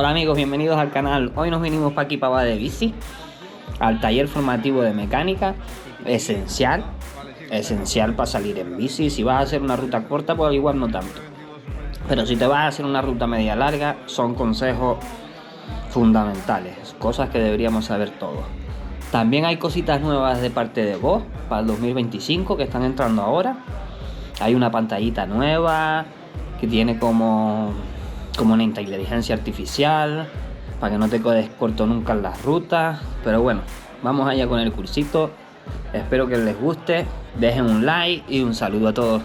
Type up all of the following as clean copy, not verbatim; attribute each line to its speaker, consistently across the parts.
Speaker 1: Hola amigos, bienvenidos al canal. Hoy nos vinimos para aquí para Bade Bici, al taller formativo de mecánica, esencial para salir en bici. Si vas a hacer una ruta corta, pues igual no tanto, pero si te vas a hacer una ruta media larga, son consejos fundamentales, cosas que deberíamos saber todos. También hay cositas nuevas de parte de Bosch para el 2025 que están entrando ahora. Hay una pantallita nueva que tiene como una inteligencia artificial para que no te quedes corto nunca en las rutas. Pero bueno, vamos allá con el cursito. Espero que les guste. Dejen un like y un saludo a todos.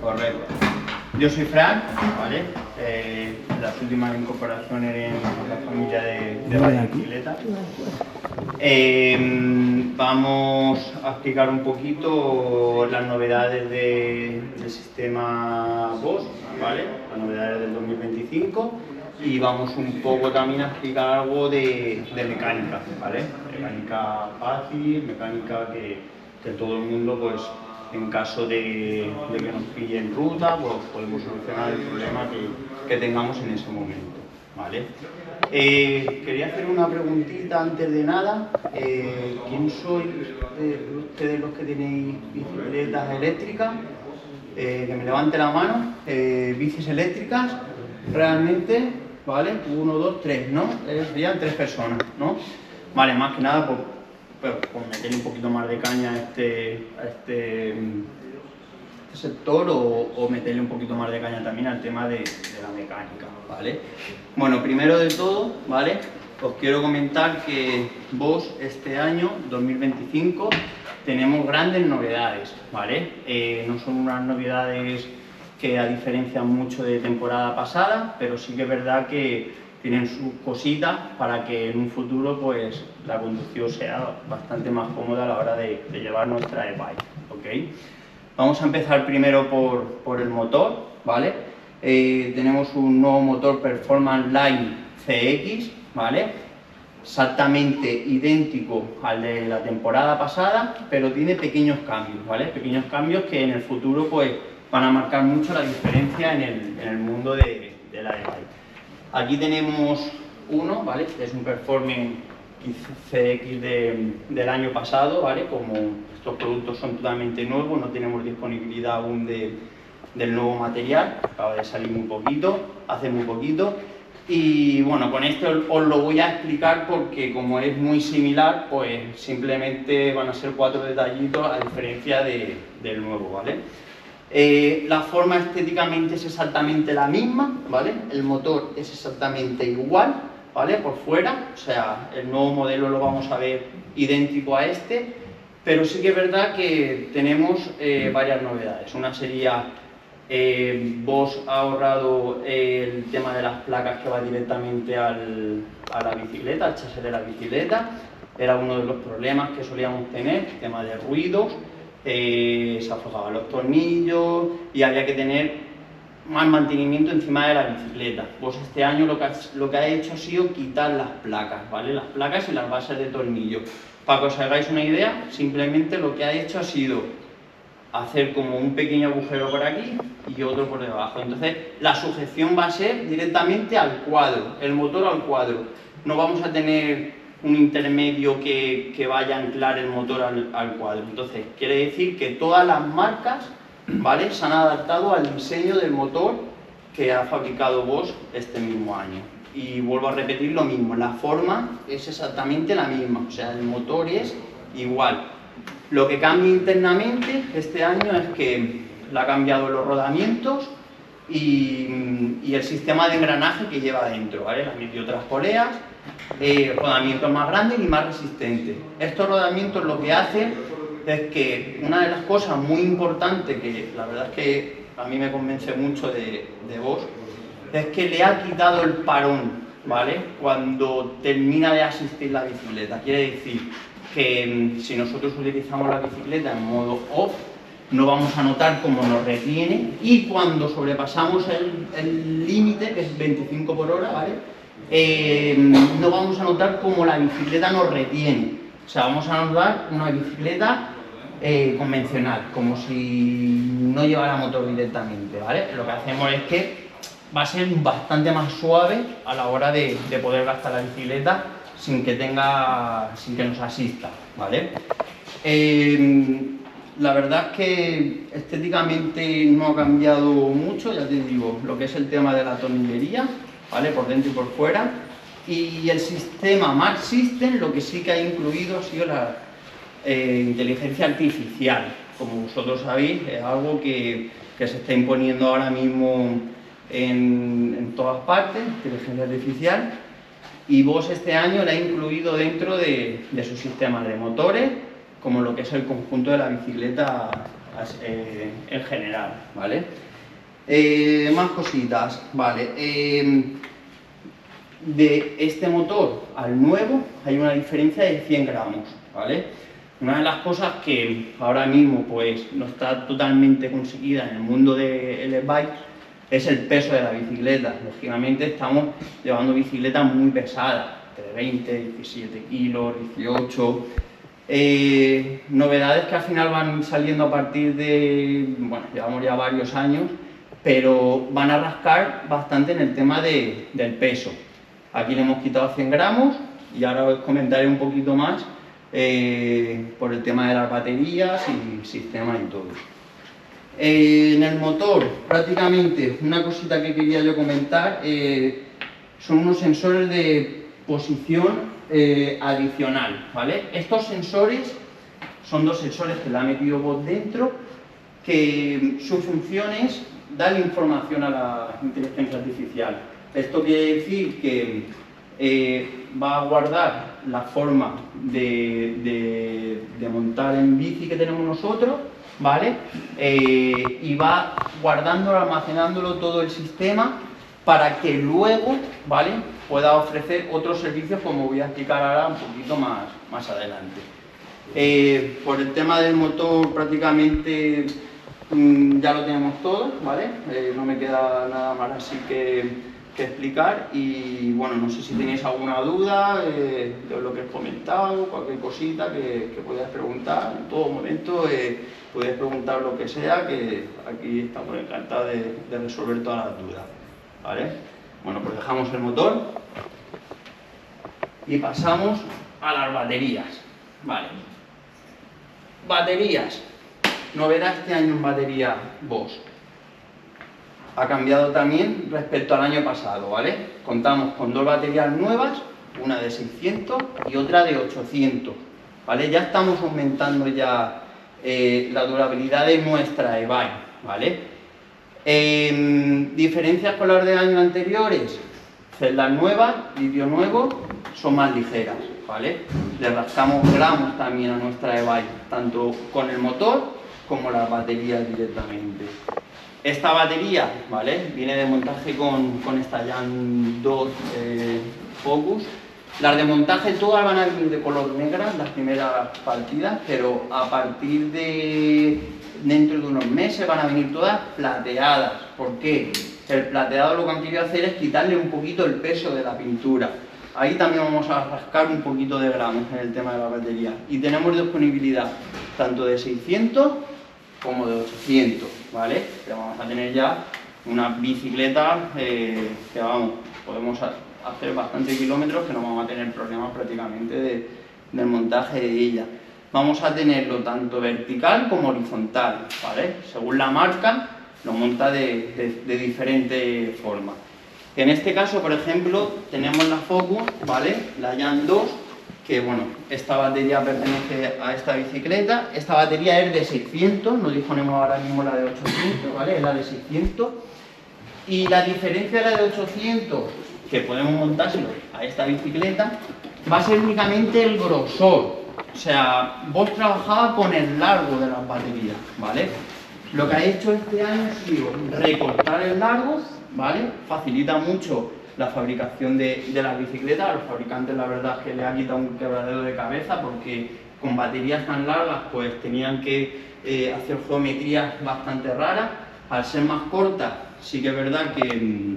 Speaker 2: Correcto. Yo soy Fran, ¿vale? Las últimas incorporaciones en la familia de Bade Bicicleta. Vamos a explicar un poquito las novedades del sistema Bosch, ¿vale? Las novedades del 2025, y vamos un poco también a explicar algo de mecánica, ¿vale? Mecánica fácil, mecánica que todo el mundo, pues, en caso de que nos pille en ruta, pues podemos solucionar el problema que tengamos en ese momento, ¿vale? Quería hacer una preguntita antes de nada. ¿Quién sois ustedes los que tenéis bicicletas eléctricas? Que me levante la mano. Bicis eléctricas, realmente, ¿vale? 1, 2, 3, ¿no? Serían 3 personas, ¿no? Vale, más que nada por meterle un poquito más de caña a este sector, o meterle un poquito más de caña también al tema de la mecánica, ¿vale? Bueno, primero de todo, ¿vale? Os quiero comentar que Bosch este año, 2025, tenemos grandes novedades, ¿vale? No son unas novedades que diferencian mucho de temporada pasada, pero sí que es verdad que tienen sus cositas para que en un futuro, pues, la conducción sea bastante más cómoda a la hora de llevar nuestra e-bike, ¿ok? Vamos a empezar primero por el motor, ¿vale? Tenemos un nuevo motor Performance Line CX, ¿vale? Exactamente idéntico al de la temporada pasada, pero tiene pequeños cambios, ¿vale? Pequeños cambios que en el futuro, pues, van a marcar mucho la diferencia en el mundo de la e-bike. Aquí tenemos uno, ¿vale? Es un Performance CX del año pasado, ¿vale? Como estos productos son totalmente nuevos, no tenemos disponibilidad aún del nuevo material, acaba de salir muy poquito, hace muy poquito. Y bueno, con esto os lo voy a explicar porque como es muy similar, pues simplemente van a ser 4 detallitos a diferencia del nuevo, ¿vale? La forma estéticamente es exactamente la misma, ¿vale? El motor es exactamente igual, ¿vale? Por fuera, o sea, el nuevo modelo lo vamos a ver idéntico a este, pero sí que es verdad que tenemos varias novedades. Una sería, Bosch ha ahorrado el tema de las placas que va directamente a la bicicleta, al chasis de la bicicleta. Era uno de los problemas que solíamos tener, el tema de ruidos. Se aflojaban los tornillos y había que tener más mantenimiento encima de la bicicleta. Pues este año lo que ha hecho ha sido quitar las placas, ¿vale? Las placas y las bases de tornillo. Para que os hagáis una idea, simplemente lo que ha hecho ha sido hacer como un pequeño agujero por aquí y otro por debajo. Entonces la sujeción va a ser directamente al cuadro, el motor al cuadro. No vamos a tener un intermedio que vaya a anclar el motor al cuadro. Entonces quiere decir que todas las marcas, ¿vale?, se han adaptado al diseño del motor que ha fabricado Bosch este mismo año. Y vuelvo a repetir lo mismo, la forma es exactamente la misma, o sea, el motor es igual. Lo que cambia internamente este año es que le ha cambiado los rodamientos y el sistema de engranaje que lleva dentro, ¿vale? Le han metido otras poleas, rodamientos más grandes y más resistentes. Estos rodamientos lo que hacen es que una de las cosas muy importantes, que la verdad es que a mí me convence mucho de Bosch, es que le ha quitado el parón, ¿vale?, cuando termina de asistir la bicicleta. Quiere decir que si nosotros utilizamos la bicicleta en modo off, no vamos a notar cómo nos retiene, y cuando sobrepasamos el límite, que es 25 por hora, ¿vale?, no vamos a notar cómo la bicicleta nos retiene. O sea, vamos a notar una bicicleta convencional, como si no llevara motor directamente, ¿vale? Lo que hacemos es que va a ser bastante más suave a la hora de poder gastar la bicicleta sin que nos asista, ¿vale? La verdad es que estéticamente no ha cambiado mucho, ya te digo, lo que es el tema de la tornillería, ¿vale? Por dentro y por fuera. Y el sistema Max System, lo que sí que ha incluido ha sido la inteligencia artificial. Como vosotros sabéis, es algo que se está imponiendo ahora mismo en todas partes, inteligencia artificial. Y Bosch este año la ha incluido dentro de su sistema de motores, como lo que es el conjunto de la bicicleta en general, ¿vale? Más cositas, ¿vale? De este motor al nuevo hay una diferencia de 100 gramos, ¿vale? Una de las cosas que ahora mismo pues no está totalmente conseguida en el mundo del bike es el peso de la bicicleta. Lógicamente estamos llevando bicicletas muy pesadas, entre 20, 17 kilos, 18... novedades que al final van saliendo a partir de, bueno, llevamos ya varios años, pero van a rascar bastante en el tema del peso. Aquí le hemos quitado 100 gramos y ahora os comentaré un poquito más por el tema de las baterías y sistemas y todo. En el motor, prácticamente, una cosita que quería yo comentar, son unos sensores de posición adicional, ¿vale? Estos sensores son dos sensores que le ha metido Bosch dentro, que su función es darle información a la inteligencia artificial. Esto quiere decir que va a guardar la forma de montar en bici que tenemos nosotros, ¿vale? Y va guardándolo, almacenándolo todo el sistema para que luego, ¿vale?, pueda ofrecer otros servicios, como voy a explicar ahora un poquito más adelante. Por el tema del motor prácticamente ya lo tenemos todo, ¿vale? No me queda nada más así que explicar y bueno, no sé si tenéis alguna duda de lo que he comentado, cualquier cosita que podáis preguntar, en todo momento podéis preguntar lo que sea, que aquí estamos encantados de resolver todas las dudas, ¿vale? Bueno, pues dejamos el motor y pasamos a las baterías, ¿vale? Baterías, novedad este año en batería Bosch. Ha cambiado también respecto al año pasado, ¿vale? Contamos con dos baterías nuevas, una de 600 y otra de 800, ¿vale? Ya estamos aumentando ya la durabilidad de nuestra e-bike, ¿vale? Diferencias con las de años anteriores, celdas nuevas, litio nuevo, son más ligeras, ¿vale? Le rascamos gramos también a nuestra e-bike, tanto con el motor como las baterías directamente. Esta batería, ¿vale?, viene de montaje con esta Yan 2 Focus. Las de montaje todas van a venir de color negra, las primeras partidas, pero a partir de dentro de unos meses van a venir todas plateadas. ¿Por qué? El plateado lo que han querido hacer es quitarle un poquito el peso de la pintura. Ahí también vamos a rascar un poquito de gramos en el tema de la batería. Y tenemos disponibilidad tanto de 600 como de 800, ¿vale? Pero vamos a tener ya una bicicleta que vamos, podemos hacer bastantes kilómetros, que no vamos a tener problemas prácticamente del montaje de ella. Vamos a tenerlo tanto vertical como horizontal, ¿vale? Según la marca, lo monta de diferente forma. En este caso, por ejemplo, tenemos la Focus, ¿vale?, la Yan 2, que bueno, esta batería pertenece a esta bicicleta. Esta batería es de 600, no disponemos ahora mismo la de 800, ¿vale?, es la de 600. Y la diferencia de la de 800, que podemos montárselo a esta bicicleta, va a ser únicamente el grosor. O sea, Bosch trabajaba con el largo de las baterías, ¿vale? Lo que ha hecho este año ha sido recortar el largo, ¿vale? Facilita mucho la fabricación de las bicicletas. A los fabricantes la verdad es que les ha quitado un quebradero de cabeza, porque con baterías tan largas pues tenían que hacer geometrías bastante raras. Al ser más cortas, sí que es verdad que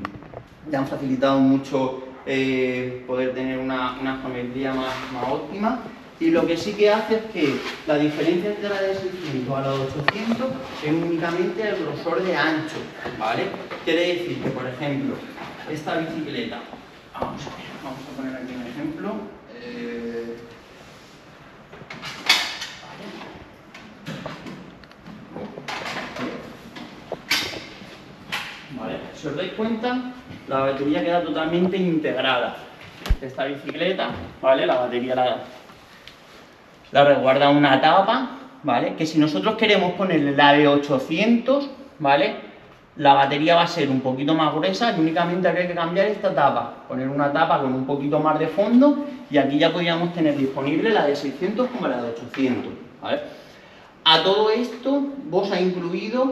Speaker 2: le han facilitado mucho poder tener una geometría más óptima. Y lo que sí que hace es que la diferencia entre la de 600 a la de 800 es únicamente el grosor de ancho, ¿vale? Quiere decir que, por ejemplo, esta bicicleta, vamos a poner aquí un ejemplo. Vale, si os dais cuenta, la batería queda totalmente integrada. Esta bicicleta, ¿vale? La batería la resguarda una tapa, ¿vale? Que si nosotros queremos ponerle la de 800, ¿vale? La batería va a ser un poquito más gruesa y únicamente habría que cambiar esta tapa, poner una tapa con un poquito más de fondo y aquí ya podríamos tener disponible la de 600 como la de 800, ¿vale? A todo esto Bosch ha incluido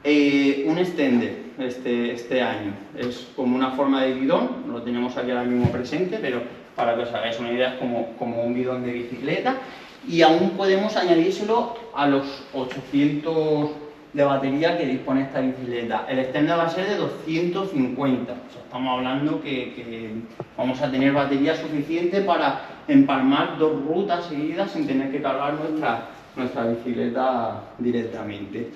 Speaker 2: un extender este año. Es como una forma de bidón, no lo tenemos aquí ahora mismo presente, pero para que os hagáis una idea es como un bidón de bicicleta y aún podemos añadírselo a los 800 de batería que dispone esta bicicleta. El extender va a ser de 250, o sea, estamos hablando que vamos a tener batería suficiente para empalmar 2 rutas seguidas sin tener que cargar nuestra bicicleta directamente.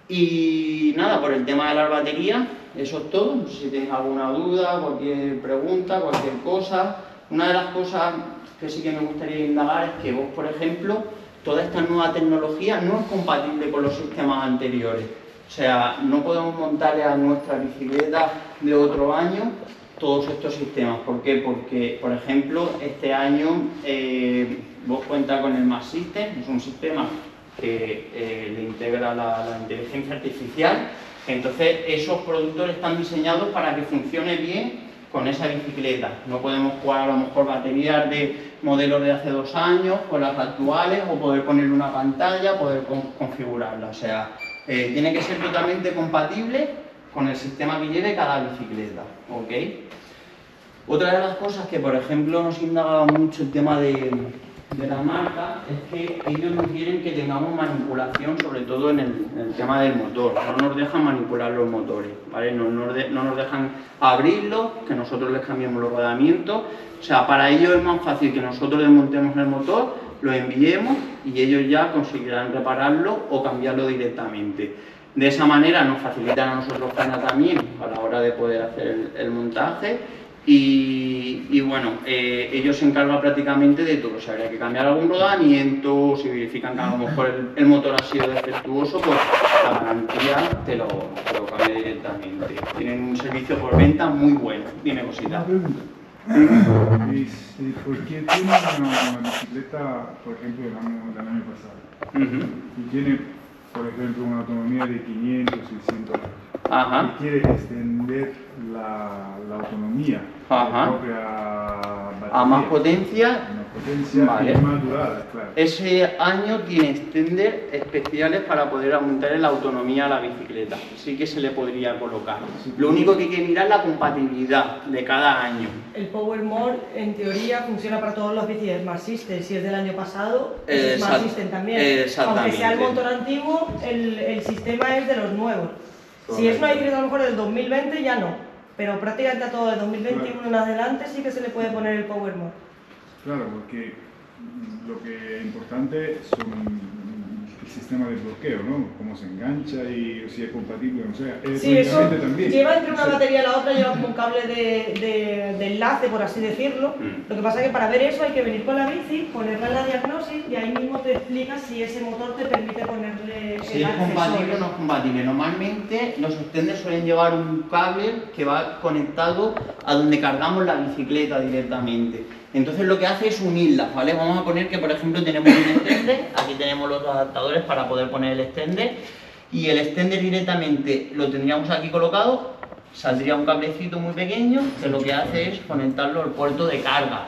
Speaker 2: Y nada, por el tema de las baterías, eso es todo. No sé si tenéis alguna duda, cualquier pregunta, cualquier cosa. Una de las cosas que sí que me gustaría indagar es que vos, por ejemplo, toda esta nueva tecnología no es compatible con los sistemas anteriores. O sea, no podemos montarle a nuestra bicicleta de otro año todos estos sistemas. ¿Por qué? Porque, por ejemplo, este año vos cuenta con el Max System, es un sistema que le integra la inteligencia artificial. Entonces, esos productores están diseñados para que funcione bien con esa bicicleta. No podemos jugar a lo mejor baterías de modelos de hace 2 años con las actuales o poder ponerle una pantalla, poder configurarla. O sea, tiene que ser totalmente compatible con el sistema que lleve cada bicicleta, ¿ok? Otra de las cosas que, por ejemplo, nos indagaba mucho el tema de la marca es que ellos no quieren que tengamos manipulación, sobre todo en el tema del motor. No nos dejan manipular los motores, ¿vale? No nos dejan abrirlos, que nosotros les cambiemos los rodamientos. O sea, para ellos es más fácil que nosotros desmontemos el motor, lo enviemos y ellos ya conseguirán repararlo o cambiarlo directamente. De esa manera nos facilitan a nosotros también a la hora de poder hacer el montaje. Y bueno, ellos se encargan prácticamente de todo. O sea, habría que cambiar algún rodamiento, si verifican que a lo mejor el motor ha sido defectuoso, pues la garantía te lo cambia directamente. Tienen un servicio por venta muy bueno. Dime cosita.
Speaker 3: ¿Por qué tiene una bicicleta, por ejemplo, del año pasado? Y tiene, por ejemplo, una autonomía de 500, 600 horas.
Speaker 2: Ajá.
Speaker 3: Y quiere extender la autonomía
Speaker 2: a más potencia,
Speaker 3: vale. Y más durada, claro.
Speaker 2: Ese año tiene extender especiales para poder aumentar la autonomía a la bicicleta. Sí que se le podría colocar. Lo único que hay que mirar es la compatibilidad de cada año.
Speaker 4: El Power More, en teoría, funciona para todos los bicis Smart System. Si es del año pasado, es Smart System también. Aunque sea el motor antiguo, el sistema es de los nuevos. Si es una bicicleta a lo mejor del 2020 ya no, pero prácticamente a todo el 2021 en adelante sí que se le puede poner el Power More.
Speaker 3: Claro, porque lo que es importante son el sistema de bloqueo, ¿no? Cómo se engancha y si es compatible, o sea,
Speaker 4: sí, eso
Speaker 3: también.
Speaker 4: Lleva entre una batería y la otra, lleva como un cable de enlace, por así decirlo. Lo que pasa es que para ver eso hay que venir con la bici, ponerla en la diagnosis y ahí mismo te explica si ese motor te permite ponerle
Speaker 2: si es compatible o no es compatible. Normalmente los extenders suelen llevar un cable que va conectado a donde cargamos la bicicleta directamente. Entonces lo que hace es unirlas, ¿vale? Vamos a poner que por ejemplo tenemos un extender, aquí tenemos los adaptadores para poder poner el extender y el extender directamente lo tendríamos aquí colocado, saldría un cablecito muy pequeño que lo que hace es conectarlo al puerto de carga.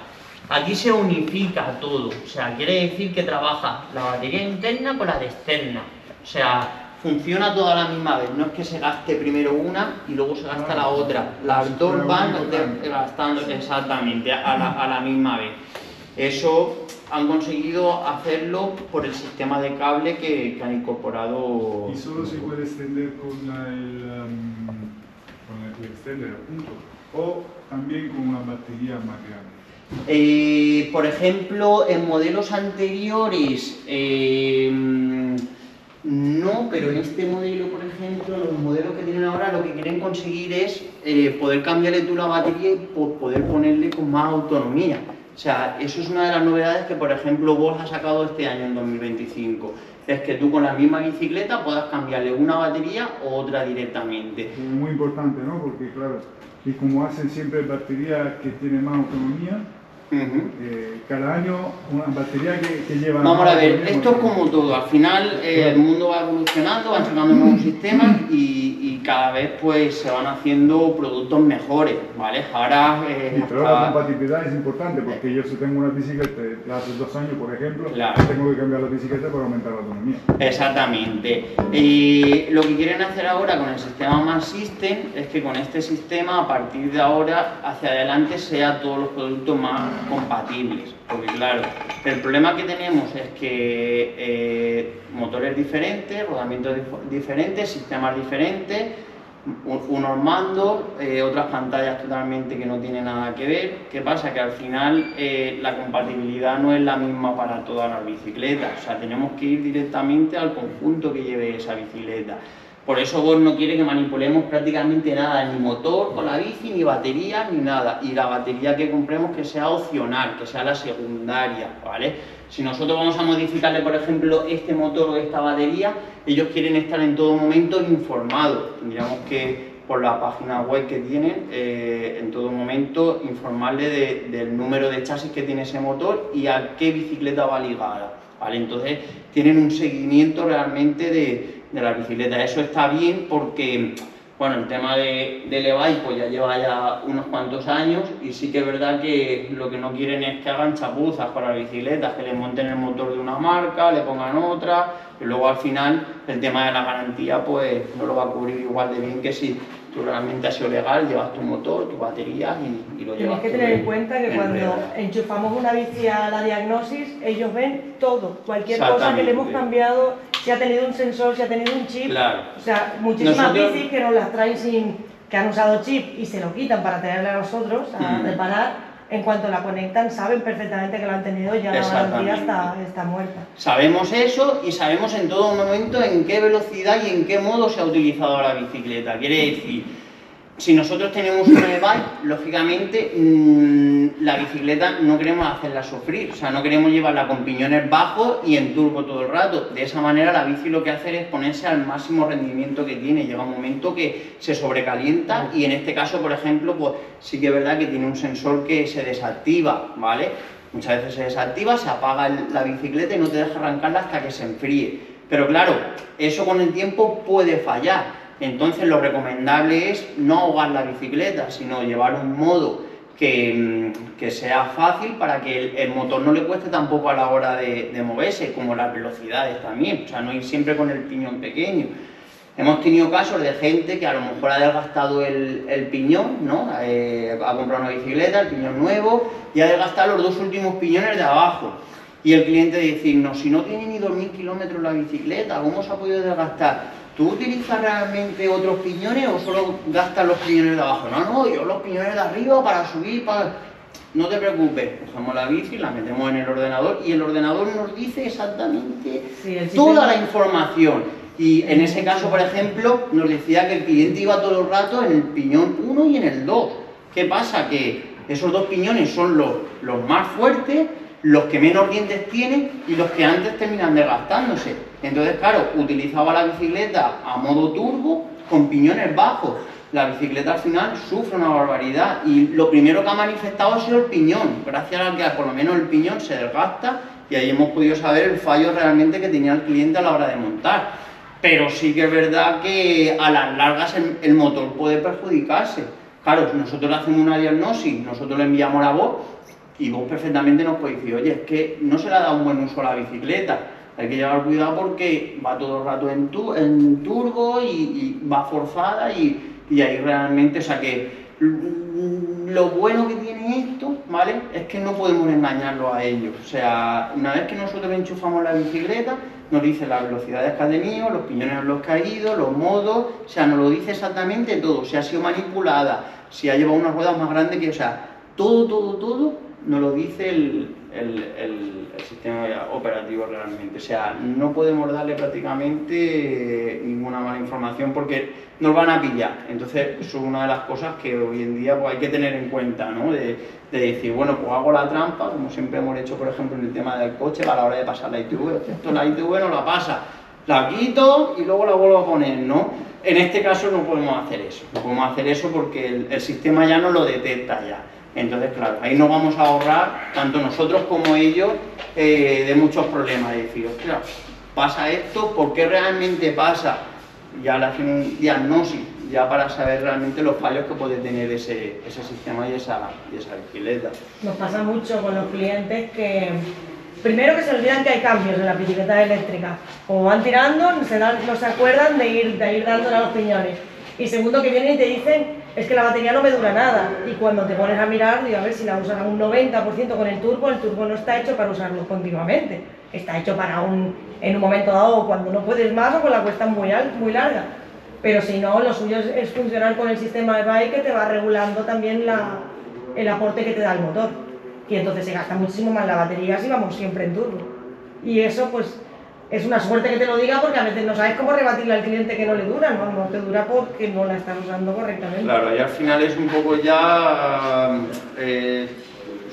Speaker 2: Aquí se unifica todo, o sea, quiere decir que trabaja la batería interna con la de externa, o sea, funciona toda a la misma vez, no es que se gaste primero una y luego se gasta la otra, las dos van gastando exactamente a la misma vez. Eso han conseguido hacerlo por el sistema de cable que han incorporado.
Speaker 3: ¿Y solo se puede extender con el extender a punto? ¿O también con una batería más grande?
Speaker 2: Por ejemplo, en modelos anteriores no, pero en este modelo, por ejemplo, los modelos que tienen ahora lo que quieren conseguir es poder cambiarle tú la batería y poder ponerle con más autonomía. O sea, eso es una de las novedades que, por ejemplo, Bosch ha sacado este año, en 2025. Es que tú con la misma bicicleta puedas cambiarle una batería o otra directamente.
Speaker 3: Es muy importante, ¿no? Porque, claro, y como hacen siempre baterías que tienen más autonomía, cada año una batería que lleva...
Speaker 2: Vamos a ver, esto es como todo, al final el mundo va evolucionando, van sacando nuevos sistemas y cada vez pues se van haciendo productos mejores, ¿vale? Ahora...
Speaker 3: pero la compatibilidad es importante porque yo si tengo una bicicleta de hace 2 años, por ejemplo,
Speaker 2: claro,
Speaker 3: tengo que cambiar la bicicleta para aumentar la autonomía.
Speaker 2: Exactamente. Lo que quieren hacer ahora con el sistema Mass System es que con este sistema, a partir de ahora, hacia adelante, sea todos los productos más compatibles. Porque claro, el problema que tenemos es que motores diferentes, rodamientos diferentes, sistemas diferentes, unos mandos, otras pantallas totalmente que no tienen nada que ver. ¿Qué pasa? Que al final la compatibilidad no es la misma para todas las bicicletas, o sea, tenemos que ir directamente al conjunto que lleve esa bicicleta. Por eso Bosch no quiere que manipulemos prácticamente nada, ni motor con la bici, ni batería, ni nada. Y la batería que compremos que sea opcional, que sea la secundaria, ¿vale? Si nosotros vamos a modificarle, por ejemplo, este motor o esta batería, ellos quieren estar en todo momento informados. Tendríamos que, por la página web que tienen, en todo momento informarle del número de chasis que tiene ese motor y a qué bicicleta va ligada, ¿vale? Entonces, tienen un seguimiento realmente de la bicicleta. Eso está bien porque, bueno, el tema del e-bike pues ya lleva ya unos cuantos años y sí que es verdad que lo que no quieren es que hagan chapuzas con las bicicletas, que le monten el motor de una marca, le pongan otra y luego al final el tema de la garantía pues no lo va a cubrir igual de bien que si tú realmente has sido legal, llevas tu motor, tu batería y lo llevas.
Speaker 4: Tienes que tener en cuenta que cuando enchufamos una bici a la diagnosis, ellos ven todo, cualquier cosa que le hemos cambiado, si ha tenido un sensor, si ha tenido un chip.
Speaker 2: Claro.
Speaker 4: O sea, muchísimas bicis que nos las traen que han usado chip y se lo quitan para tenerla a nosotros, a reparar. En cuanto la conectan, saben perfectamente que lo han tenido y ya la garantía está muerta.
Speaker 2: Sabemos eso y sabemos en todo momento en qué velocidad y en qué modo se ha utilizado la bicicleta. Quiere decir, si nosotros tenemos un e-bike, lógicamente la bicicleta no queremos hacerla sufrir, o sea, no queremos llevarla con piñones bajos y en turbo todo el rato. De esa manera la bici lo que hace es ponerse al máximo rendimiento que tiene. Llega un momento que se sobrecalienta y en este caso, por ejemplo, pues sí que es verdad que tiene un sensor que se desactiva, ¿vale? Muchas veces se desactiva, se apaga la bicicleta y no te deja arrancarla hasta que se enfríe. Pero claro, eso con el tiempo puede fallar. Entonces lo recomendable es no ahogar la bicicleta, sino llevar un modo que sea fácil para que el motor no le cueste tampoco a la hora de moverse, como las velocidades también, o sea, no ir siempre con el piñón pequeño. Hemos tenido casos de gente que a lo mejor ha desgastado el piñón, ¿no? Ha comprado una bicicleta, el piñón nuevo, y ha desgastado los 2 últimos piñones de abajo. Y el cliente decirnos, si no tiene ni 2000 kilómetros la bicicleta, ¿cómo se ha podido desgastar? ¿Tú utilizas realmente otros piñones o solo gastas los piñones de abajo? No, yo los piñones de arriba para subir, para... No te preocupes, cogemos la bici, la metemos en el ordenador y el ordenador nos dice exactamente toda la información. Y en ese caso, por ejemplo, nos decía que el cliente iba todo el rato en el piñón 1 y en el 2. ¿Qué pasa? Que esos 2 piñones son los más fuertes, los que menos dientes tienen y los que antes terminan desgastándose. Entonces, claro, utilizaba la bicicleta a modo turbo con piñones bajos. La bicicleta al final sufre una barbaridad y lo primero que ha manifestado ha sido el piñón, gracias a que por lo menos el piñón se desgasta y ahí hemos podido saber el fallo realmente que tenía el cliente a la hora de montar. Pero sí que es verdad que a las largas el motor puede perjudicarse. Claro, nosotros le hacemos una diagnosis, nosotros le enviamos a Bosch y Bosch perfectamente nos puede decir, oye, es que no se le ha dado un buen uso a la bicicleta. Hay que llevar cuidado porque va todo el rato en turbo y va forzada y ahí realmente, o sea que lo bueno que tiene esto, ¿vale? Es que no podemos engañarlo a ellos. O sea, una vez que nosotros enchufamos la bicicleta, nos dice las velocidades que ha tenido, los piñones en los que ha ido, los modos, o sea, nos lo dice exactamente todo, si ha sido manipulada, si ha llevado unas ruedas más grandes que, o sea, todo nos lo dice el sistema operativo realmente. O sea, no podemos darle prácticamente ninguna mala información porque nos van a pillar. Entonces, eso es una de las cosas que hoy en día pues, hay que tener en cuenta, ¿no? De decir, bueno, pues hago la trampa, como siempre hemos hecho, por ejemplo, en el tema del coche, a la hora de pasar la ITV. Esto la ITV no la pasa, la quito y luego la vuelvo a poner, ¿no? En este caso no podemos hacer eso. No podemos hacer eso porque el sistema ya no lo detecta ya. Entonces, claro, ahí nos vamos a ahorrar, tanto nosotros como ellos, de muchos problemas. De decir, ostras, pasa esto, ¿por qué realmente pasa? Ya le hacen un diagnóstico, ya para saber realmente los fallos que puede tener ese sistema y esa bicicleta.
Speaker 4: Nos pasa mucho con los clientes que, primero que se olvidan que hay cambios en la bicicleta eléctrica. Como van tirando, no se acuerdan de ir dándole a los piñones. Y segundo, que vienen y te dicen, es que la batería no me dura nada. Y cuando te pones a mirar, digo, a ver, si la usan a un 90% con el turbo no está hecho para usarlo continuamente. Está hecho para en un momento dado, cuando no puedes más o con la cuesta muy larga. Pero si no, lo suyo es funcionar con el sistema de bike que te va regulando también el aporte que te da el motor. Y entonces se gasta muchísimo más la batería si vamos siempre en turbo. Y eso, pues, es una suerte que te lo diga porque a veces no sabes cómo rebatirle al cliente que no le dura, no te dura porque no la estás usando correctamente.
Speaker 2: Claro, y al final es un poco ya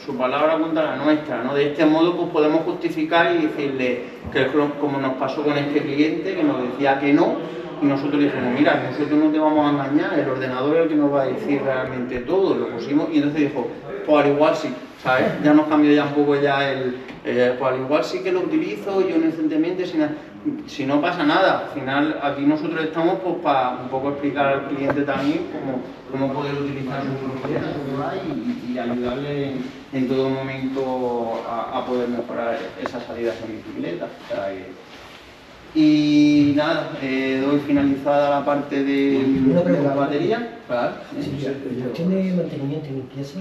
Speaker 2: su palabra contra la nuestra, ¿no? De este modo pues podemos justificar y decirle que como nos pasó con este cliente que nos decía que no, y nosotros le dijimos, mira, nosotros no te vamos a engañar, el ordenador es el que nos va a decir realmente todo, lo pusimos, y entonces dijo, pues al igual sí, ¿sabes? Ya nos cambió ya un poco ya pues al igual sí que lo utilizo yo inocentemente, si no pasa nada. Al final aquí nosotros estamos pues para un poco explicar al cliente también cómo poder utilizar su bicicleta, y ayudarle en todo momento a poder mejorar esas salidas en bicicleta. O sea, y nada, doy finalizada la parte de la batería. Claro.
Speaker 5: ¿Tiene mantenimiento y limpieza?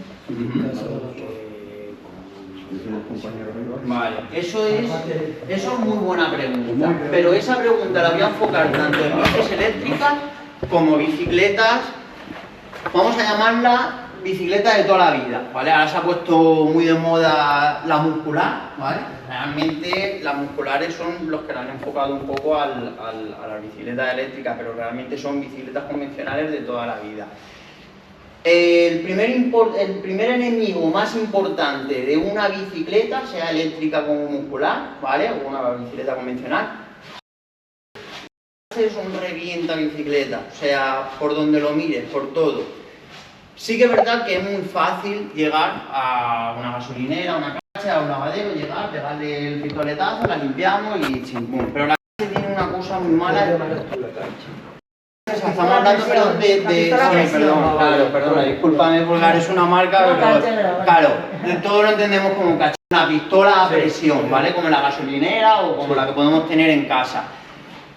Speaker 2: Vale, eso es muy buena pregunta, pero esa pregunta la voy a enfocar tanto en bicis eléctricas como bicicletas, vamos a llamarla bicicleta de toda la vida, ¿vale? Ahora se ha puesto muy de moda la muscular, ¿vale? Realmente las musculares son los que la han enfocado un poco a las bicicletas eléctricas, pero realmente son bicicletas convencionales de toda la vida. El primer enemigo más importante de una bicicleta, sea eléctrica como muscular, ¿vale? O una bicicleta convencional, es un revienta bicicleta, o sea, por donde lo mires, por todo. Sí que es verdad que es muy fácil llegar a una gasolinera, a una cacha, a un lavadero, llegar, pegarle el pistoletazo, la limpiamos y chimpum. Pero la cacha tiene una cosa muy mala. Estamos hablando, perdón, discúlpame porque es una marca, pero claro, todos lo entendemos como cacha, una pistola a presión, ¿vale? Como la gasolinera o como la que podemos tener en casa.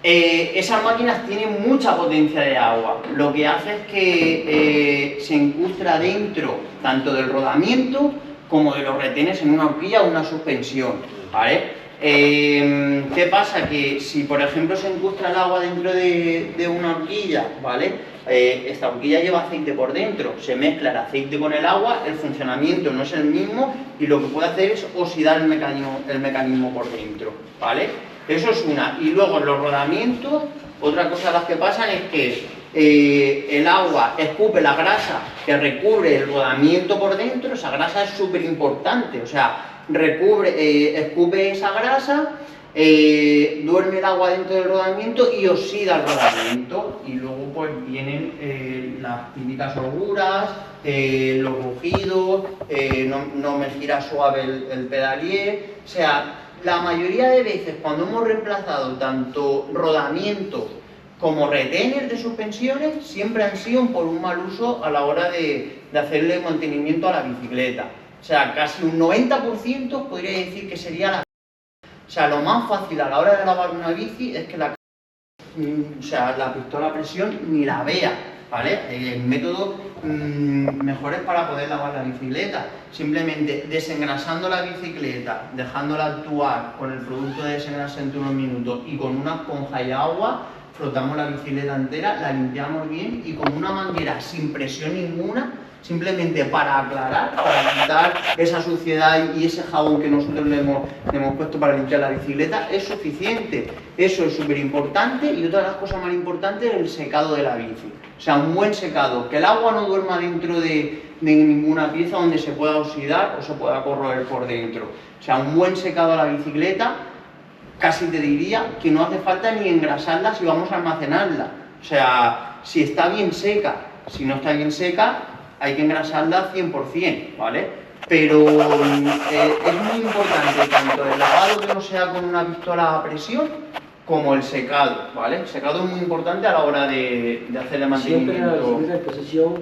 Speaker 2: Esas máquinas tienen mucha potencia de agua, lo que hace es que se incrustra dentro tanto del rodamiento como de los retenes en una horquilla o una suspensión, ¿vale? ¿Qué pasa? Que si por ejemplo se incrusta el agua dentro de una horquilla, ¿vale? Esta horquilla lleva aceite por dentro, se mezcla el aceite con el agua, el funcionamiento no es el mismo y lo que puede hacer es oxidar el mecanismo por dentro, ¿vale? Eso es una. Y luego en los rodamientos, otra cosa de las que pasan es que el agua escupe la grasa que recubre el rodamiento por dentro, esa grasa es súper importante, o sea, escupe esa grasa, duerme el agua dentro del rodamiento y oxida el rodamiento, y luego pues vienen las típicas holguras, los rugidos, no me gira suave el pedalier, o sea, la mayoría de veces cuando hemos reemplazado tanto rodamiento como retenes de suspensiones, siempre han sido por un mal uso a la hora de hacerle mantenimiento a la bicicleta. O sea, casi un 90% podría decir que sería la... O sea, lo más fácil a la hora de lavar una bici es que la pistola a presión ni la vea, ¿vale? El método mejor es para poder lavar la bicicleta. Simplemente desengrasando la bicicleta, dejándola actuar con el producto de desengrasante unos minutos y con una esponja y agua, frotamos la bicicleta entera, la limpiamos bien y con una manguera sin presión ninguna simplemente para aclarar, para quitar esa suciedad y ese jabón que nosotros le hemos puesto para limpiar la bicicleta, es suficiente. Eso es súper importante, y otra de las cosas más importantes es el secado de la bici. O sea, un buen secado, que el agua no duerma dentro de ninguna pieza donde se pueda oxidar o se pueda corroer por dentro. O sea, un buen secado a la bicicleta, casi te diría que no hace falta ni engrasarla si vamos a almacenarla. O sea, si está bien seca, si no está bien seca, hay que engrasarla 100%, ¿vale? Pero es muy importante tanto el lavado que no sea con una pistola a presión, como el secado, ¿vale? El secado es muy importante a la hora de hacer el mantenimiento.
Speaker 5: Siempre en posición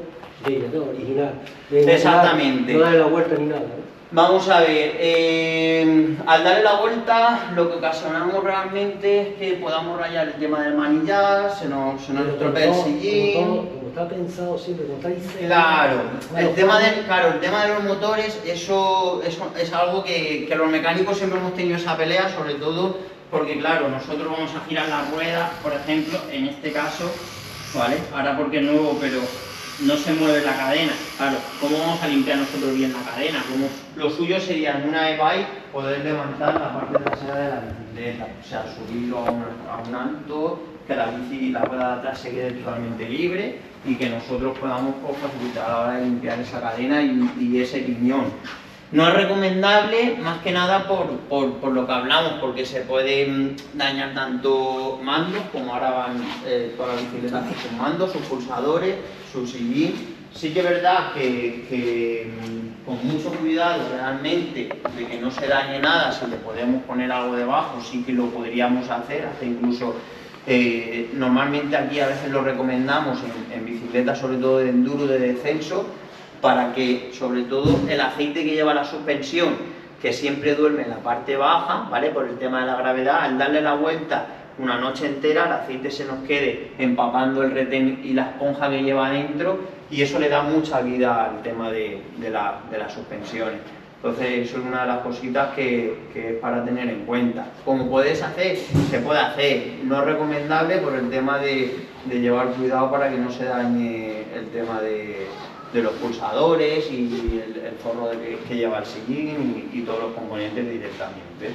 Speaker 5: de ella, ¿no? Original.
Speaker 2: Exactamente.
Speaker 5: No darle la vuelta ni nada, ¿no?
Speaker 2: Vamos a ver, al darle la vuelta, lo que ocasionamos realmente es que podamos rayar el tema del manillar, se nos estropea el sillín.
Speaker 5: Como está pensado siempre, como está diseñado.
Speaker 2: Claro, el tema de los motores, eso es algo que los mecánicos siempre hemos tenido esa pelea, sobre todo porque, claro, nosotros vamos a girar la rueda, por ejemplo, en este caso, ¿vale? Ahora porque es nuevo, pero no se mueve la cadena. Claro, ¿cómo vamos a limpiar nosotros bien la cadena? Lo suyo sería en una e-bike poder levantar la parte trasera de la bicicleta, o sea, subirlo a un alto, que la bici, la rueda de atrás se quede totalmente libre y que nosotros podamos facilitar a la hora de limpiar esa cadena y ese piñón. No es recomendable, más que nada por lo que hablamos, porque se pueden dañar tanto mandos, como ahora van todas las bicicletas con sus mandos, sus pulsadores, su sillín. Sí que es verdad que con mucho cuidado realmente de que no se dañe nada, si le podemos poner algo debajo, sí que lo podríamos hacer, hasta incluso normalmente aquí a veces lo recomendamos en bicicletas, sobre todo de enduro, de descenso, para que sobre todo el aceite que lleva la suspensión, que siempre duerme en la parte baja, ¿vale? Por el tema de la gravedad, al darle la vuelta una noche entera, el aceite se nos quede empapando el retén y la esponja que lleva dentro, y eso le da mucha vida al tema de las suspensiones. Entonces eso es una de las cositas que es para tener en cuenta. Como puedes hacer, se puede hacer, no es recomendable por el tema de llevar cuidado para que no se dañe el tema de los pulsadores y el forro que lleva el sillín y todos los componentes directamente.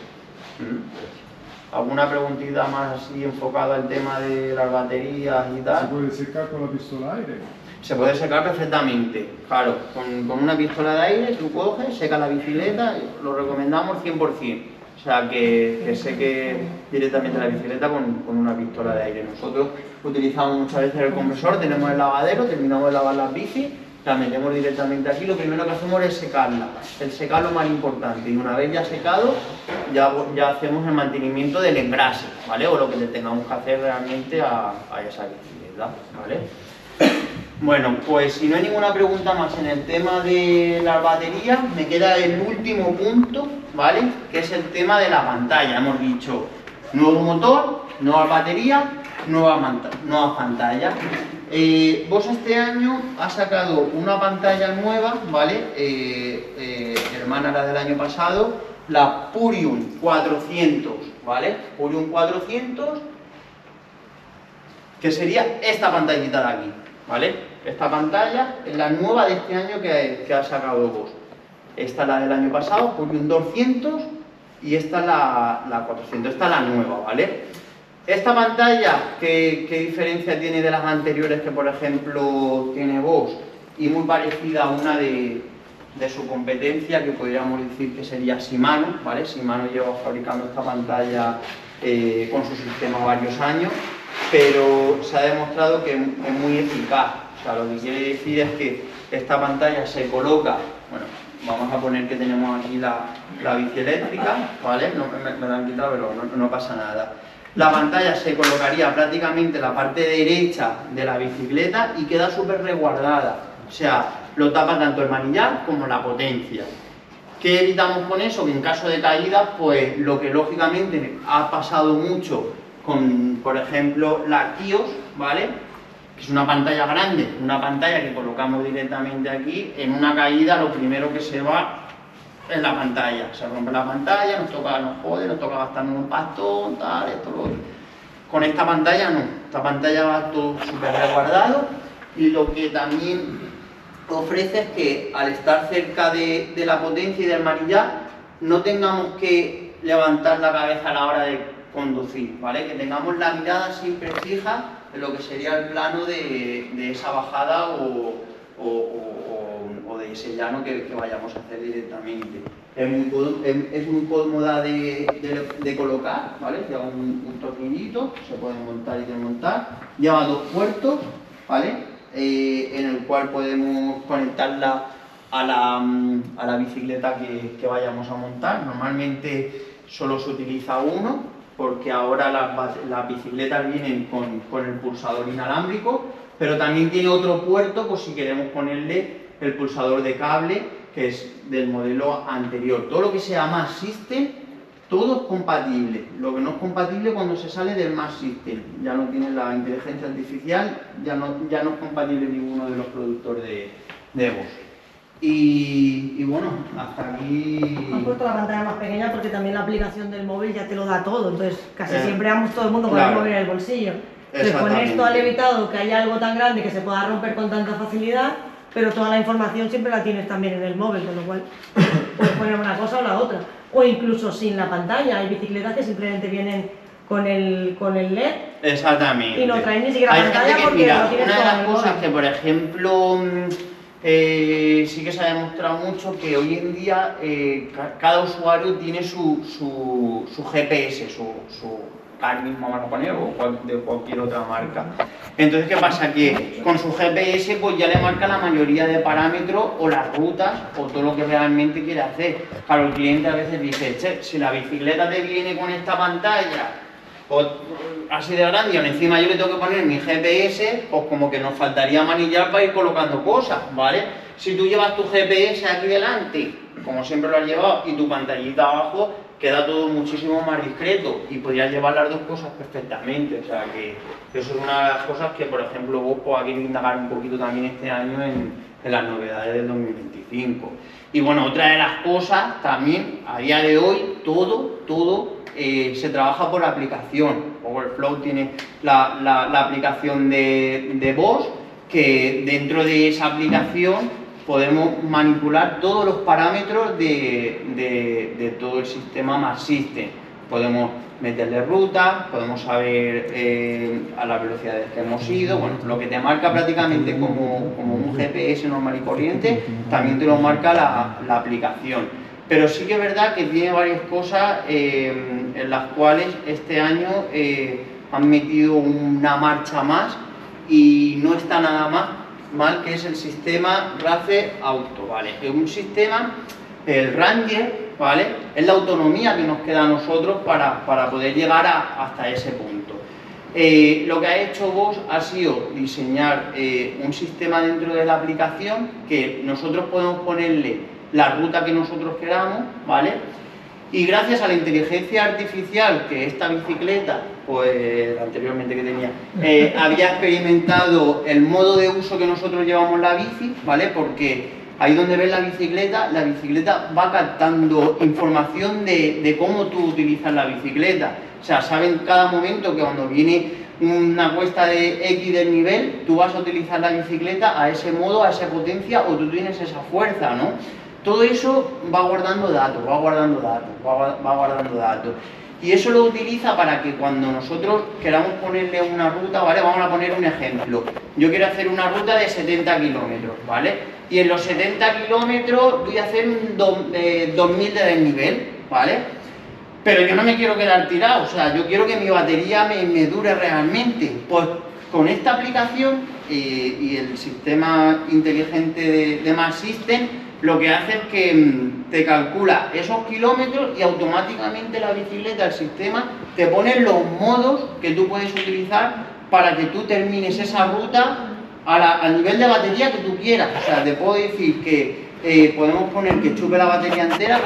Speaker 2: ¿Alguna preguntita más así enfocada al tema de las baterías y tal?
Speaker 3: ¿Se puede secar con la pistola de aire?
Speaker 2: Se puede secar perfectamente, claro, con una pistola de aire tú coges, secas la bicicleta, lo recomendamos 100%. O sea, que seque directamente la bicicleta con una pistola de aire. Nosotros utilizamos muchas veces el compresor, tenemos el lavadero, terminamos de lavar las bicis, la metemos directamente aquí, lo primero que hacemos es secarla. El secar lo más importante, y una vez ya secado, ya hacemos el mantenimiento del engrase, ¿vale? O lo que le tengamos que hacer realmente a esa bicicleta, ¿vale? Bueno, pues si no hay ninguna pregunta más en el tema de las baterías, me queda el último punto, ¿vale? Que es el tema de la pantalla. Hemos dicho nuevo motor, nueva batería, nueva pantalla. Vos este año ha sacado una pantalla nueva, ¿vale? Hermana la del año pasado, la Purium 400, ¿vale? Purium 400, que sería esta pantallita de aquí, ¿vale? Esta pantalla es la nueva de este año que ha sacado vos. Esta es la del año pasado, Purium 200, y esta es la 400, esta es la nueva, ¿vale? Esta pantalla, ¿qué diferencia tiene de las anteriores que, por ejemplo, tiene vos? Y muy parecida a una de su competencia, que podríamos decir que sería Shimano, ¿vale? Shimano lleva fabricando esta pantalla con su sistema varios años, pero se ha demostrado que es muy eficaz. O sea, lo que quiere decir es que esta pantalla se coloca, bueno, vamos a poner que tenemos aquí la bici eléctrica, ¿vale? No, me la han quitado, pero no pasa nada. La pantalla se colocaría prácticamente en la parte derecha de la bicicleta y queda súper resguardada. O sea, lo tapa tanto el manillar como la potencia. ¿Qué evitamos con eso? Que en caso de caída, pues lo que lógicamente ha pasado mucho con, por ejemplo, la Kios, ¿vale? Que es una pantalla grande, una pantalla que colocamos directamente aquí. En una caída lo primero que se va es la pantalla, se rompe la pantalla, nos toca gastarnos un pastón, tal, esto, lo otro. Con esta pantalla no, esta pantalla va todo súper resguardado, y lo que también ofrece es que al estar cerca de la potencia y del manillar no tengamos que levantar la cabeza a la hora de conducir, ¿vale? Que tengamos la mirada siempre fija en lo que sería el plano de esa bajada o de ese llano que vayamos a hacer directamente. Es muy cómoda de colocar, ¿vale? Lleva un tornillito, se puede montar y desmontar. Lleva 2 puertos, ¿vale? En el cual podemos conectarla a la bicicleta que vayamos a montar. Normalmente solo se utiliza uno, porque ahora las bicicletas vienen con el pulsador inalámbrico, pero también tiene otro puerto por si queremos ponerle el pulsador de cable, que es del modelo anterior. Todo lo que sea Mass System, todo es compatible. Lo que no es compatible cuando se sale del Mass System, ya no tiene la inteligencia artificial, ya no es compatible ninguno de los productores de Bosch. Y bueno, hasta aquí...
Speaker 4: Han puesto la pantalla más pequeña porque también la aplicación del móvil ya te lo da todo, entonces casi siempre vamos todo el mundo con el móvil en el bolsillo. Entonces con esto han evitado que haya algo tan grande que se pueda romper con tanta facilidad, pero toda la información siempre la tienes también en el móvil, con lo cual puedes poner una cosa o la otra. O incluso sin la pantalla, hay bicicletas que simplemente vienen con el LED.
Speaker 2: Exactamente.
Speaker 4: Y no traen ni siquiera pantalla porque
Speaker 2: mira,
Speaker 4: lo tienes todo en el móvil.
Speaker 2: una de las cosas que, por ejemplo, sí que se ha demostrado mucho que hoy en día cada usuario tiene su GPS, su Garmin, vamos a poner, o de cualquier otra marca. Entonces, ¿qué pasa? Que con su GPS pues ya le marca la mayoría de parámetros o las rutas o todo lo que realmente quiere hacer. Claro, el cliente a veces dice, che, si la bicicleta te viene con esta pantalla así de grande y encima yo le tengo que poner mi GPS, pues como que nos faltaría manillar para ir colocando cosas, ¿vale? Si tú llevas tu GPS aquí delante, como siempre lo has llevado, y tu pantallita abajo, queda todo muchísimo más discreto y podrías llevar las dos cosas perfectamente. O sea que eso es una de las cosas que, por ejemplo, vos pues, querido indagar un poquito también este año en las novedades del 2025. Y bueno, otra de las cosas también, a día de hoy, todo se trabaja por aplicación. Powerflow tiene la aplicación de Bosch, que dentro de esa aplicación podemos manipular todos los parámetros de todo el sistema Mass System. Podemos meterle ruta, podemos saber a las velocidades que hemos ido, bueno, lo que te marca prácticamente como un GPS normal y corriente, también te lo marca la aplicación. Pero sí que es verdad que tiene varias cosas en las cuales este año han metido una marcha más y no está nada más mal, que es el sistema RACE Auto, ¿vale? Es un sistema, el Ranger, ¿vale? Es la autonomía que nos queda a nosotros para poder llegar hasta ese punto. Lo que ha hecho Bosch ha sido diseñar un sistema dentro de la aplicación que nosotros podemos ponerle la ruta que nosotros queramos, ¿vale? Y gracias a la inteligencia artificial que esta bicicleta, pues anteriormente que tenía, había experimentado el modo de uso que nosotros llevamos la bici, ¿vale? Porque ahí donde ves la bicicleta va captando información de cómo tú utilizas la bicicleta. O sea, saben cada momento que cuando viene una cuesta de X del nivel, tú vas a utilizar la bicicleta a ese modo, a esa potencia, o tú tienes esa fuerza, ¿no? Todo eso va guardando datos. Y eso lo utiliza para que cuando nosotros queramos ponerle una ruta, ¿vale? Vamos a poner un ejemplo. Yo quiero hacer una ruta de 70 kilómetros, ¿vale? Y en los 70 kilómetros voy a hacer 2000 de desnivel, ¿vale? Pero yo no me quiero quedar tirado, o sea, yo quiero que mi batería me dure realmente. Pues con esta aplicación y el sistema inteligente de Mass System, lo que hace es que te calcula esos kilómetros y automáticamente la bicicleta, el sistema, te pone los modos que tú puedes utilizar para que tú termines esa ruta al nivel de batería que tú quieras. O sea, te puedo decir que podemos poner que chupe la batería entera,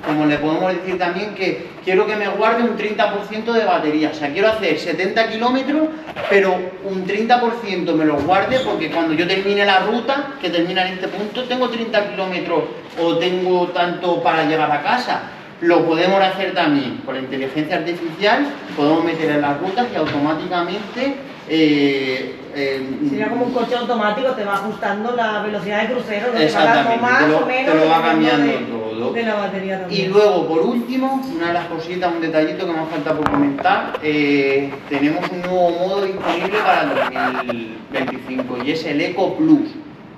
Speaker 2: como le podemos decir también que quiero que me guarde un 30% de batería. O sea, quiero hacer 70 kilómetros, pero un 30% me lo guarde porque cuando yo termine la ruta, que termina en este punto, tengo 30 kilómetros o tengo tanto para llegar a casa. Lo podemos hacer también con la inteligencia artificial, podemos meter en las rutas y automáticamente
Speaker 4: Sería como un coche automático, te va ajustando la velocidad de crucero, ¿no?
Speaker 2: Exactamente,
Speaker 4: más o menos,
Speaker 2: te lo va cambiando todo.
Speaker 4: De la batería también.
Speaker 2: Y luego, por último, una de las cositas, un detallito que me falta por comentar, tenemos un nuevo modo disponible para el 2025 y es el Eco Plus,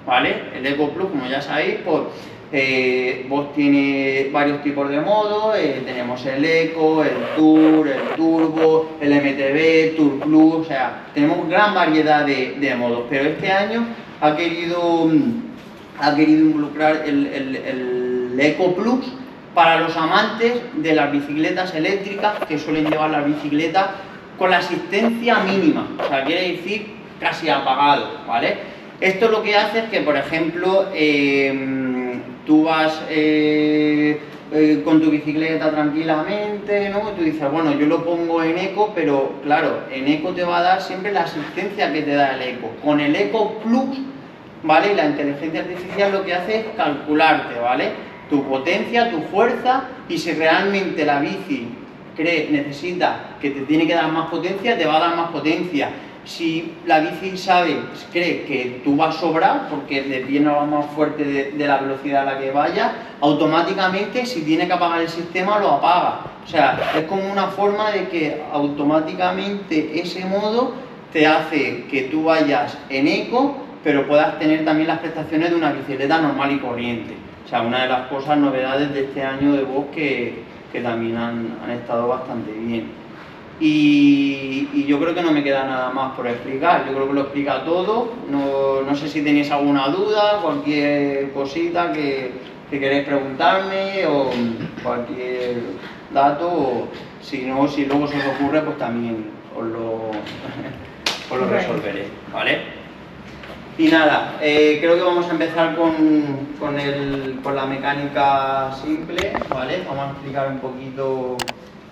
Speaker 2: ¿vale? El Eco Plus, como ya sabéis, pues vos tiene varios tipos de modos, tenemos el Eco, el Tour, el Turbo, el MTB, Tour Plus, o sea, tenemos gran variedad de modos, pero este año ha querido involucrar el Eco Plus para los amantes de las bicicletas eléctricas que suelen llevar las bicicletas con la asistencia mínima, o sea, quiere decir casi apagado, ¿vale? Esto lo que hace es que, por ejemplo, tú vas con tu bicicleta tranquilamente, ¿no? Y tú dices, bueno, yo lo pongo en Eco, pero claro, en Eco te va a dar siempre la asistencia que te da el Eco. Con el Eco Plus, ¿vale? La inteligencia artificial lo que hace es calcularte, ¿vale? Tu potencia, tu fuerza, y si realmente la bici necesita que te tiene que dar más potencia, te va a dar más potencia. Si la bici cree que tú vas a sobrar porque le viene a más fuerte de la velocidad a la que vaya, automáticamente, si tiene que apagar el sistema, lo apaga. O sea, es como una forma de que automáticamente ese modo te hace que tú vayas en Eco, pero puedas tener también las prestaciones de una bicicleta normal y corriente. O sea, una de las cosas, novedades de este año de Bosch que también han estado bastante bien. Y yo creo que no me queda nada más por explicar, yo creo que lo explica todo. No sé si tenéis alguna duda, cualquier cosita que queréis preguntarme o cualquier dato, o si luego se os ocurre, pues también os lo resolveré, ¿vale? Y nada, creo que vamos a empezar con la mecánica simple, ¿vale? Vamos a explicar un poquito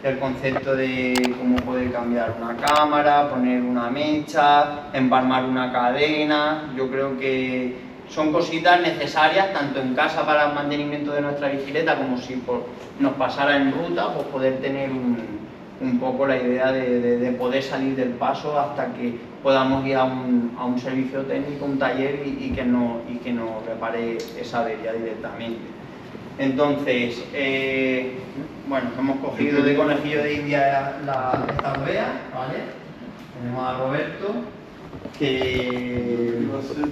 Speaker 2: el concepto de cómo poder cambiar una cámara, poner una mecha, empalmar una cadena. Yo creo que son cositas necesarias tanto en casa para el mantenimiento de nuestra bicicleta como si nos pasara en ruta, pues poder tener un poco la idea de poder salir del paso hasta que podamos ir a un servicio técnico, un taller y que nos repare esa avería directamente. Entonces, bueno, hemos cogido de conejillo de India esta rueda, ¿vale? Tenemos a Roberto, que
Speaker 6: va a ser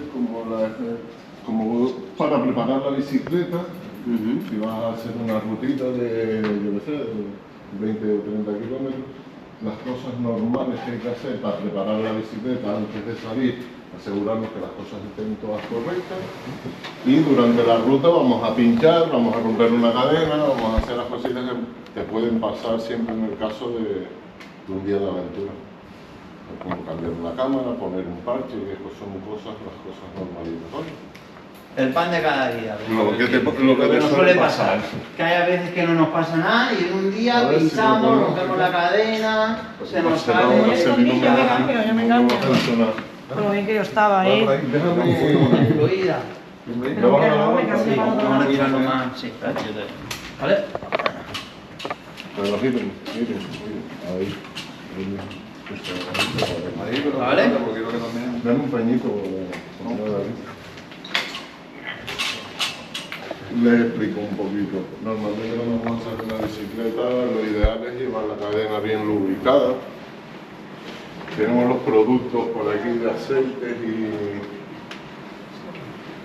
Speaker 6: como para preparar la bicicleta. Si vas a hacer una rutita de, yo qué sé, 20 o 30 kilómetros, las cosas normales que hay que hacer para preparar la bicicleta antes de salir, asegurarnos que las cosas estén todas correctas, y durante la ruta vamos a pinchar, vamos a romper una cadena, vamos a hacer las cositas que te pueden pasar siempre en el caso de un día de aventura, como cambiar una cámara, poner un parche, y eso son las cosas normalitas, ¿vale?
Speaker 2: el pan de cada día.
Speaker 6: Lo que
Speaker 2: nos suele pasar. Que hay a veces que no nos pasa nada y en un día pinchamos, rompemos la cadena, se nos sale.
Speaker 4: Yo me cambio. Con lo bien que yo estaba ahí.
Speaker 6: Déjame
Speaker 2: Fluida. Vamos a tirarlo más. Sí, ¿vale?
Speaker 6: Pero miren. Ahí.
Speaker 2: ¿Vale?
Speaker 6: Dame un pañito. Les explico un poquito. Normalmente cuando vamos a hacer una bicicleta, lo ideal es llevar la cadena bien lubricada. Tenemos los productos por aquí de aceites y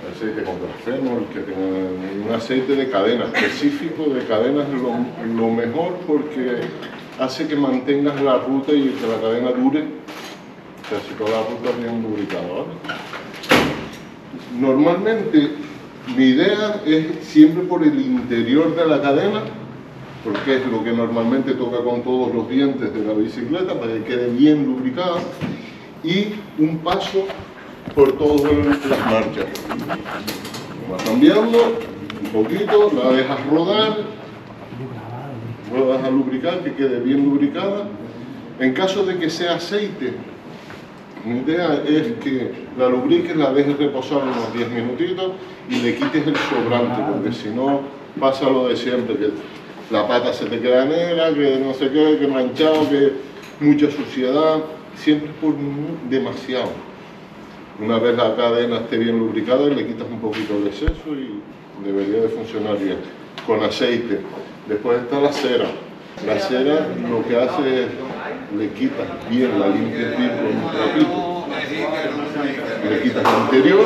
Speaker 6: aceite con grafeno, que tiene un aceite de cadena específico de cadena es lo mejor porque hace que mantengas la ruta y que la cadena dure casi toda la ruta bien lubricada, ¿vale? Normalmente mi idea es siempre por el interior de la cadena, porque es lo que normalmente toca con todos los dientes de la bicicleta para que quede bien lubricada, y un paso por todas las marchas. Vas cambiando un poquito, la dejas rodar, vuelvas a lubricar, que quede bien lubricada. En caso de que sea aceite, mi idea es que la lubriques, la dejes reposar unos 10 minutitos y le quites el sobrante, porque si no pasa lo de siempre, que la pata se te queda negra, que no sé qué, que manchado, que mucha suciedad. siempre es por demasiado. Una vez la cadena esté bien lubricada, le quitas un poquito el exceso y debería de funcionar bien. Con aceite. Después está la cera. La cera lo que hace es, le quitas bien, la limpias bien con un trapito. Le quitas el interior,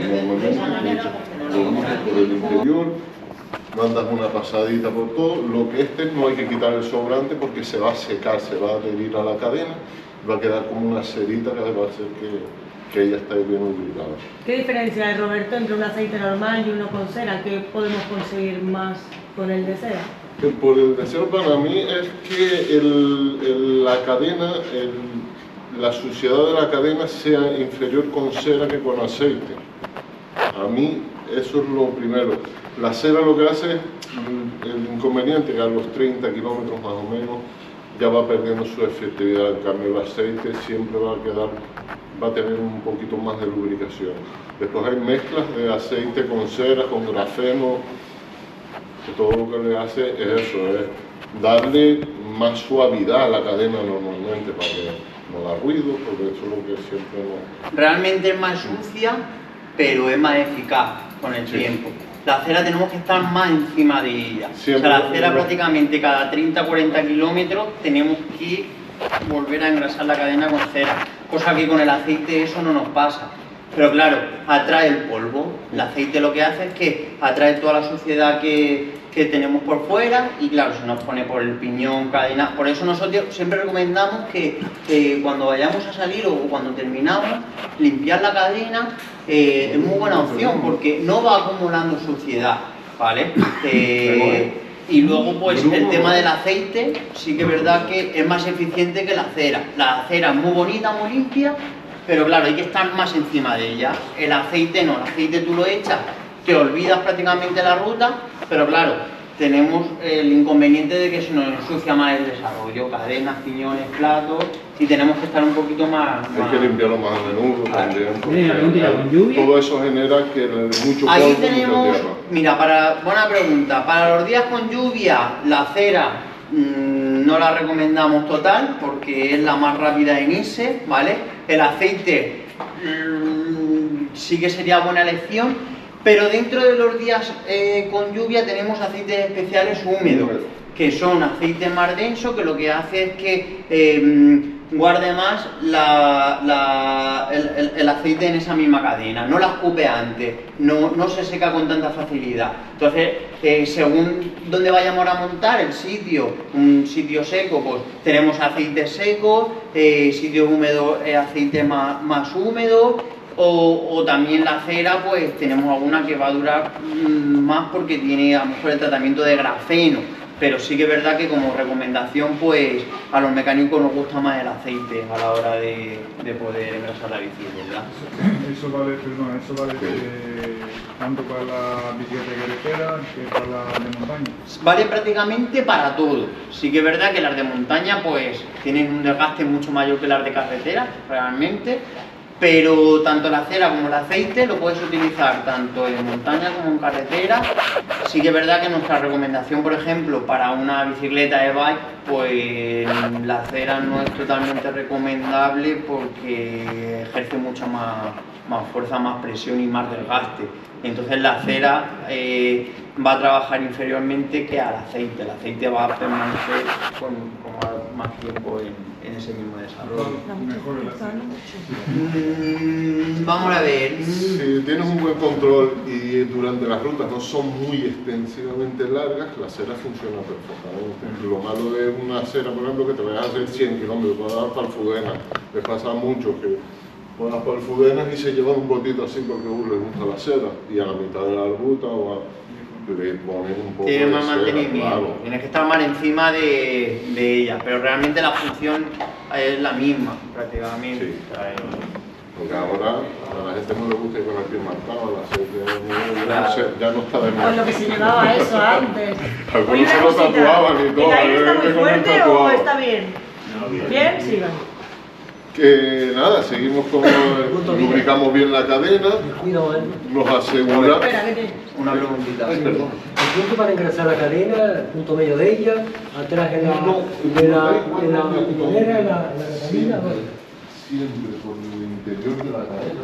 Speaker 6: normalmente le echas lo mismo por el interior, mandas una pasadita por todo. Lo que no hay que quitar el sobrante porque se va a secar, se va a adherir a la cadena, va a quedar como una cerita que va a hacer que ella esté bien lubricada.
Speaker 4: ¿Qué diferencia hay, Roberto, entre un aceite normal y uno con cera? ¿Qué podemos conseguir más con el de cera?
Speaker 6: Por el deseo para mí es que la cadena, la suciedad de la cadena sea inferior con cera que con aceite. A mí eso es lo primero. La cera lo que hace es el inconveniente que a los 30 kilómetros más o menos ya va perdiendo su efectividad. En cambio el aceite siempre va a tener un poquito más de lubricación. Después hay mezclas de aceite con cera, con grafeno. Todo lo que le hace es eso, es darle más suavidad a la cadena normalmente para que no da ruido, porque eso es lo que siempre no...
Speaker 2: Realmente es más sucia, pero es más eficaz con el tiempo. La cera tenemos que estar más encima de ella.
Speaker 6: Siempre,
Speaker 2: o sea, la cera prácticamente cada 30-40 kilómetros tenemos que volver a engrasar la cadena con cera, cosa que con el aceite eso no nos pasa. Pero claro, atrae el polvo. El aceite lo que hace es que atrae toda la suciedad que tenemos por fuera y claro, se nos pone por el piñón, cadena. Por eso nosotros siempre recomendamos que cuando vayamos a salir o cuando terminamos, limpiar la cadena es muy buena opción porque no va acumulando suciedad, ¿vale? Y luego pues el tema del aceite sí que es verdad que es más eficiente que la cera. La cera es muy bonita, muy limpia, pero claro, hay que estar más encima de ella. El aceite no, el aceite tú lo echas, te olvidas prácticamente la ruta, pero claro, tenemos el inconveniente de que se nos ensucia más el desarrollo, cadenas, piñones, platos, y tenemos que estar un poquito más...
Speaker 6: Hay que limpiarlo más a menudo también,
Speaker 7: porque
Speaker 6: todo eso genera que mucho polvo.
Speaker 2: Ahí tenemos, mira, buena pregunta, para los días con lluvia, la cera no la recomendamos total, porque es la más rápida en irse, ¿vale? El aceite sí que sería buena elección, pero dentro de los días con lluvia tenemos aceites especiales húmedos, que son aceites más densos, que lo que hace es que guarde más el aceite en esa misma cadena, no la escupe antes, no se seca con tanta facilidad. Entonces, según donde vayamos a montar el sitio, un sitio seco, pues tenemos aceites secos, sitios húmedos, aceites más húmedos. O también la cera, pues tenemos alguna que va a durar más porque tiene a lo mejor el tratamiento de grafeno, pero sí que es verdad que como recomendación, pues a los mecánicos nos gusta más el aceite a la hora de poder engrasar la bici, ¿verdad?
Speaker 3: Eso vale tanto para la bicicleta de carretera que para la de montaña.
Speaker 2: Vale prácticamente para todo. Sí que es verdad que las de montaña pues tienen un desgaste mucho mayor que las de carretera, realmente. Pero tanto la cera como el aceite lo puedes utilizar tanto en montaña como en carretera. Sí que es verdad que nuestra recomendación, por ejemplo, para una bicicleta e-bike, pues la cera no es totalmente recomendable porque ejerce mucha más fuerza, más presión y más desgaste. Entonces la cera va a trabajar inferiormente que al aceite. El aceite va a permanecer con más tiempo en ese mismo desarrollo. Vamos a ver.
Speaker 6: Si tienes un buen control y durante las rutas no son muy extensivamente largas, la cera funciona perfectamente. Lo malo de una cera, por ejemplo, que te vayas a hacer 100 kilómetros, vas a dar para Alfudena. Les pasa mucho que van para Alfudena y se llevan un botito así porque les gusta la cera y a la mitad de la ruta le ponen un poco
Speaker 2: tiene más
Speaker 6: de cera,
Speaker 2: mantenimiento,
Speaker 6: claro.
Speaker 2: Tienes que estar más encima de ella, pero realmente la función es la misma prácticamente.
Speaker 6: Sí. Porque ahora a la gente no le gusta ir con el pie marcado, ya no está de moda.
Speaker 4: Pues lo que se llevaba eso antes.
Speaker 6: Algunos se lo tatuaban y todo.
Speaker 4: ¿El aire está muy fuerte o está bien? ¿Bien? Sigan.
Speaker 6: Que nada, seguimos lubricamos bien la cadena, nos asegura...
Speaker 2: Una preguntita.
Speaker 6: Ay, perdón.
Speaker 5: El punto para engrasar la cadena, el punto medio de ella, atrás en la pitonera, en la catalina.
Speaker 6: Siempre por el interior de la cadena,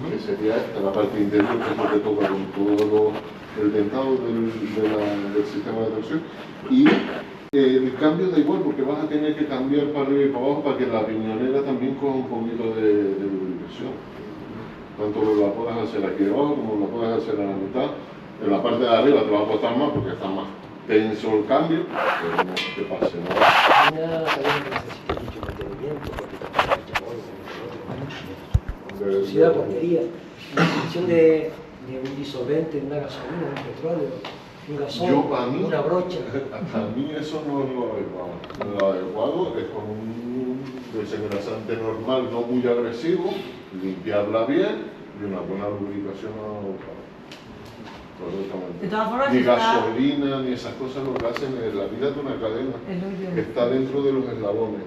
Speaker 6: que sería esta, la parte interior, que es lo que toca con todo el dentado del sistema de tracción. Y el cambio da igual, porque vas a tener que cambiar para arriba y para abajo para que la piñonera también coja un poquito de lubricación. Tanto la puedes hacer aquí debajo como la puedes hacer a la mitad. En la parte de arriba te va a costar más porque está más tenso el cambio, pero no te pase nada.
Speaker 5: Una cadena que necesita mucho mantenimiento, porque está hecha polvo. Suciedad, porquería. La función de un disolvente, una gasolina, un petróleo, un gasol, una brocha.
Speaker 6: A mí eso no es lo adecuado. Lo adecuado es con un desengrasante normal, no muy agresivo, limpiarla bien y una buena lubricación adecuada.
Speaker 4: De todas formas,
Speaker 6: ni gasolina, ni esas cosas lo que hacen es la vida de una cadena. Está dentro de los eslabones.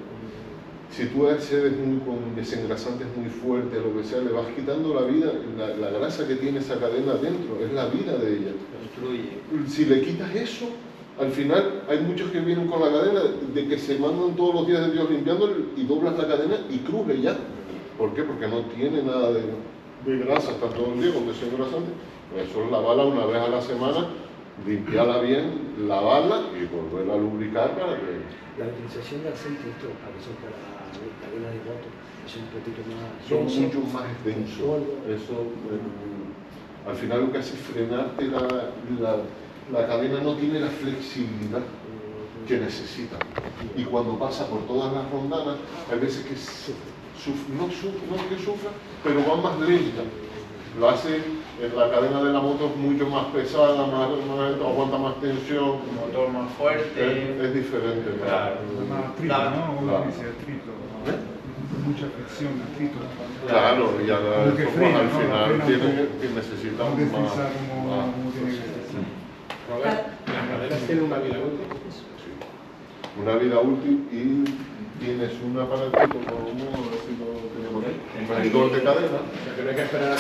Speaker 6: Si tú accedes con desengrasantes muy fuertes, lo que sea, le vas quitando la vida, la grasa que tiene esa cadena dentro, es la vida de ella. Si le quitas eso, al final hay muchos que vienen con la cadena de que se mandan todos los días de Dios limpiando y doblas la cadena y cruje ya. ¿Por qué? Porque no tiene nada de grasa, está todo el día con desengrasante. Eso es lavarla una vez a la semana, limpiarla bien, lavarla y volverla a lubricar para que...
Speaker 5: La utilización de aceite, esto, para que son para cadenas de moto, es un poquito más...
Speaker 6: Son mucho más densos. Eso, al final lo que hace es frenarte la cadena, no tiene la flexibilidad que necesita. Y cuando pasa por todas las rondanas, hay veces que no que sufra, pero va más lenta. Lo hace, la cadena de la moto es mucho más pesada, aguanta más tensión.
Speaker 2: Un motor más fuerte.
Speaker 6: Es diferente.
Speaker 2: Claro.
Speaker 3: Más atrito, ¿no? Como dice atrito. Mucha fricción, atrito.
Speaker 6: Claro, y al final tiene que necesitar
Speaker 3: más.
Speaker 6: Una vida útil y tienes un aparatito un medidor de cadena.
Speaker 7: Que no hay que esperar a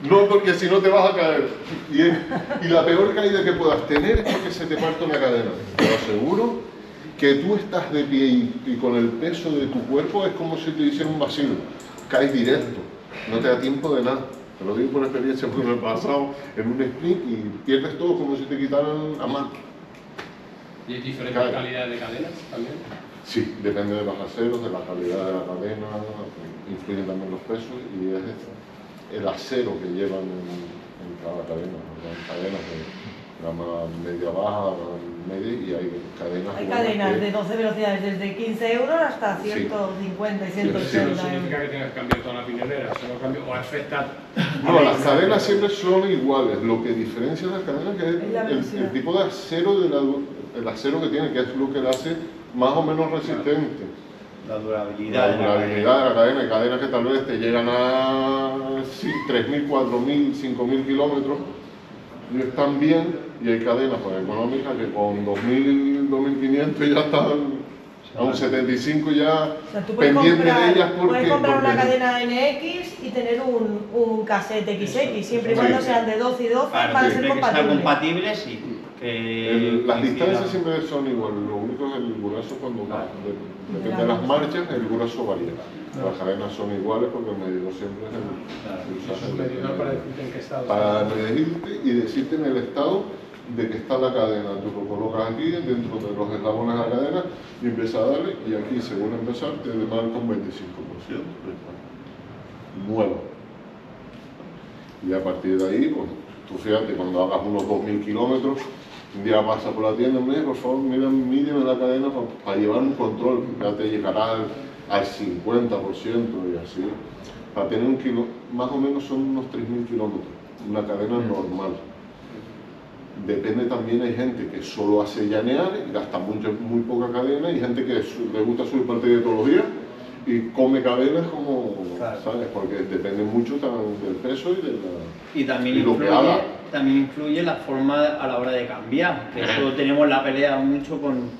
Speaker 6: No, porque si no te vas a caer. Y la peor caída que puedas tener es porque se te parte una cadena. Te aseguro que tú estás de pie y con el peso de tu cuerpo es como si te hiciera un vacío. Caes directo, no te da tiempo de nada. Te lo digo por experiencia porque me he pasado en un sprint y pierdes todo como si te quitaran a mano.
Speaker 7: ¿Y es diferente calidad de cadenas también?
Speaker 6: Sí, depende de los aceros, de la calidad de la cadena, influyen también los pesos y es el acero que llevan en cada cadena. Hay cadenas de gama media baja, gama media y hay cadenas...
Speaker 4: Hay cadenas de 12 velocidades desde 15 euros hasta 150 y 180 euros.
Speaker 7: ¿No significa que tengas que cambiar toda la piñonera? ¿O afecta?
Speaker 6: No, las cadenas siempre son iguales. Lo que diferencia las cadenas es el tipo de acero el acero que tiene, que es lo que la hace más o menos resistente.
Speaker 2: La durabilidad
Speaker 6: de la cadena. Hay cadenas que tal vez te llegan a 3.000, 4.000, 5.000 kilómetros y están bien, y hay cadenas pues, económicas que con 2.000, 2.500 ya están a un 75 ya pendiente de ellas porque...
Speaker 4: Puedes comprar una cadena NX y tener un cassette XX, siempre y cuando sean de 12 y 12 para ser
Speaker 2: compatibles. Sí.
Speaker 6: Las distancias siempre son iguales, lo único es el grueso cuando depende de las marchas, el grueso varía. Las cadenas son iguales porque el medidor siempre es
Speaker 7: el medidor para decirte en qué estado.
Speaker 6: Para medirte y decirte en el estado de que está la cadena. Tú lo colocas aquí dentro de los eslabones de la cadena y empiezas a darle y aquí según empezar te marca un 25% nuevo. Y a partir de ahí, pues, tú fíjate, cuando hagas unos 2.000 kilómetros, un día pasa por la tienda, mira, por favor, mídeme la cadena para llevar un control, ya te llegará al 50% y así. Para tener un kilo, más o menos son unos 3.000 kilómetros, una cadena normal. Depende también, hay gente que solo hace llanear y gasta muy poca cadena, y gente que le gusta subir partido todos los días y come cadenas como, claro, ¿sabes? Porque depende mucho del peso y de la...
Speaker 2: Y también influye la forma a la hora de cambiar, que eso tenemos la pelea mucho con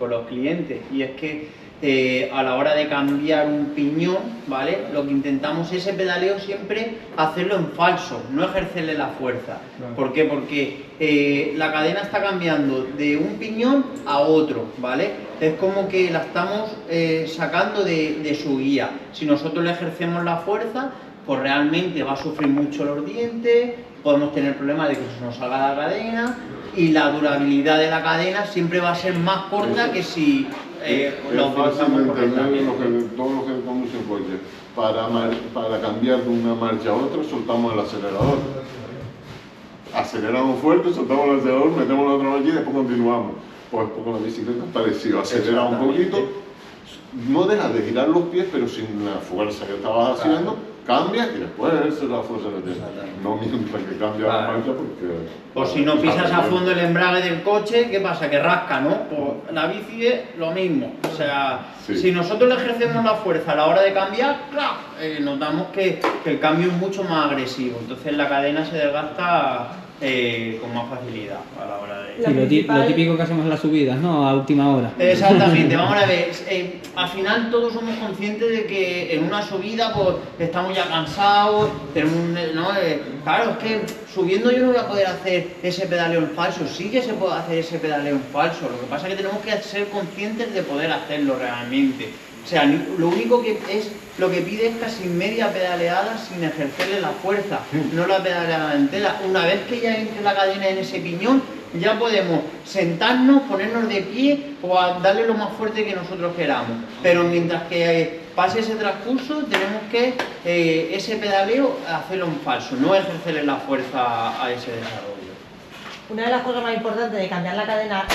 Speaker 2: los clientes, y es que a la hora de cambiar un piñón, ¿vale? Lo que intentamos es ese pedaleo siempre hacerlo en falso, no ejercerle la fuerza. ¿Por qué? Porque la cadena está cambiando de un piñón a otro, ¿vale? Es como que la estamos sacando de su guía. Si nosotros le ejercemos la fuerza, pues realmente va a sufrir mucho los dientes, podemos tener problemas de que se nos salga la cadena, y la durabilidad de la cadena siempre va a ser más corta que si lo utilizamos correctamente.
Speaker 6: Todos los que conducen coche, para cambiar de una marcha a otra, soltamos el acelerador. Aceleramos fuerte, soltamos el acelerador, metemos la otra marcha y después continuamos. Pues con la bicicleta es parecido, acelera un poquito, no dejas de girar los pies, pero sin la fuerza que estabas haciendo, cambias y después es la fuerza que tienes. No mientras que cambia la marcha porque...
Speaker 2: O si no pisas a fondo el embrague del coche, ¿qué pasa? Que rasca, ¿no? Pues la bici es lo mismo. O sea, si nosotros le ejercemos la fuerza a la hora de cambiar, notamos que el cambio es mucho más agresivo. Entonces la cadena se desgasta con más facilidad a la hora de...
Speaker 1: Sí, lo típico que hacemos en las subidas, ¿no? A última hora.
Speaker 2: Exactamente, vamos a ver, al final todos somos conscientes de que en una subida pues estamos ya cansados, tenemos ¿no? Claro, es que subiendo yo no voy a poder hacer ese pedaleo en falso, sí que se puede hacer ese pedaleo en falso, lo que pasa es que tenemos que ser conscientes de poder hacerlo realmente. O sea, lo único que lo que pide es casi media pedaleada sin ejercerle la fuerza, no la pedaleada entera. Una vez que ya entre la cadena en ese piñón, ya podemos sentarnos, ponernos de pie o darle lo más fuerte que nosotros queramos. Pero mientras que pase ese transcurso, tenemos que ese pedaleo hacerlo en falso, no ejercerle la fuerza a ese desarrollo.
Speaker 4: Una de las cosas más importantes de cambiar la cadena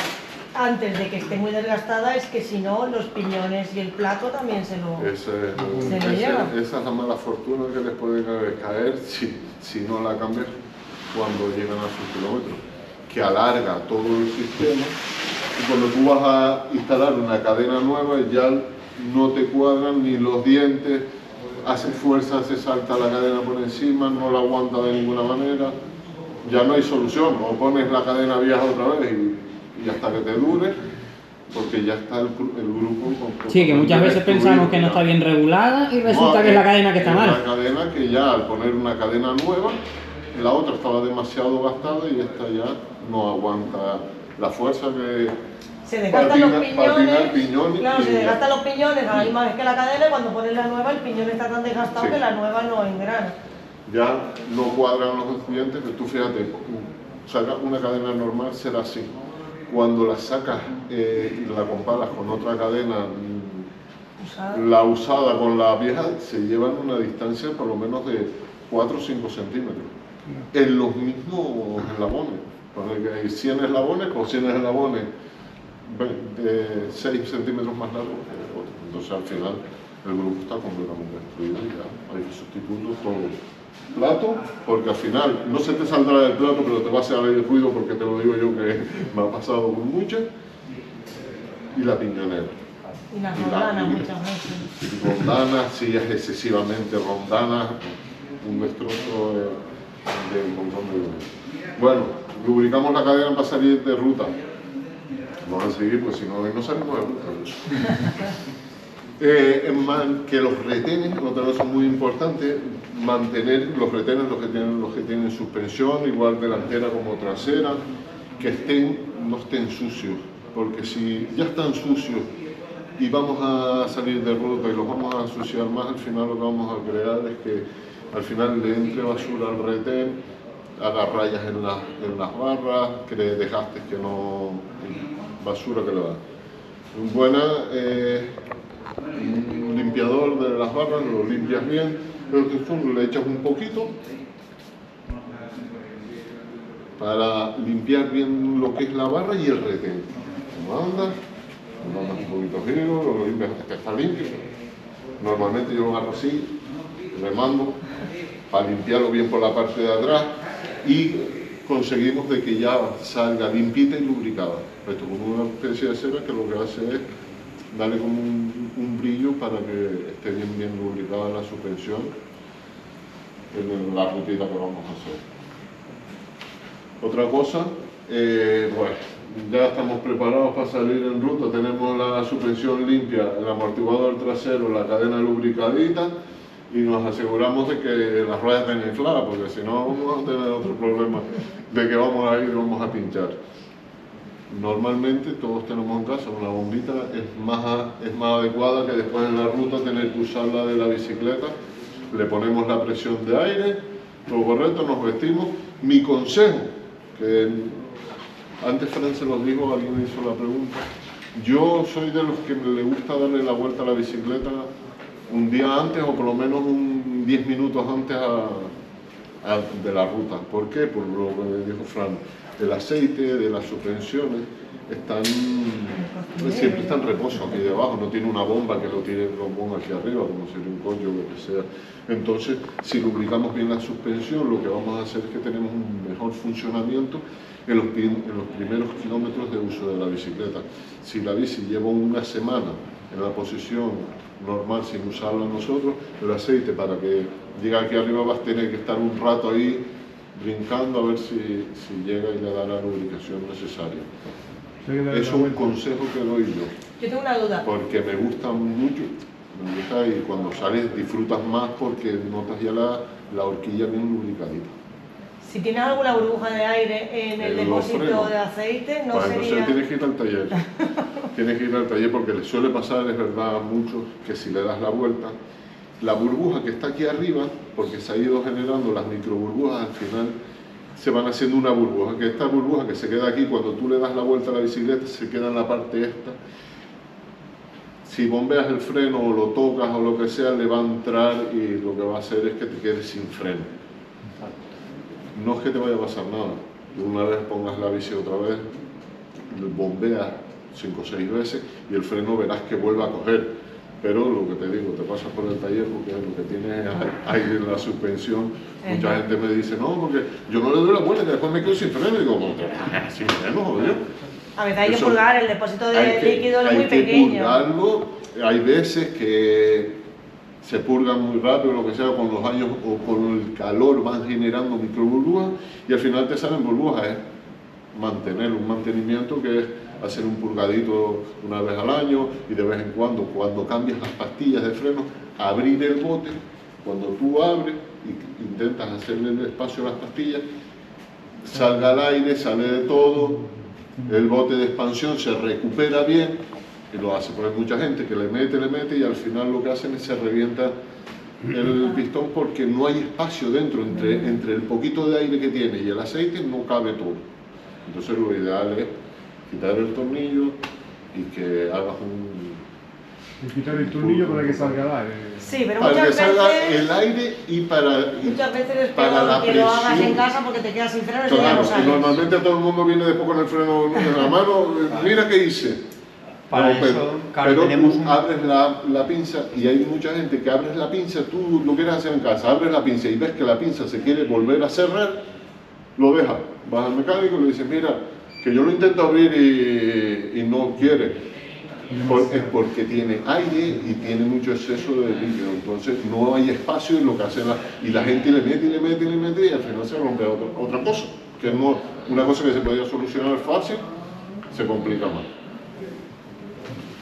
Speaker 4: antes de que esté muy desgastada es que si no, los piñones y el plato también se lo llevan.
Speaker 6: Esa es la mala fortuna que les puede caer si no la cambias cuando llegan a sus kilómetros, que alarga todo el sistema, y cuando tú vas a instalar una cadena nueva ya no te cuadran ni los dientes, hace fuerza, se salta la cadena por encima, no la aguanta de ninguna manera, ya no hay solución, o pones la cadena vieja otra vez y hasta que te dure, porque ya está el grupo...
Speaker 1: Sí, que muchas veces pensamos que no está bien regulada y resulta que es la cadena que está mal.
Speaker 6: Es la cadena que ya al poner una cadena nueva, la otra estaba demasiado gastada y esta ya no aguanta la fuerza que...
Speaker 4: Se desgastan los piñones, claro, se desgastan los piñones a la misma vez que la cadena, y cuando pones la nueva el piñón está tan desgastado que la nueva no engrana.
Speaker 6: Ya no cuadran los dientes, pero tú fíjate, saca una cadena normal será así. Cuando la sacas y la comparas con otra cadena, la usada con la vieja, se llevan una distancia por lo menos de 4 o 5 centímetros. En los mismos eslabones. Porque hay 100 eslabones, con 100 eslabones 6 centímetros más largos que otros. Entonces al final el grupo está completamente destruido y ya hay que sustituirlo todo. Plato, porque al final no se te saldrá del plato, pero te va a hacer el ruido, porque te lo digo yo que me ha pasado con muchas, y la piñonera.
Speaker 4: Y las rondanas muchas veces.
Speaker 6: Rondanas, sillas excesivamente rondanas, un destrozo de un montón de... Bueno, lubricamos la cadena para salir de ruta. Vamos a seguir, pues si no salimos de ruta. Que los retenes, otra cosa muy importante, mantener los retenes, los que tienen suspensión, igual delantera como trasera, que no estén sucios, porque si ya están sucios y vamos a salir de ruta y los vamos a ensuciar más, al final lo que vamos a crear es que al final le entre basura al retén, haga rayas en las barras, cree desgastes que no... basura que le da. Un limpiador de las barras, lo limpias bien, pero tú le echas un poquito para limpiar bien lo que es la barra y el retén. Lo mandas un poquito de giro, lo limpias hasta que está limpio. Normalmente yo lo agarro así, remando para limpiarlo bien por la parte de atrás y conseguimos de que ya salga limpita y lubricada. Esto como una especie de cera que lo que hace es darle como un brillo para que esté bien lubricada la suspensión en la rutita que vamos a hacer. Otra cosa, ya estamos preparados para salir en ruta, tenemos la suspensión limpia, el amortiguador trasero, la cadena lubricadita y nos aseguramos de que las ruedas estén infladas, porque si no vamos a tener otro problema de que vamos a ir y vamos a pinchar. Normalmente todos tenemos en casa una bombita, es más adecuada que después en la ruta tener que usar la de la bicicleta. Le ponemos la presión de aire, todo correcto, nos vestimos. Mi consejo, que antes Fran se los dijo, alguien hizo la pregunta, yo soy de los que le gusta darle la vuelta a la bicicleta un día antes o por lo menos 10 minutos antes de la ruta. ¿Por qué? Por lo que dijo Fran. El aceite de las suspensiones siempre está en reposo aquí debajo, no tiene una bomba que lo ponga aquí arriba, como sería un coche o lo que sea. Entonces, si lubricamos bien la suspensión, lo que vamos a hacer es que tenemos un mejor funcionamiento en los primeros kilómetros de uso de la bicicleta. Si la bici lleva una semana en la posición normal sin usarla nosotros, el aceite para que llegue aquí arriba vas a tener que estar un rato ahí brincando a ver si llega y le da la lubricación necesaria. Es un consejo que doy yo.
Speaker 4: Yo tengo una duda.
Speaker 6: Porque me gusta mucho, y cuando sales disfrutas más porque notas ya la horquilla bien lubricadita.
Speaker 4: Si tienes alguna burbuja de aire en el depósito de aceite, no sería...
Speaker 6: Entonces tienes que ir al taller. Tienes que ir al taller porque le suele pasar, es verdad, a muchos que si le das la vuelta, la burbuja que está aquí arriba, porque se ha ido generando las microburbujas, al final se van haciendo una burbuja, que esta burbuja que se queda aquí, cuando tú le das la vuelta a la bicicleta, se queda en la parte esta. Si bombeas el freno o lo tocas o lo que sea, le va a entrar y lo que va a hacer es que te quedes sin freno. No es que te vaya a pasar nada. Una vez pongas la bici otra vez, bombeas 5 o 6 veces y el freno verás que vuelve a coger. Pero lo que te digo, te pasas por el taller porque lo que tiene es aire en la suspensión. Mucha gente me dice, no, porque yo no le doy la vuelta, que después me quedo sin freno. Y digo, sin freno, joder.
Speaker 4: A veces hay que purgar, el depósito de líquido es muy pequeño.
Speaker 6: Hay que purgarlo, hay veces que se purgan muy rápido, lo que sea, con los años o con el calor van generando microburbujas y al final te salen burbujas. Mantener un mantenimiento que es hacer un purgadito una vez al año y de vez en cuando cambias las pastillas de freno, abrir el bote. Cuando tú abres y intentas hacerle el espacio a las pastillas, salga el aire, sale de todo, el bote de expansión se recupera bien y lo hace. Porque hay mucha gente que le mete y al final lo que hacen es se revienta el pistón porque no hay espacio dentro, entre el poquito de aire que tiene y el aceite no cabe todo. Entonces lo ideal es quitar el tornillo y que hagas
Speaker 3: Y quitar el tornillo para que salga el aire.
Speaker 4: Sí, pero
Speaker 6: para
Speaker 4: muchas
Speaker 6: que salga
Speaker 4: veces...
Speaker 6: el aire y
Speaker 4: Muchas veces es
Speaker 6: para
Speaker 4: peor
Speaker 6: la
Speaker 4: que lo hagas
Speaker 6: presión.
Speaker 4: en casa porque te quedas sin freno y ya
Speaker 6: Claro,
Speaker 4: no sales.
Speaker 6: normalmente todo el mundo viene después con el freno en la mano, mira qué hice.
Speaker 2: Para
Speaker 6: No,
Speaker 2: eso, claro, tenemos
Speaker 6: tú abres la pinza y hay mucha gente que abres la pinza, tú lo quieres hacer en casa, abres la pinza y ves que la pinza se quiere volver a cerrar, lo dejas, vas al mecánico y le dices, mira, que yo lo intento abrir y no quiere. Es porque tiene aire y tiene mucho exceso de líquido, entonces no hay espacio en lo que hace y la gente le mete y al final se rompe otra cosa, que no, una cosa que se podía solucionar fácil, se complica más.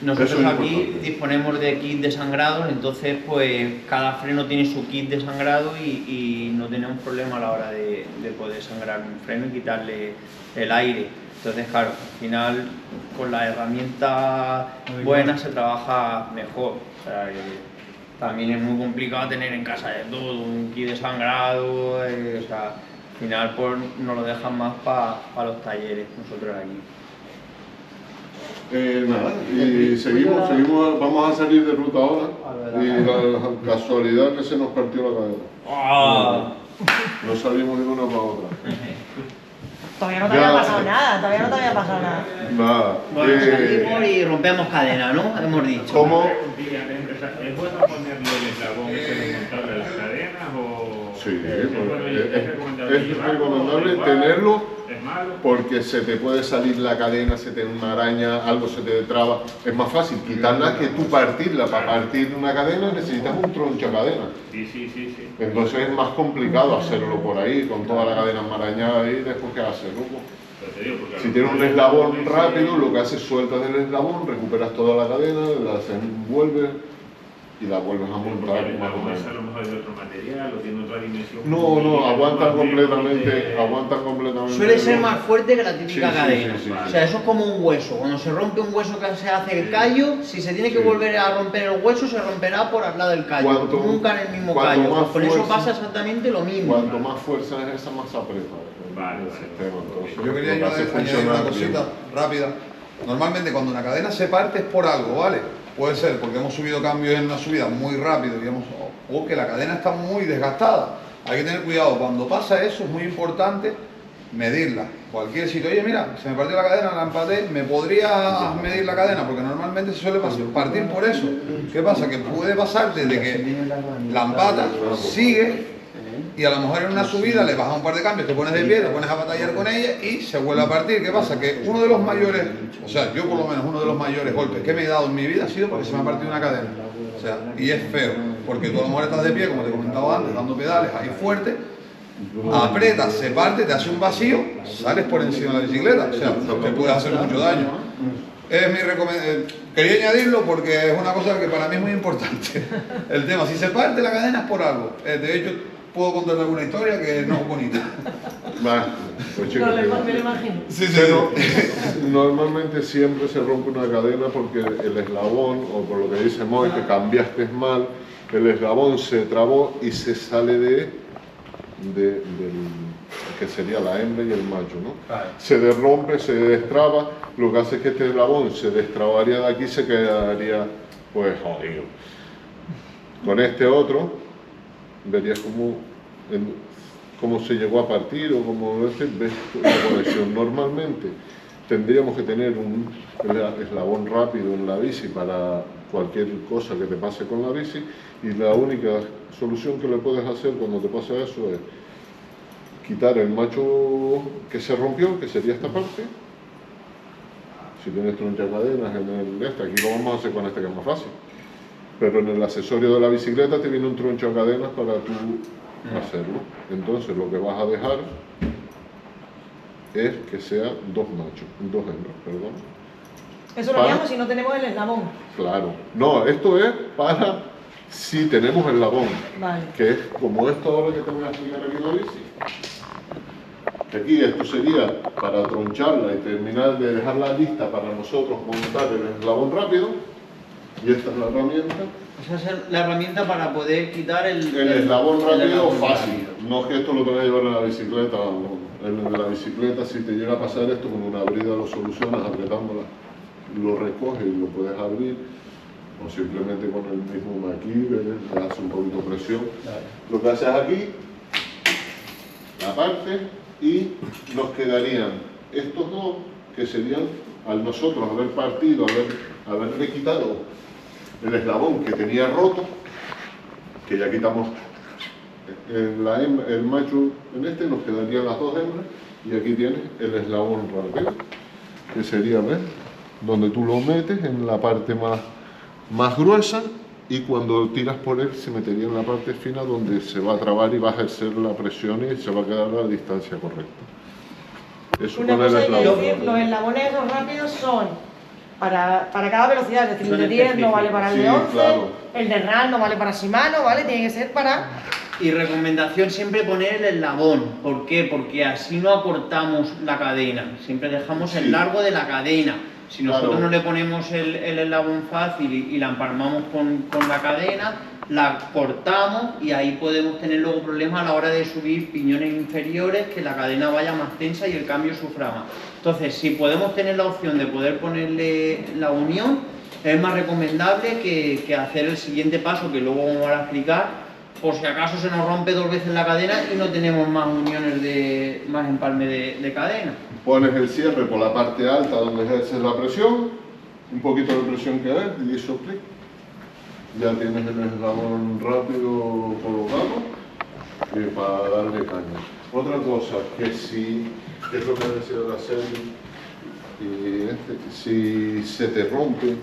Speaker 2: Nosotros aquí disponemos de kit de sangrado, entonces pues cada freno tiene su kit de sangrado y no tenemos problema a la hora de poder sangrar un freno y quitarle el aire. Entonces claro, al final con la herramienta buena se trabaja mejor. O sea, también es muy complicado tener en casa de todo un kit de sangrado, o sea, al final pues nos lo dejan más para los talleres, nosotros aquí.
Speaker 6: Nada, y seguimos, vamos a salir de ruta ahora y la casualidad que se nos partió la cadena.
Speaker 2: ¡Oh!
Speaker 6: No salimos de una para otra.
Speaker 4: Todavía no te había pasado nada,
Speaker 6: Nada.
Speaker 2: Bueno, salimos y rompemos cadena, ¿no? Hemos dicho.
Speaker 6: ¿Cómo?
Speaker 8: ¿Es bueno ponerle el eslabón ese montarle las cadenas o...?
Speaker 6: Sí, es recomendable tenerlo.
Speaker 8: ¿Es malo?
Speaker 6: Porque se te puede salir la cadena, se te una araña, algo se te traba. Es más fácil quitarla que tú partirla. Para partir una cadena necesitas un troncho cadena.
Speaker 8: Sí.
Speaker 6: Entonces es más complicado hacerlo por ahí, con toda la cadena enmarañada ahí, después ¿qué haces, loco?
Speaker 8: Pero te digo, porque
Speaker 6: Si tienes un eslabón rápido, lo que haces es sueltas el eslabón, recuperas toda la cadena, la envuelves y la vuelves a montar.
Speaker 8: a lo mejor es de otro material o tiene otra dimensión.
Speaker 6: No, aguantan completamente.
Speaker 9: Suele ser más fuerte que la típica cadena.
Speaker 6: Sí.
Speaker 9: O sea, eso es como un hueso. Cuando se rompe un hueso que se hace el callo, si se tiene que volver a romper el hueso, se romperá por al lado del callo. Nunca en el mismo callo. Pues con eso pasa exactamente lo mismo.
Speaker 6: Cuanto más fuerza es esa, más aprieta el sistema. Entonces,
Speaker 10: yo quería añadir una cosita rápida. Normalmente cuando una cadena se parte es por algo, ¿vale? Puede ser porque hemos subido cambios en una subida muy rápido, digamos, o que la cadena está muy desgastada. Hay que tener cuidado. Cuando pasa eso es muy importante medirla. Cualquier sitio, oye, mira, se me partió la cadena, la empaté, ¿me podría medir la cadena? Porque normalmente se suele partir por eso. ¿Qué pasa? Que puede pasar desde que la empata, sigue, y a lo mejor en una subida le bajas un par de cambios, te pones de pie, te pones a batallar con ella y se vuelve a partir. ¿Qué pasa? Que uno de los mayores, o sea, yo por lo menos uno de los mayores golpes que me he dado en mi vida ha sido porque se me ha partido una cadena. O sea, y es feo, porque tú a lo mejor estás de pie, como te he comentado antes, dando pedales ahí fuerte, aprietas, se parte, te hace un vacío, sales por encima de la bicicleta, o sea, te puede hacer mucho daño. Es mi recomendación. Quería añadirlo porque es una cosa que para mí es muy importante. El tema, si se parte la cadena es por algo. De hecho, puedo contar alguna historia que no es bonita.
Speaker 6: Pues
Speaker 4: No, me lo imagino.
Speaker 6: Pero normalmente siempre se rompe una cadena porque el eslabón, o por lo que dice Moy, que cambiaste mal, el eslabón se trabó y se sale del que sería la hembra y el macho, ¿no? Se derrumbe, se destraba, lo que hace es que este eslabón se destrabaría de aquí y se quedaría, pues, jodido. Con este otro, verías cómo se llegó a partir o cómo ves la conexión. Normalmente tendríamos que tener un eslabón rápido en la bici para cualquier cosa que te pase con la bici, y la única solución que le puedes hacer cuando te pasa eso es quitar el macho que se rompió, que sería esta parte. Si tienes tronchacadenas en el aquí lo vamos a hacer con este, que es más fácil. Pero en el accesorio de la bicicleta te viene un troncho de cadenas para tú hacerlo. Entonces lo que vas a dejar es que sea dos hembras, perdón.
Speaker 4: Eso lo haríamos si no tenemos el eslabón.
Speaker 6: Claro. No, esto es para si tenemos el eslabón. Vale. Que es como esto ahora que te voy a explicar aquí en la bici. Que aquí esto sería para troncharla y terminar de dejarla lista para nosotros montar el eslabón rápido. Y esta es la herramienta.
Speaker 9: Esa es la herramienta para poder quitar el
Speaker 6: eslabón rápido fácil. No es que esto lo tengas que llevar en la bicicleta. En la bicicleta, si te llega a pasar esto, con una brida lo solucionas apretándola. Lo recoges y lo puedes abrir. O simplemente con el mismo McKeever, le das un poquito de presión. Lo que haces aquí, la parte, y nos quedarían estos dos, que serían, al nosotros haber partido, haberle quitado el eslabón que tenía roto, que ya quitamos el macho en este, nos quedarían las dos hembras, y aquí tienes el eslabón rápido, que sería, ¿ves? Donde tú lo metes en la parte más gruesa, y cuando tiras por él se metería en la parte fina donde se va a trabar y va a ejercer la presión y se va a quedar a la distancia correcta. Eso
Speaker 4: una
Speaker 6: con el
Speaker 4: cosa hay que
Speaker 6: eslabón.
Speaker 4: decir, los eslabones esos rápidos son para cada velocidad, es decir, el de 10 no vale para el de 11, claro. El de RAL no vale para Shimano, ¿vale? Tiene que ser para...
Speaker 9: Y recomendación siempre poner el eslabón. ¿Por qué? Porque así no acortamos la cadena, siempre dejamos el largo de la cadena. Si nosotros no le ponemos el eslabón fácil y la empalmamos con la cadena, la cortamos y ahí podemos tener luego problemas a la hora de subir piñones inferiores, que la cadena vaya más tensa y el cambio sufra más. Entonces, si podemos tener la opción de poder ponerle la unión, es más recomendable que hacer el siguiente paso, que luego vamos a explicar, por si acaso se nos rompe 2 veces la cadena y no tenemos más uniones más empalme de cadena.
Speaker 6: Pones el cierre por la parte alta donde ejerces la presión, un poquito de presión que ves, y hizo clic. Ya tienes el eslabón rápido colocado para darle caña. Otra cosa, que es lo que decía la serie, si se te rompe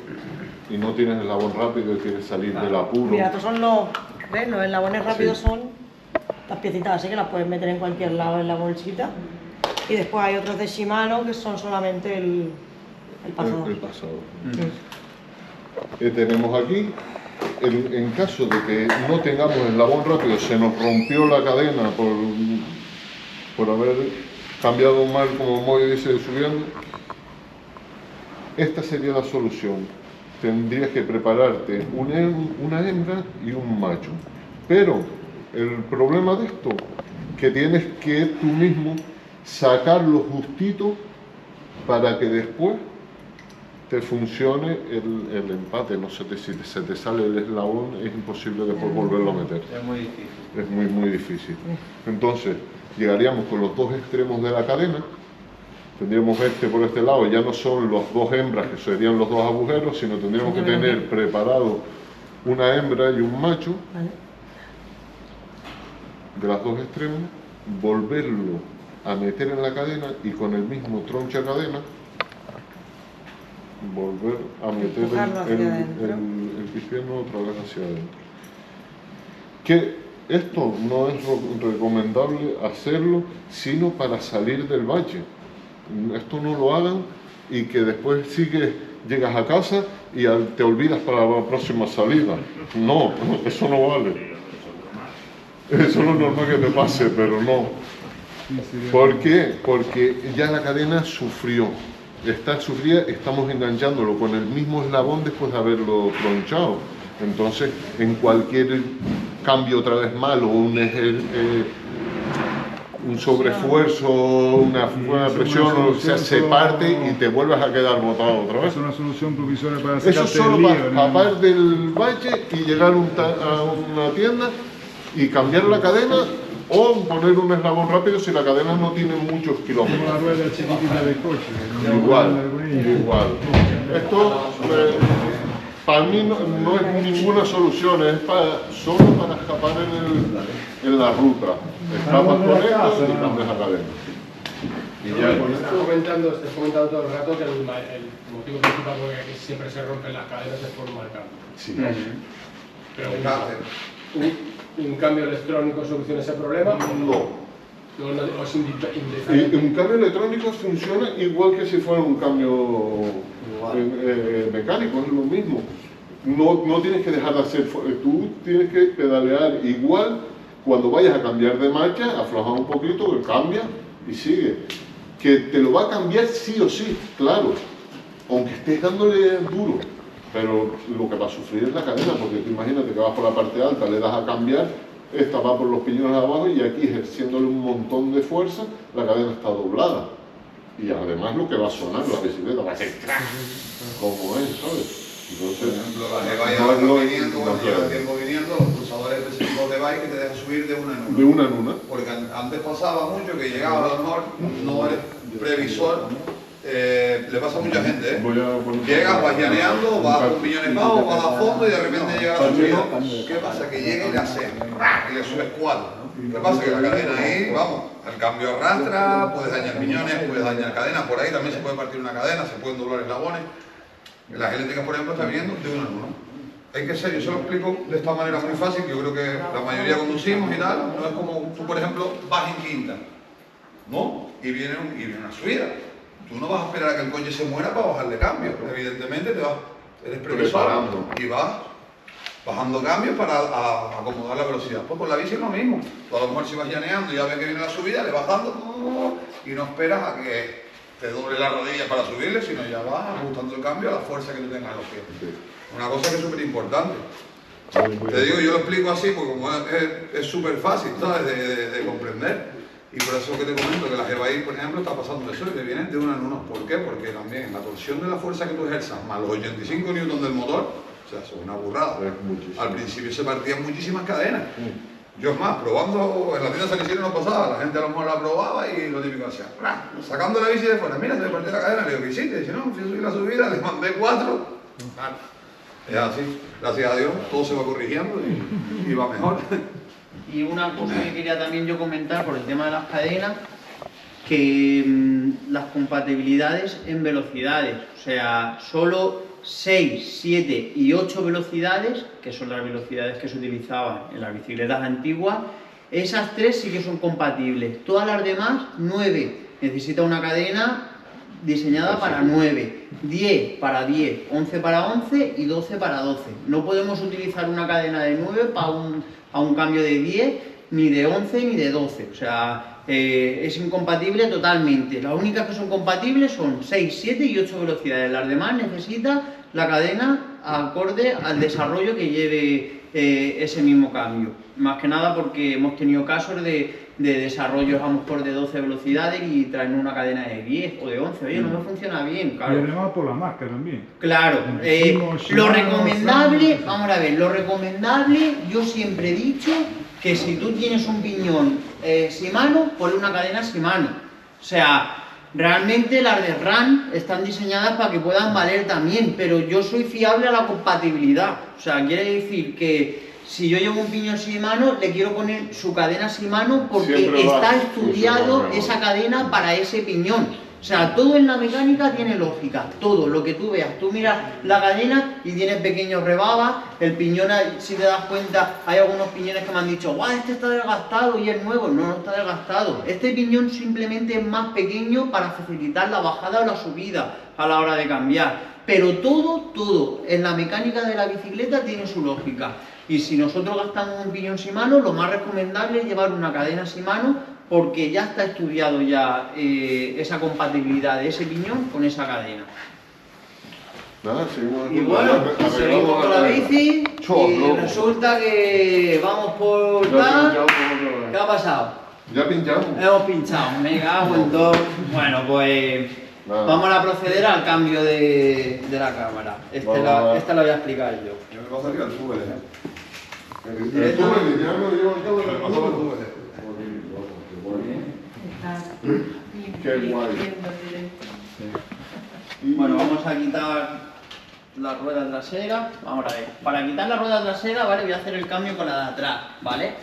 Speaker 6: y no tienes el eslabón rápido y quieres salir del apuro.
Speaker 4: Mira, estos son los eslabones rápidos, son las piecitas así que las puedes meter en cualquier lado en la bolsita. y después hay otros de Shimano que son solamente el pasador.
Speaker 6: El pasador. Tenemos aquí, en caso de que no tengamos eslabón rápido, se nos rompió la cadena por haber cambiado mal, como Moy dice, subiendo, esta sería la solución. Tendrías que prepararte una hembra y un macho. Pero el problema de esto, que tienes que tú mismo sacarlo justito para que después te funcione el empate. No sé, si se te sale el eslabón, es imposible después volverlo a meter.
Speaker 9: Es muy difícil.
Speaker 6: Es muy, muy difícil. Entonces, llegaríamos con los dos extremos de la cadena. Tendríamos por este lado, ya no son los dos hembras que serían los dos agujeros, sino tendríamos que tener preparado una hembra y un macho de las dos extremos, volverlo a meter en la cadena y con el mismo troncha cadena volver a meter el pispiano otra vez hacia adentro. Que esto no es recomendable hacerlo sino para salir del bache. Esto no lo hagan y que después llegas a casa y te olvidas para la próxima salida. No, eso no vale. Eso no es normal que te pase, pero no. ¿Por qué? Porque ya la cadena sufrió. Está sufrida, estamos enganchándolo con el mismo eslabón después de haberlo tronchado. Entonces, en cualquier cambio otra vez malo, un sobreesfuerzo, una presión, o sea, se parte y te vuelves a quedar botado otra vez.
Speaker 3: Es una solución provisoria para
Speaker 6: eso es solo para escapar del bache y llegar a una tienda y cambiar la cadena o poner un eslabón rápido si la cadena no tiene muchos kilómetros.
Speaker 3: Como la rueda chiquitita del coche.
Speaker 6: Igual. Esto para mí no es ninguna solución, es solo para escapar en la ruta. Escapas con esto y cambias la cadena.
Speaker 7: Y ya estás comentando todo el rato que el motivo principal por el que siempre se rompen las cadenas es por un mal cambio.
Speaker 6: Sí.
Speaker 7: Pero ¿un cambio electrónico soluciona ese problema?
Speaker 6: No.
Speaker 7: ¿O es indiferente?
Speaker 6: Un cambio electrónico funciona igual que si fuera un cambio mecánico, es lo mismo. No tienes que dejar de hacer, tú tienes que pedalear igual. Cuando vayas a cambiar de marcha, afloja un poquito, cambia y sigue. Que te lo va a cambiar sí o sí, claro, aunque estés dándole duro. Pero lo que va a sufrir es la cadena, porque tú imagínate que vas por la parte alta, le das a cambiar, esta va por los piñones de abajo y aquí ejerciéndole un montón de fuerza, la cadena está doblada. Y además lo que va a sonar, la bicicleta va a hacer crack, como es, ¿sabes? Entonces,
Speaker 10: por ejemplo, la G-Bike lleva tiempo viniendo, los pulsadores de ese tipo de bike que te dejan subir de una en una.
Speaker 6: De una en una.
Speaker 10: Porque antes pasaba mucho que llegaba a lo mejor, no eres previsor, le pasa a mucha gente, llegas, vas llaneando, vas con piñones bajos, vas a fondo y de repente llegas a la subida. ¿Qué pasa? Que llega y le hace y le subes 4. ¿Qué pasa? Que la cadena ahí, vamos, el cambio arrastra, puedes dañar piñones, puedes dañar cadena, por ahí también se puede partir una cadena, se pueden doblar eslabones. Las eléctricas, por ejemplo, están viniendo de una en una. Hay que ser, yo se lo explico de esta manera muy fácil, que yo creo que la mayoría conducimos y tal, no es como tú, por ejemplo, vas en quinta, ¿no? Y viene una subida. Tú no vas a esperar a que el coche se muera para bajarle cambios. Evidentemente eres previsor y vas bajando cambios para acomodar la velocidad. Pues con la bici es lo mismo. Tú a lo mejor si vas llaneando y ya ves que viene la subida, le vas dando y no esperas a que te doble la rodilla para subirle, sino ya vas ajustando el cambio a la fuerza que tú tengas en los pies. Una cosa que es súper importante. Te digo, yo lo explico así porque como es súper fácil, ¿sabes? De comprender. Y por eso que te comento que la G-Bike, por ejemplo, está pasando eso y te vienen de una en una. ¿Por qué? Porque también la torsión de la fuerza que tú ejerzas más los 85 newtons del motor, o sea, eso es una burrada. Al principio se partían muchísimas cadenas. Yo es más, probando, en la tienda San Isidro no pasaba, la gente a lo mejor la probaba y lo típico hacía, sacando la bici de fuera, mira, se me partió la cadena, le digo, ¿qué hiciste? Dice, no, fui a subir la subida, le mandé 4. Es así, gracias a Dios, todo se va corrigiendo y va mejor.
Speaker 9: Y una cosa que quería también yo comentar por el tema de las cadenas, que las compatibilidades en velocidades, o sea, solo 6, 7 y 8 velocidades, que son las velocidades que se utilizaban en las bicicletas antiguas, esas 3 sí que son compatibles. Todas las demás, 9, necesita una cadena diseñada para 9, 10 para 10, 11 para 11 y 12 para 12. No podemos utilizar una cadena de 9 a un cambio de 10, ni de 11 ni de 12. O sea, es incompatible totalmente. Las únicas que son compatibles son 6, 7 y 8 velocidades. Las demás necesita la cadena acorde al desarrollo que lleve ese mismo cambio. Más que nada porque hemos tenido casos de desarrollos a lo mejor de 12 velocidades y traen una cadena de 10 o de 11. Oye, no me funciona bien, claro.
Speaker 3: Y además por la marca también.
Speaker 9: Claro, lo recomendable, vamos a ver, lo recomendable, yo siempre he dicho que si tú tienes un piñón Shimano, ponle una cadena Shimano. O sea, realmente las de RAN están diseñadas para que puedan valer también, pero yo soy fiable a la compatibilidad. O sea, quiere decir que si yo llevo un piñón Shimano, le quiero poner su cadena Shimano porque está estudiado esa cadena para ese piñón. O sea, todo en la mecánica tiene lógica, todo, lo que tú veas. Tú miras la cadena y tienes pequeños rebabas, el piñón, si te das cuenta, hay algunos piñones que me han dicho, ¡guau, este está desgastado y es nuevo! No, no está desgastado. Este piñón simplemente es más pequeño para facilitar la bajada o la subida a la hora de cambiar. Pero todo en la mecánica de la bicicleta tiene su lógica. Y si nosotros gastamos un piñón Shimano, lo más recomendable es llevar una cadena Shimano porque ya está estudiado ya esa compatibilidad de ese piñón con esa cadena.
Speaker 6: Nada, seguimos.
Speaker 9: Y bueno, seguimos con la bici y resulta que vamos por tal. ¿Qué ha pasado?
Speaker 6: Ya pinchamos.
Speaker 9: Hemos pinchado, me cago en todo. Bueno, pues vamos a proceder al cambio de la cámara. Esta la voy a explicar yo.
Speaker 10: Yo me pasaría al túnel,
Speaker 6: El túnel, ya no llevo el túnel. Qué guay.
Speaker 9: Bueno, vamos a quitar la rueda trasera. Vamos a ver. Para quitar la rueda trasera, ¿vale? Voy a hacer el cambio con la de atrás, ¿vale?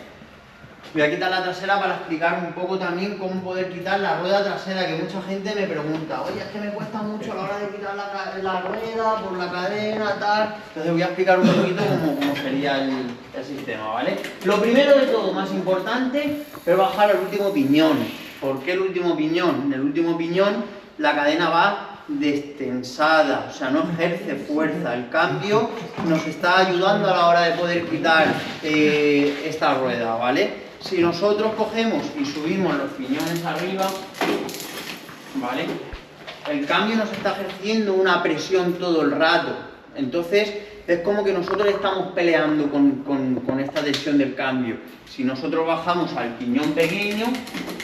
Speaker 9: Voy a quitar la trasera para explicar un poco también cómo poder quitar la rueda trasera, que mucha gente me pregunta, oye, es que me cuesta mucho a la hora de quitar la rueda por la cadena, tal. Entonces voy a explicar un poquito cómo sería el sistema, ¿vale? Lo primero de todo, más importante, es bajar al último piñón. ¿Por qué el último piñón? En el último piñón la cadena va destensada, o sea, no ejerce fuerza. El cambio nos está ayudando a la hora de poder quitar esta rueda, ¿vale? Si nosotros cogemos y subimos los piñones arriba, ¿vale? El cambio nos está ejerciendo una presión todo el rato. Entonces, es como que nosotros estamos peleando con esta tensión del cambio. Si nosotros bajamos al piñón pequeño,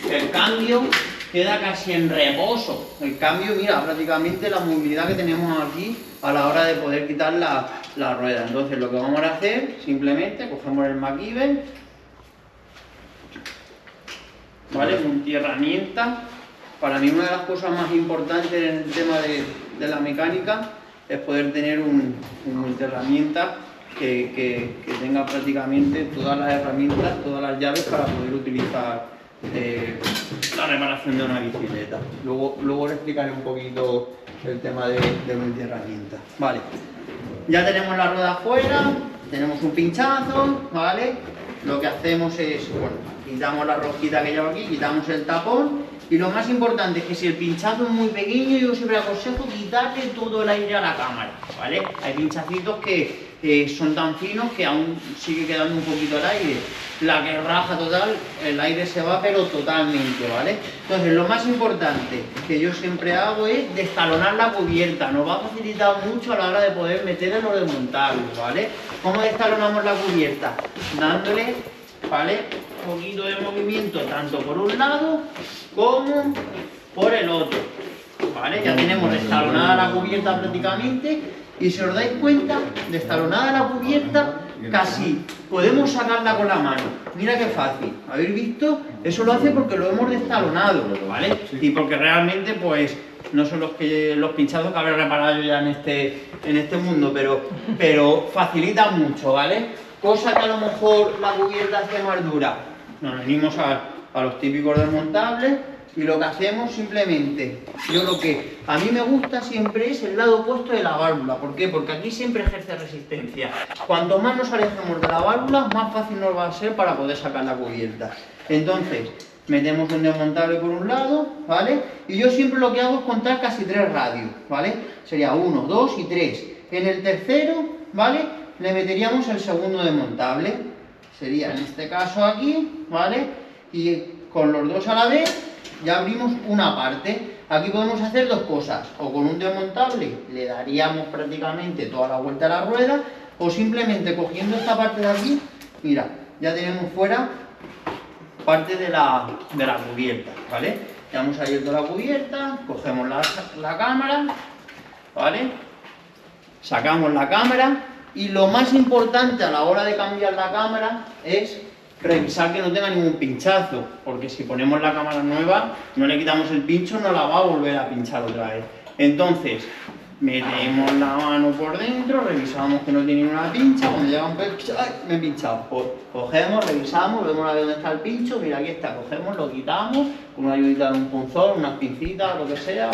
Speaker 9: el cambio queda casi en reposo. El cambio, mira, prácticamente la movilidad que tenemos aquí a la hora de poder quitar la rueda. Entonces, lo que vamos a hacer, simplemente, cogemos el McEwen, ¿vale? Multiherramienta. Para mí una de las cosas más importantes en el tema de la mecánica es poder tener un multiherramienta que tenga prácticamente todas las herramientas, todas las llaves para poder utilizar la reparación de una bicicleta. Luego le explicaré un poquito el tema de multiherramienta. Vale, ya tenemos la rueda afuera, tenemos un pinchazo, ¿vale? Lo que hacemos es, bueno, quitamos la rosquita que lleva aquí, quitamos el tapón y lo más importante es que si el pinchazo es muy pequeño, yo siempre aconsejo quitarle todo el aire a la cámara, ¿vale? Hay pinchacitos que son tan finos que aún sigue quedando un poquito el aire. La que raja total, el aire se va pero totalmente, ¿vale? Entonces lo más importante que yo siempre hago es destalonar la cubierta. Nos va a facilitar mucho a la hora de poder meter en los desmontables, ¿vale? ¿Cómo destalonamos la cubierta? Dándole, ¿vale?, un poquito de movimiento tanto por un lado como por el otro, ¿vale? Ya tenemos destalonada la cubierta prácticamente y si os dais cuenta, destalonada la cubierta casi podemos sacarla con la mano. Mira qué fácil, ¿habéis visto? Eso lo hace porque lo hemos destalonado, ¿vale? Y porque realmente pues no son los pinchazos que habré reparado yo ya en este mundo, pero facilita mucho, ¿vale? Cosa que a lo mejor la cubierta hace más dura. Nos venimos a los típicos desmontables y lo que hacemos simplemente, lo que a mí me gusta siempre es el lado opuesto de la válvula. ¿Por qué? Porque aquí siempre ejerce resistencia. Cuanto más nos alejemos de la válvula, más fácil nos va a ser para poder sacar la cubierta. Entonces, metemos un desmontable por un lado, ¿vale? Y yo siempre lo que hago es contar casi 3 radios, ¿vale? Sería 1, 2 y 3. En el tercero, ¿vale? Le meteríamos el segundo desmontable. Sería en este caso aquí, ¿vale? Y con los dos a la vez ya abrimos una parte. Aquí podemos hacer 2 cosas. O con un desmontable le daríamos prácticamente toda la vuelta a la rueda, o simplemente cogiendo esta parte de aquí, mira, ya tenemos fuera parte de la cubierta, ¿vale? Ya hemos abierto la cubierta, cogemos la cámara, ¿vale? Sacamos la cámara y lo más importante a la hora de cambiar la cámara es revisar que no tenga ningún pinchazo, porque si ponemos la cámara nueva, no le quitamos el pincho, no la va a volver a pinchar otra vez. Entonces, metemos la mano por dentro, revisamos que no tiene ninguna pincha, cuando llega un pincho, ¡ay! Me he pinchado. Pues cogemos, revisamos, vemos a ver dónde está el pincho, mira aquí está, cogemos, lo quitamos, con una ayudita de un punzón, unas pincitas, lo que sea,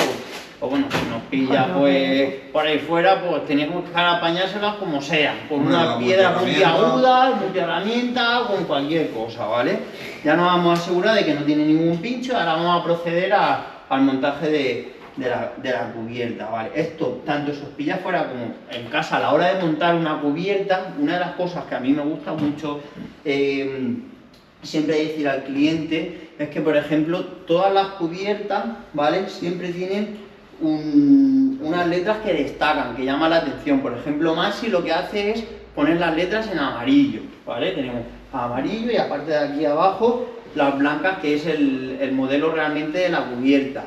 Speaker 9: o bueno, si nos pilla pues por ahí fuera, pues teníamos que apañárselas como sea, con una piedra puntiaguda, multiherramienta, con cualquier cosa, ¿vale? Ya nos vamos a asegurar de que no tiene ningún pincho, ahora vamos a proceder al montaje de la cubierta, ¿vale? Esto, tanto si os pilla fuera como en casa, a la hora de montar una cubierta, una de las cosas que a mí me gusta mucho siempre decir al cliente es que, por ejemplo, todas las cubiertas, ¿vale? Siempre tienen unas letras que destacan, que llaman la atención. Por ejemplo, Maxi lo que hace es poner las letras en amarillo, ¿vale? Tenemos amarillo y aparte de aquí abajo las blancas, que es el modelo realmente de la cubierta.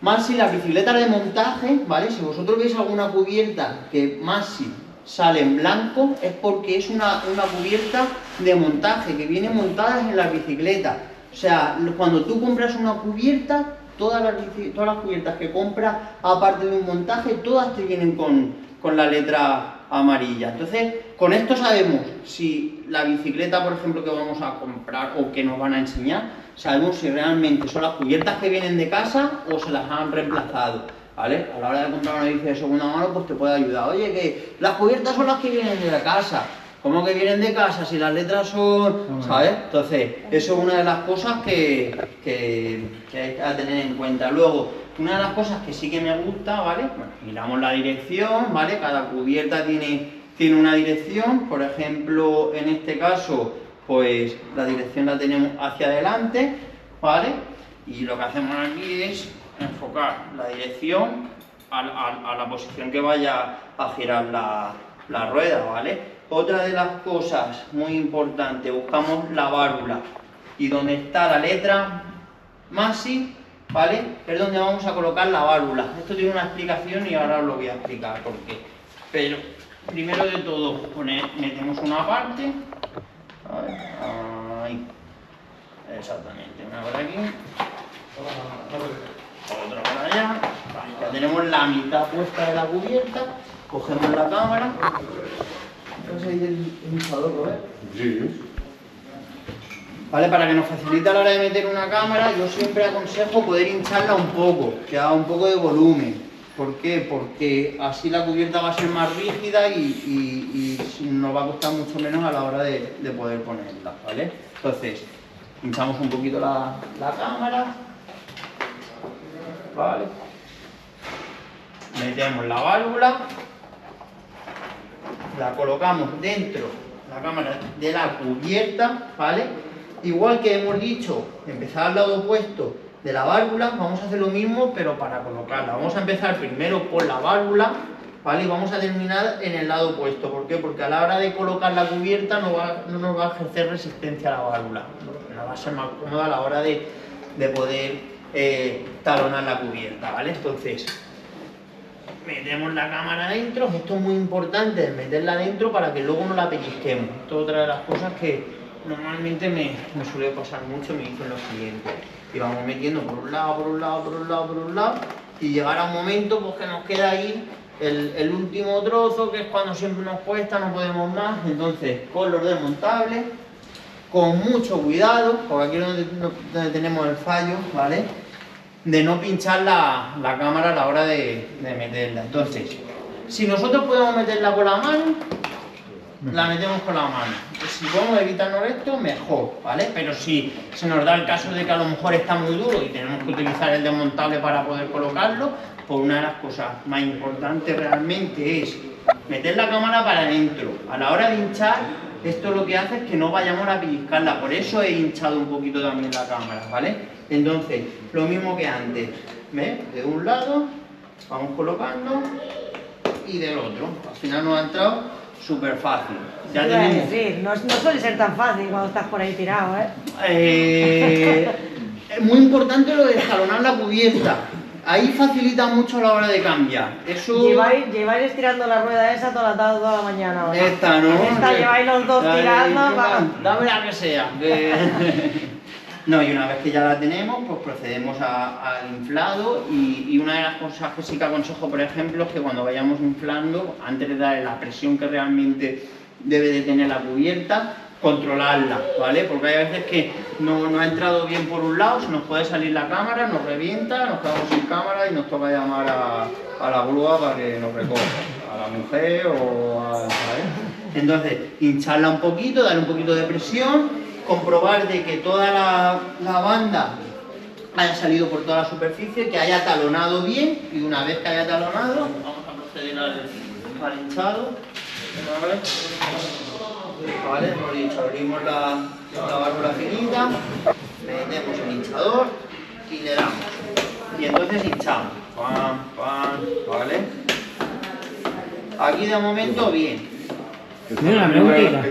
Speaker 9: Maxi, las bicicletas de montaje, ¿vale? Si vosotros veis alguna cubierta que Maxi sale en blanco, es porque es una cubierta de montaje, que viene montada en las bicicletas. O sea, cuando tú compras una cubierta, todas las cubiertas que compras, aparte de un montaje, todas te vienen con la letra amarilla. Entonces, con esto sabemos si la bicicleta, por ejemplo, que vamos a comprar o que nos van a enseñar, sabemos si realmente son las cubiertas que vienen de casa o se las han reemplazado, ¿vale? A la hora de comprar una bici de segunda mano, pues te puede ayudar. Oye, que las cubiertas son las que vienen de la casa. ¿Cómo que vienen de casa si las letras son...? ¿Sabes? Entonces, eso es una de las cosas que hay que tener en cuenta. Luego, una de las cosas que sí que me gusta, ¿vale? Bueno, miramos la dirección, ¿vale? Cada cubierta tiene una dirección. Por ejemplo, en este caso, pues la dirección la tenemos hacia adelante, ¿vale? Y lo que hacemos aquí es enfocar la dirección a la posición que vaya a girar la rueda, ¿vale? Otra de las cosas muy importantes, buscamos la válvula y donde está la letra Maxi, ¿vale? Es donde vamos a colocar la válvula. Esto tiene una explicación y ahora os lo voy a explicar por qué. Pero primero de todo metemos una parte, ahí, exactamente, una por aquí, otra por allá. Ya tenemos la mitad puesta de la cubierta, cogemos la cámara. El hinchador, ¿lo ves? Sí. Vale, para que nos facilite a la hora de meter una cámara, yo siempre aconsejo poder hincharla un poco, que haga un poco de volumen. ¿Por qué? Porque así la cubierta va a ser más rígida y nos va a costar mucho menos a la hora de poder ponerla, ¿vale? Entonces, hinchamos un poquito la cámara, ¿vale? Metemos la válvula. La colocamos dentro la cámara de la cubierta, ¿vale? Igual que hemos dicho, empezar al lado opuesto de la válvula, vamos a hacer lo mismo, pero para colocarla. Vamos a empezar primero por la válvula, ¿vale? Y vamos a terminar en el lado opuesto. ¿Por qué? Porque a la hora de colocar la cubierta no nos va a ejercer resistencia a la válvula. Nos va a ser más cómoda a la hora de poder talonar la cubierta, ¿vale? Entonces, metemos la cámara adentro. Esto es muy importante, meterla adentro para que luego no la pellizquemos. Esto es otra de las cosas que normalmente me suele pasar mucho, me dicen los clientes. Y vamos metiendo por un lado, por un lado, por un lado, por un lado, y llegará un momento pues, que nos queda ahí el último trozo, que es cuando siempre nos cuesta, no podemos más. Entonces, con los desmontables, con mucho cuidado, porque aquí es donde tenemos el fallo, ¿vale? De no pinchar la cámara a la hora de meterla. Entonces, si nosotros podemos meterla con la mano, la metemos con la mano. si podemos evitarnos esto, mejor, ¿vale? Pero si se nos da el caso de que a lo mejor está muy duro y tenemos que utilizar el desmontable para poder colocarlo, pues una de las cosas más importantes realmente es meter la cámara para adentro. A la hora de hinchar, esto lo que hace es que no vayamos a pellizcarla, por eso he hinchado un poquito también la cámara, ¿vale? Entonces, lo mismo que antes, ¿ves? De un lado, vamos colocando y del otro. Al final nos ha entrado súper fácil. Ya tenemos...
Speaker 4: Sí, no suele ser tan fácil cuando estás por ahí tirado, ¿eh?
Speaker 9: Es muy importante lo de escalonar la cubierta. Ahí facilita mucho a la hora de cambiar. Eso...
Speaker 4: Lleváis estirando la rueda esa toda la tarde, toda la mañana, ¿no?
Speaker 9: Esta, ¿no?
Speaker 4: Esta lleváis los dos tirando.
Speaker 9: Dame la que sea. No, y una vez que ya la tenemos, pues procedemos al inflado y una de las cosas que sí que aconsejo, por ejemplo, es que cuando vayamos inflando, antes de darle la presión que realmente debe de tener la cubierta, controlarla, ¿vale? Porque hay veces que no ha entrado bien por un lado, se nos puede salir la cámara, nos revienta, nos quedamos sin cámara y nos toca llamar a la grúa para que nos recoja, a la mujer o a... ¿sabes? Entonces, hincharla un poquito, darle un poquito de presión, comprobar de que toda la banda haya salido por toda la superficie, que haya talonado bien, y una vez que haya talonado, vamos a proceder al hinchado. Vale, hemos dicho, abrimos la válvula finita, metemos el hinchador y le damos. Y entonces hinchamos. Pam, pam, ¿vale? Aquí de momento bien.
Speaker 1: Una preguntita.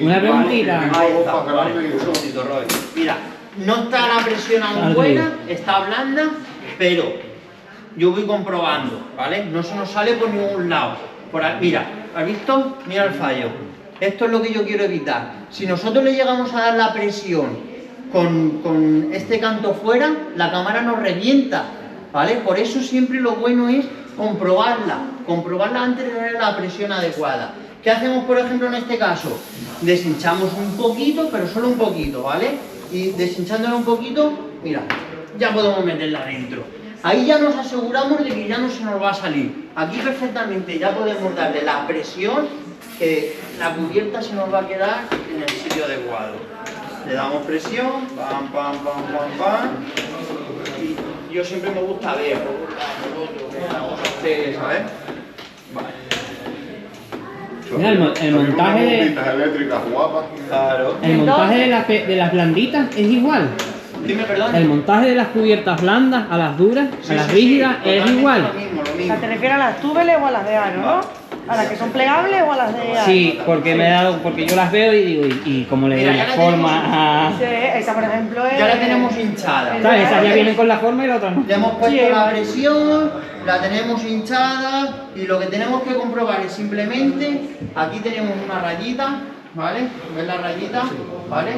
Speaker 1: Una preguntita.
Speaker 9: Ahí está, vale. Un segundito, Roy. Mira, no está la presión aún buena, está blanda, pero yo voy comprobando, ¿vale? No se nos sale por ningún lado. Por aquí, mira, ¿has visto? Mira el fallo. Esto es lo que yo quiero evitar. Si nosotros le llegamos a dar la presión con este canto fuera, la cámara nos revienta, ¿vale? Por eso siempre lo bueno es comprobarla antes de darle la presión adecuada. ¿Qué hacemos, por ejemplo, en este caso? Deshinchamos un poquito, pero solo un poquito, ¿vale? Y deshinchándolo un poquito, mira, ya podemos meterla adentro. Ahí ya nos aseguramos de que ya no se nos va a salir. Aquí perfectamente ya podemos darle la presión que la cubierta se nos va a quedar en el sitio adecuado. Le damos presión, pam, pam, pam, pam, pam. Y yo siempre me gusta ver por un lado, por otro, que la cosa esté, ¿sabes? Vale.
Speaker 1: Mira, el montaje de...
Speaker 6: eléctricas guapas.
Speaker 9: Claro.
Speaker 1: El montaje de las blanditas es igual.
Speaker 9: Dime, perdón.
Speaker 1: El montaje de las cubiertas blandas a las duras, a las rígidas, es igual.
Speaker 9: Lo mismo.
Speaker 4: O sea, ¿te refieres a las túbeles o a las de aro, no? ¿A las que son plegables o a las de aro?
Speaker 1: Sí, porque yo las veo y digo, ¿y cómo le doy la forma a...?
Speaker 4: Sí, esa por ejemplo es...
Speaker 9: Ya la tenemos hinchada.
Speaker 1: ¿Sabes? Esas ya vienen con la forma y la otra no.
Speaker 9: Le hemos puesto la presión, la tenemos hinchada y lo que tenemos que comprobar es simplemente, aquí tenemos una rayita, ¿vale? ¿Ves la rayita? ¿Vale?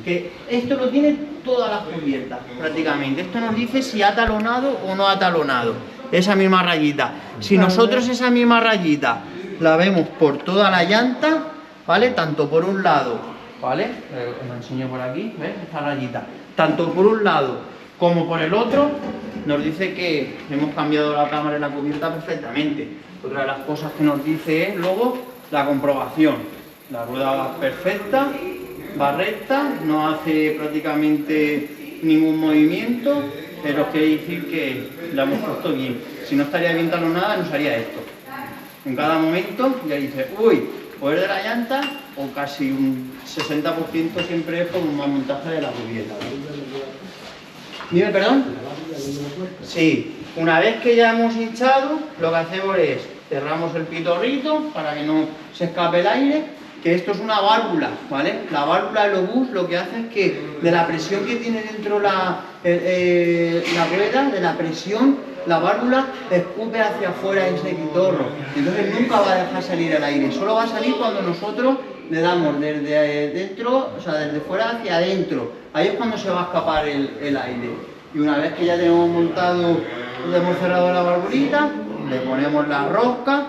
Speaker 9: Que esto lo tiene todas las cubiertas prácticamente. Esto nos dice si ha talonado o no ha talonado. Esa misma rayita. Si nosotros esa misma rayita la vemos por toda la llanta, ¿vale? Tanto por un lado, ¿vale? Os lo enseño por aquí, ¿ves? Esta rayita. Tanto por un lado como por el otro, nos dice que hemos cambiado la cámara y la cubierta perfectamente. Otra de las cosas que nos dice es luego la comprobación. La rueda va perfecta, va recta, no hace prácticamente ningún movimiento, pero quiere decir que la hemos puesto bien. Si no estaría bien talonada, nos haría esto. En cada momento ya dice, uy, poder de la llanta, o casi un 60% siempre es por un mal montaje de la cubierta. Dime, perdón. Sí, una vez que ya hemos hinchado, lo que hacemos es cerramos el pitorrito para que no se escape el aire, que esto es una válvula, ¿vale? La válvula del obús lo que hace es que de la presión que tiene dentro la rueda, de la presión, la válvula escupe hacia afuera ese pitorro. Entonces nunca va a dejar salir el aire, solo va a salir cuando nosotros le damos desde dentro, o sea, desde fuera hacia adentro. Ahí es cuando se va a escapar el aire. Y una vez que ya tenemos montado, hemos cerrado la valvulita, le ponemos la rosca,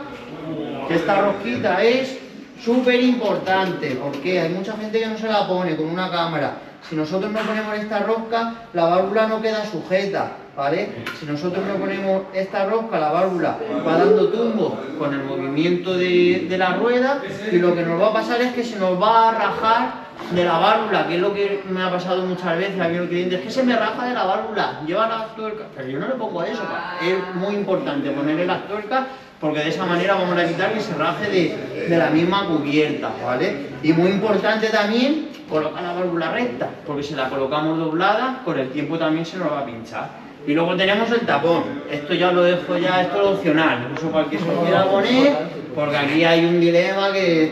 Speaker 9: que esta rosquita es súper importante, porque hay mucha gente que no se la pone con una cámara. Si nosotros no ponemos esta rosca, la válvula no queda sujeta, ¿vale? Si nosotros le ponemos esta rosca, la válvula va dando tumbos con el movimiento de la rueda, y lo que nos va a pasar es que se nos va a rajar de la válvula, que es lo que me ha pasado muchas veces a mí el cliente, es que se me raja de la válvula, lleva las tuercas, pero yo no le pongo eso, es muy importante ponerle las tuercas, porque de esa manera vamos a evitar que se raje de la misma cubierta, ¿vale? Y muy importante también colocar la válvula recta, porque si la colocamos doblada, con el tiempo también se nos va a pinchar. Y luego tenemos el tapón, esto ya lo dejo ya, esto es opcional, eso para el que se lo quiera poner, porque aquí hay un dilema que es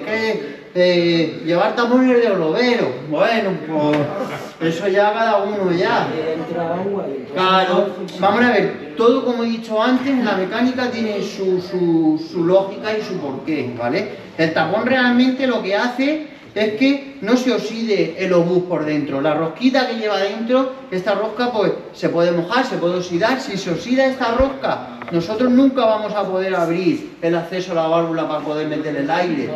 Speaker 9: que llevar tapones de globero, bueno, pues eso ya cada uno ya. Claro, vamos a ver, todo como he dicho antes, la mecánica tiene su lógica y su porqué, ¿vale? El tapón realmente lo que hace es que no se oxide el obús por dentro. La rosquita que lleva dentro, esta rosca pues se puede mojar, se puede oxidar. Si se oxida esta rosca, nosotros nunca vamos a poder abrir el acceso a la válvula para poder meter el aire.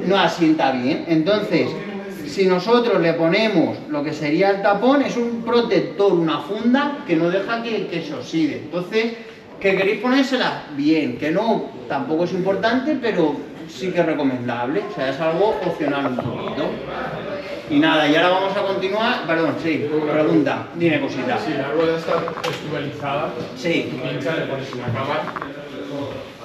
Speaker 9: No asienta bien. Entonces, si nosotros le ponemos lo que sería el tapón, es un protector, una funda que no deja que se oxide. Entonces, ¿que queréis ponérsela? Bien, que no, tampoco es importante, pero sí que es recomendable, o sea, es algo opcional un poquito. Y nada, y ahora vamos a continuar, perdón, sí, pregunta, dime cosita.
Speaker 7: Si la rueda está estualizada,
Speaker 9: sí,
Speaker 7: tú pinchas, le pones una cámara,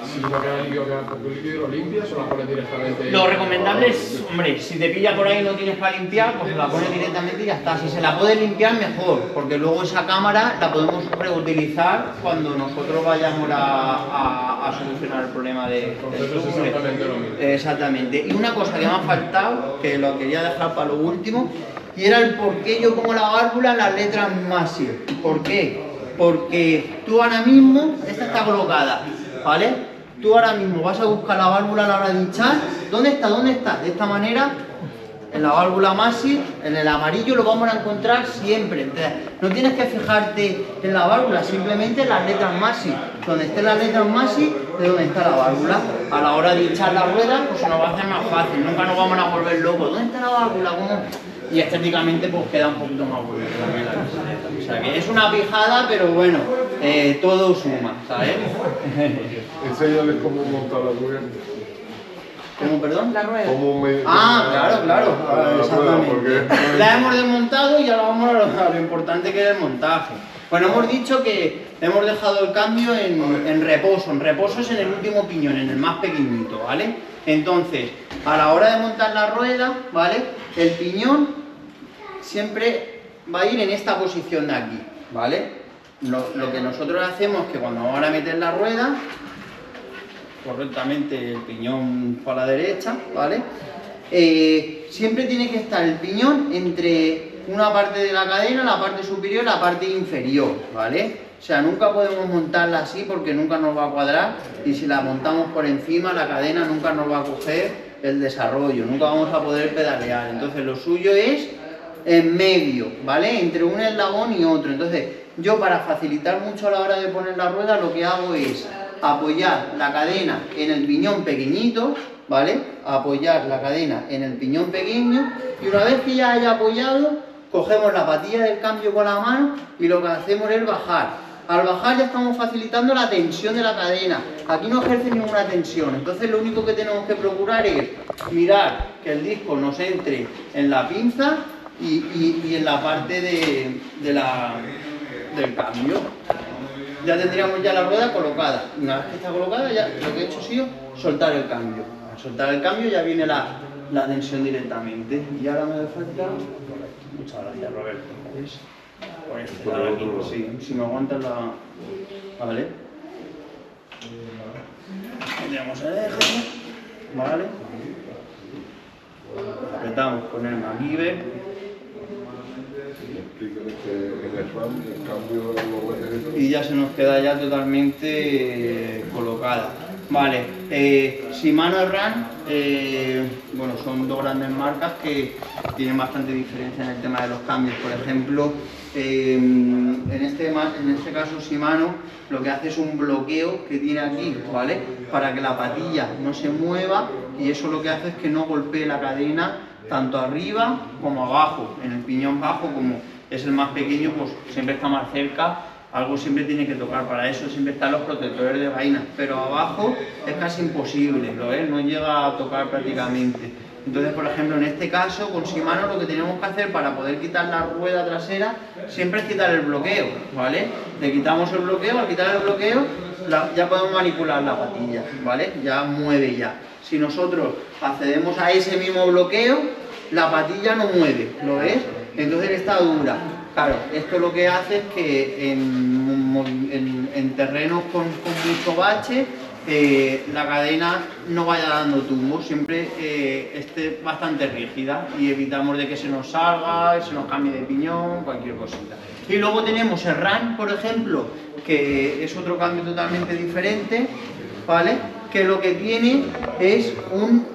Speaker 7: si no queda líquido, queda poco líquido, lo limpias o la pones directamente.
Speaker 9: Lo recomendable es, hombre, si te pilla por ahí y no tienes para limpiar, pues la pones directamente y ya está. Si se la puede limpiar, mejor, porque luego esa cámara la podemos reutilizar cuando nosotros vayamos a solucionar el problema de
Speaker 7: Entonces es exactamente lo mismo.
Speaker 9: Exactamente. Y una cosa que me ha faltado, que lo quería dejar para lo último, y era el por qué yo pongo la válvula en las letras MASI. ¿Por qué? Porque tú ahora mismo, esta está colocada, ¿vale? Tú ahora mismo vas a buscar la válvula a la hora de hinchar. ¿Dónde está? ¿Dónde está? De esta manera, en la válvula MASI, en el amarillo lo vamos a encontrar siempre. Entonces, no tienes que fijarte en la válvula, simplemente en las letras MASI. Donde estén las letras MASI, de donde está la válvula. A la hora de hinchar la rueda, pues se nos va a hacer más fácil. Nunca nos vamos a volver locos. ¿Dónde está la válvula? ¿Cómo? Y estéticamente pues queda un poquito más bonito también la bicicleta. O sea que es una pijada, pero bueno, todo suma, ¿sabes?
Speaker 6: Enséñales cómo montar la rueda.
Speaker 9: ¿Cómo, perdón?
Speaker 4: La rueda.
Speaker 9: Claro, exactamente. La hemos desmontado y ahora vamos a lo importante que es el montaje. Bueno, hemos dicho que hemos dejado el cambio en reposo. En reposo es en el último piñón, en el más pequeñito, ¿vale? Entonces, a la hora de montar la rueda, ¿vale? El piñón siempre va a ir en esta posición de aquí, ¿vale? Lo que nosotros hacemos es que cuando vamos a meter la rueda, correctamente el piñón para la derecha, ¿vale? Siempre tiene que estar el piñón entre una parte de la cadena, la parte superior y la parte inferior, ¿vale? O sea, nunca podemos montarla así porque nunca nos va a cuadrar, y si la montamos por encima, la cadena nunca nos va a coger el desarrollo, nunca vamos a poder pedalear. Entonces lo suyo es en medio, ¿vale? Entre un eslabón y otro. Entonces yo, para facilitar mucho a la hora de poner la rueda, lo que hago es apoyar la cadena en el piñón pequeñito, ¿vale? Apoyar la cadena en el piñón pequeño, y una vez que ya haya apoyado, cogemos la patilla del cambio con la mano y lo que hacemos es bajar. Al bajar ya estamos facilitando la tensión de la cadena. Aquí no ejerce ninguna tensión, entonces lo único que tenemos que procurar es mirar que el disco nos entre en la pinza y en la parte del cambio. Ya tendríamos ya la rueda colocada. Una vez que está colocada, ya lo que he hecho ha sido soltar el cambio. Al soltar el cambio ya viene la tensión directamente. Y ahora me falta... Muchas gracias, Roberto. ¿Ves? Por este lado aquí, sí, si me aguantas la... Vale. Metemos el eje, ¿vale? Apretamos con el MacGyver. Y ya se nos queda ya totalmente colocada. Vale, Shimano y RAN, bueno, son dos grandes marcas que tienen bastante diferencia en el tema de los cambios. Por ejemplo, en este caso Shimano lo que hace es un bloqueo que tiene aquí, ¿vale? Para que la patilla no se mueva, y eso lo que hace es que no golpee la cadena tanto arriba como abajo. En el piñón bajo, como es el más pequeño, pues siempre está más cerca algo siempre tiene que tocar, para eso siempre están los protectores de vaina, pero abajo es casi imposible, ¿lo ves? No llega a tocar prácticamente. Entonces, por ejemplo, en este caso, con Shimano lo que tenemos que hacer para poder quitar la rueda trasera siempre es quitar el bloqueo, ¿vale? Le quitamos el bloqueo, al quitar el bloqueo ya podemos manipular la patilla, ¿vale? Ya mueve ya. Si nosotros accedemos a ese mismo bloqueo, la patilla no mueve, ¿lo ves? Entonces está dura. Claro, esto lo que hace es que en terrenos con mucho bache, la cadena no vaya dando tumbos, siempre esté bastante rígida y evitamos de que se nos salga, se nos cambie de piñón, cualquier cosita. Y luego tenemos el RAN, por ejemplo, que es otro cambio totalmente diferente, ¿vale? Que lo que tiene es un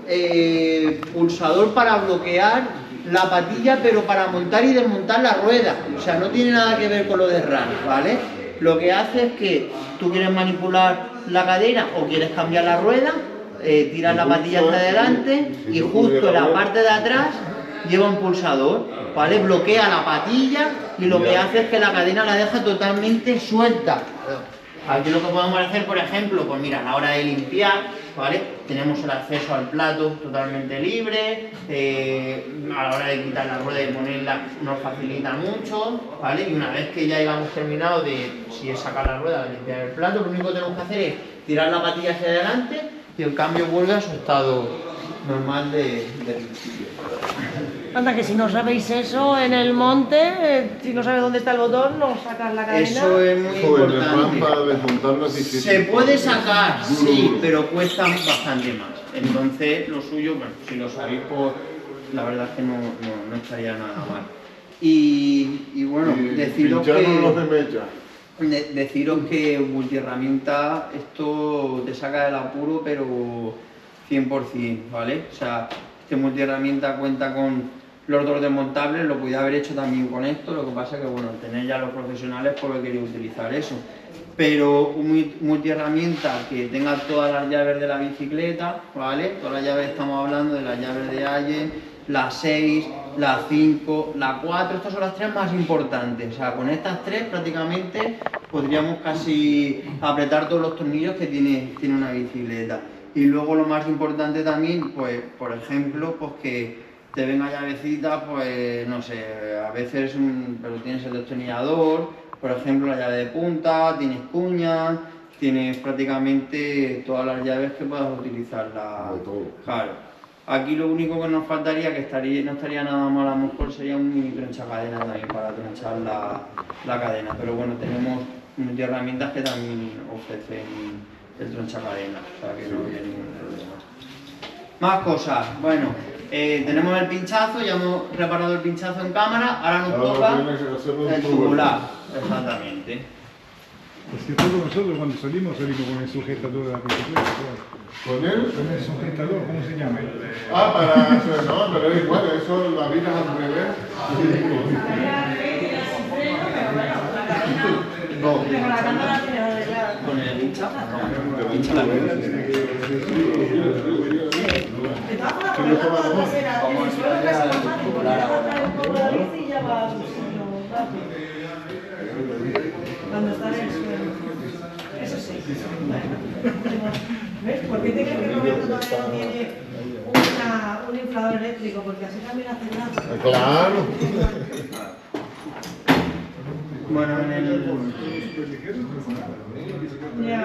Speaker 9: pulsador para bloquear la patilla, pero para montar y desmontar la rueda, o sea, no tiene nada que ver con lo de RAN, ¿vale? Lo que hace es que tú quieres manipular la cadena o quieres cambiar la rueda, tiras la patilla hacia adelante y justo en la parte de atrás lleva un pulsador, ¿vale? Bloquea la patilla y lo que hace es que la cadena la deja totalmente suelta. Aquí lo que podemos hacer, por ejemplo, pues mira, a la hora de limpiar, ¿vale? Tenemos el acceso al plato totalmente libre, a la hora de quitar la rueda y ponerla nos facilita mucho, ¿vale? Y una vez que ya hayamos terminado de, si es sacar la rueda, de limpiar el plato, lo único que tenemos que hacer es tirar la patilla hacia adelante y el cambio vuelve a su estado normal de principio.
Speaker 4: Anda, que si no sabéis eso en el monte, si no sabes dónde está el botón, no sacas la cadena.
Speaker 9: Eso es muy importante. Se puede sacar, sí, pero cuesta bastante más. Entonces, lo suyo, bueno, si lo sabéis, pues la verdad es que no estaría nada mal. Y bueno, deciros que multiherramienta, esto te saca del apuro, pero 100%, ¿vale? O sea, este multiherramienta cuenta con los dos desmontables, lo podía haber hecho también con esto, lo que pasa es que, bueno, tener ya los profesionales, pues he querido utilizar eso. Pero un multiherramienta que tenga todas las llaves de la bicicleta, ¿vale? Todas las llaves, estamos hablando de las llaves de Allen, la 6, la 5, la 4, estas son las tres más importantes. O sea, con estas tres prácticamente podríamos casi apretar todos los tornillos que tiene una bicicleta. Y luego lo más importante también, pues, por ejemplo, pues que te venga llavecita, pues, no sé, a veces pero tienes el destornillador, por ejemplo, la llave de punta, tienes cuñas, tienes prácticamente todas las llaves que puedas utilizar. Claro. Aquí lo único que nos faltaría, que no estaría nada mal, a lo mejor sería un mini tronchacadena también para tronchar la cadena, pero bueno, tenemos herramientas que también ofrecen el tronchacadena, o sea que no había ningún problema. Más cosas, bueno, tenemos el pinchazo, ya hemos reparado el pinchazo en cámara, ahora nos toca el tubular, exactamente.
Speaker 3: Es que todos nosotros cuando salimos con el sujetador de la bicicleta.
Speaker 6: ¿Con él?
Speaker 3: Con el sujetador, ¿cómo se llama?
Speaker 6: No, pero es igual, eso la vida es al revés. No.
Speaker 9: ¿Con el pinchazo?
Speaker 4: Cuando está en el suelo. Eso sí. ¿Ves? ¿Por qué te crees que Roberto todavía no tiene un inflador eléctrico? Porque así también hace nada.
Speaker 6: Claro.
Speaker 9: Bueno, en el...
Speaker 4: Ya.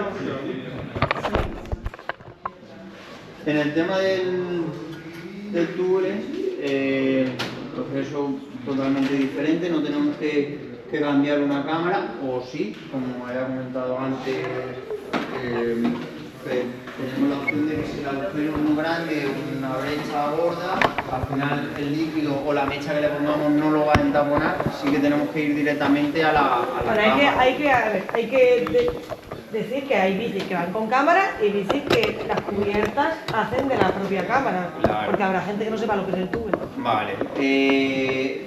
Speaker 9: En el tema del tubeless, proceso totalmente diferente, no tenemos que cambiar una cámara, o sí, como había comentado antes, tenemos la opción de que si el agujero es muy grande, una brecha gorda, al final el líquido o la mecha que le pongamos no lo va a entaponar, sí que tenemos que ir directamente a la cámara.
Speaker 4: Hay que decir que hay bicis que van con cámara y bicis que las cubiertas hacen de la propia cámara, claro. Porque habrá gente que no sepa lo que es el tubular.
Speaker 9: Vale,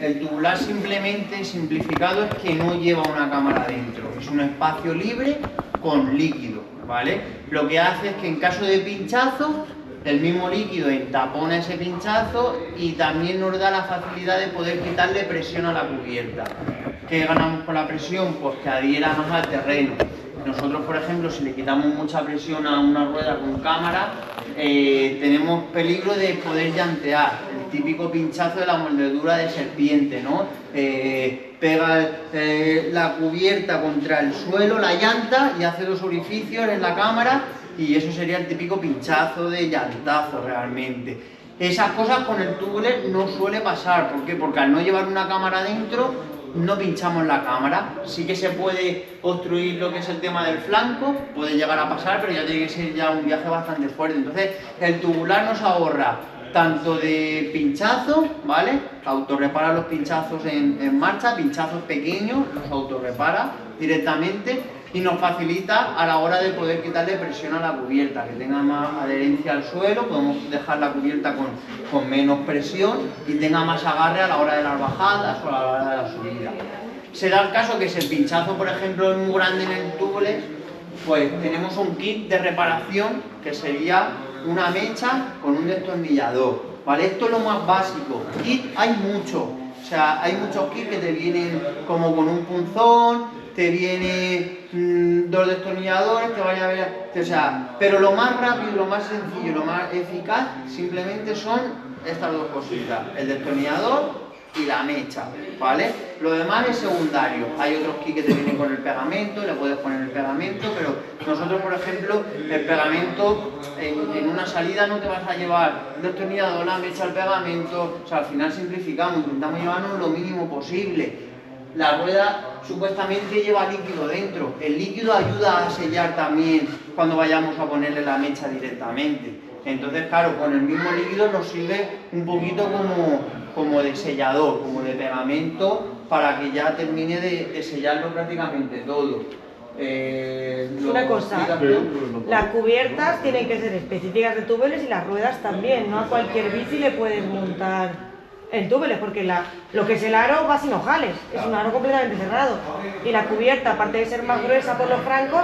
Speaker 9: el tubular simplemente, simplificado, es que no lleva una cámara dentro, es un espacio libre con líquido, ¿vale? Lo que hace es que en caso de pinchazo, el mismo líquido entapona ese pinchazo y también nos da la facilidad de poder quitarle presión a la cubierta. ¿Qué ganamos con la presión? Pues que adhiera más al terreno. Nosotros, por ejemplo, si le quitamos mucha presión a una rueda con cámara, tenemos peligro de poder llantear, el típico pinchazo de la mordedura de serpiente, ¿no? Pega la cubierta contra el suelo, la llanta, y hace 2 orificios en la cámara, y eso sería el típico pinchazo de llantazo realmente. Esas cosas con el tubular no suele pasar. ¿Por qué? Porque al no llevar una cámara dentro, no pinchamos la cámara. Sí que se puede obstruir lo que es el tema del flanco, puede llegar a pasar, pero ya tiene que ser ya un viaje bastante fuerte. Entonces, el tubular nos ahorra tanto de pinchazo, ¿vale? Autorrepara los pinchazos en marcha, pinchazos pequeños, los autorrepara directamente y nos facilita a la hora de poder quitarle presión a la cubierta, que tenga más adherencia al suelo, podemos dejar la cubierta con menos presión y tenga más agarre a la hora de las bajadas o a la hora de la subida. Se da el caso que si el pinchazo, por ejemplo, es muy grande en el tubular, pues tenemos un kit de reparación que sería una mecha con un destornillador, ¿vale? Esto es lo más básico. Kit hay mucho, o sea, hay muchos kits que te vienen como con un punzón, te viene 2 destornilladores, te vaya a ver, o sea, pero lo más rápido, lo más sencillo, lo más eficaz simplemente son estas 2 cositas, el destornillador y la mecha, ¿vale? Lo demás es secundario. Hay otros kits que te vienen con el pegamento, le puedes poner el pegamento, pero nosotros, por ejemplo, el pegamento en una salida no te vas a llevar el destornillador, la mecha, el pegamento, o sea, al final simplificamos, intentamos llevarnos lo mínimo posible. La rueda supuestamente lleva líquido dentro, el líquido ayuda a sellar también cuando vayamos a ponerle la mecha directamente. Entonces, claro, con el mismo líquido nos sirve un poquito como de sellador, como de pegamento, para que ya termine de sellarlo prácticamente todo.
Speaker 4: Una cosa, las cubiertas tienen que ser específicas de túbeles y las ruedas también, no a cualquier bici le puedes montar en túbeles, porque lo que es el aro va sin ojales, es un aro completamente cerrado, y la cubierta, aparte de ser más gruesa por los francos,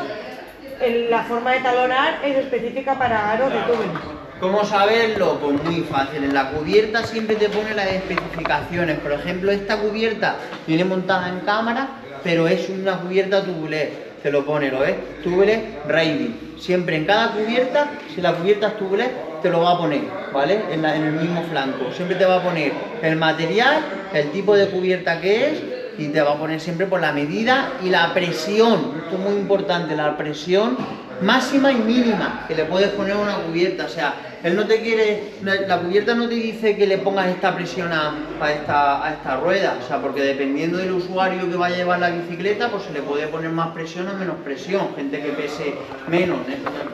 Speaker 4: la forma de talonar es específica para aros de túbeles.
Speaker 9: ¿Cómo saberlo? Pues muy fácil, en la cubierta siempre te pone las especificaciones. Por ejemplo, esta cubierta viene montada en cámara, pero es una cubierta tubular, te lo pone, ¿lo ves? Tubular Riding. Siempre en cada cubierta, si la cubierta es tubular, te lo va a poner, ¿vale? En el mismo flanco. Siempre te va a poner el material, el tipo de cubierta que es, y te va a poner siempre por la medida y la presión. Esto es muy importante, la presión máxima y mínima que le puedes poner a una cubierta. O sea, él no te quiere, la cubierta no te dice que le pongas esta presión a esta rueda, o sea, porque dependiendo del usuario que vaya a llevar la bicicleta, pues se le puede poner más presión o menos presión. Gente que pese menos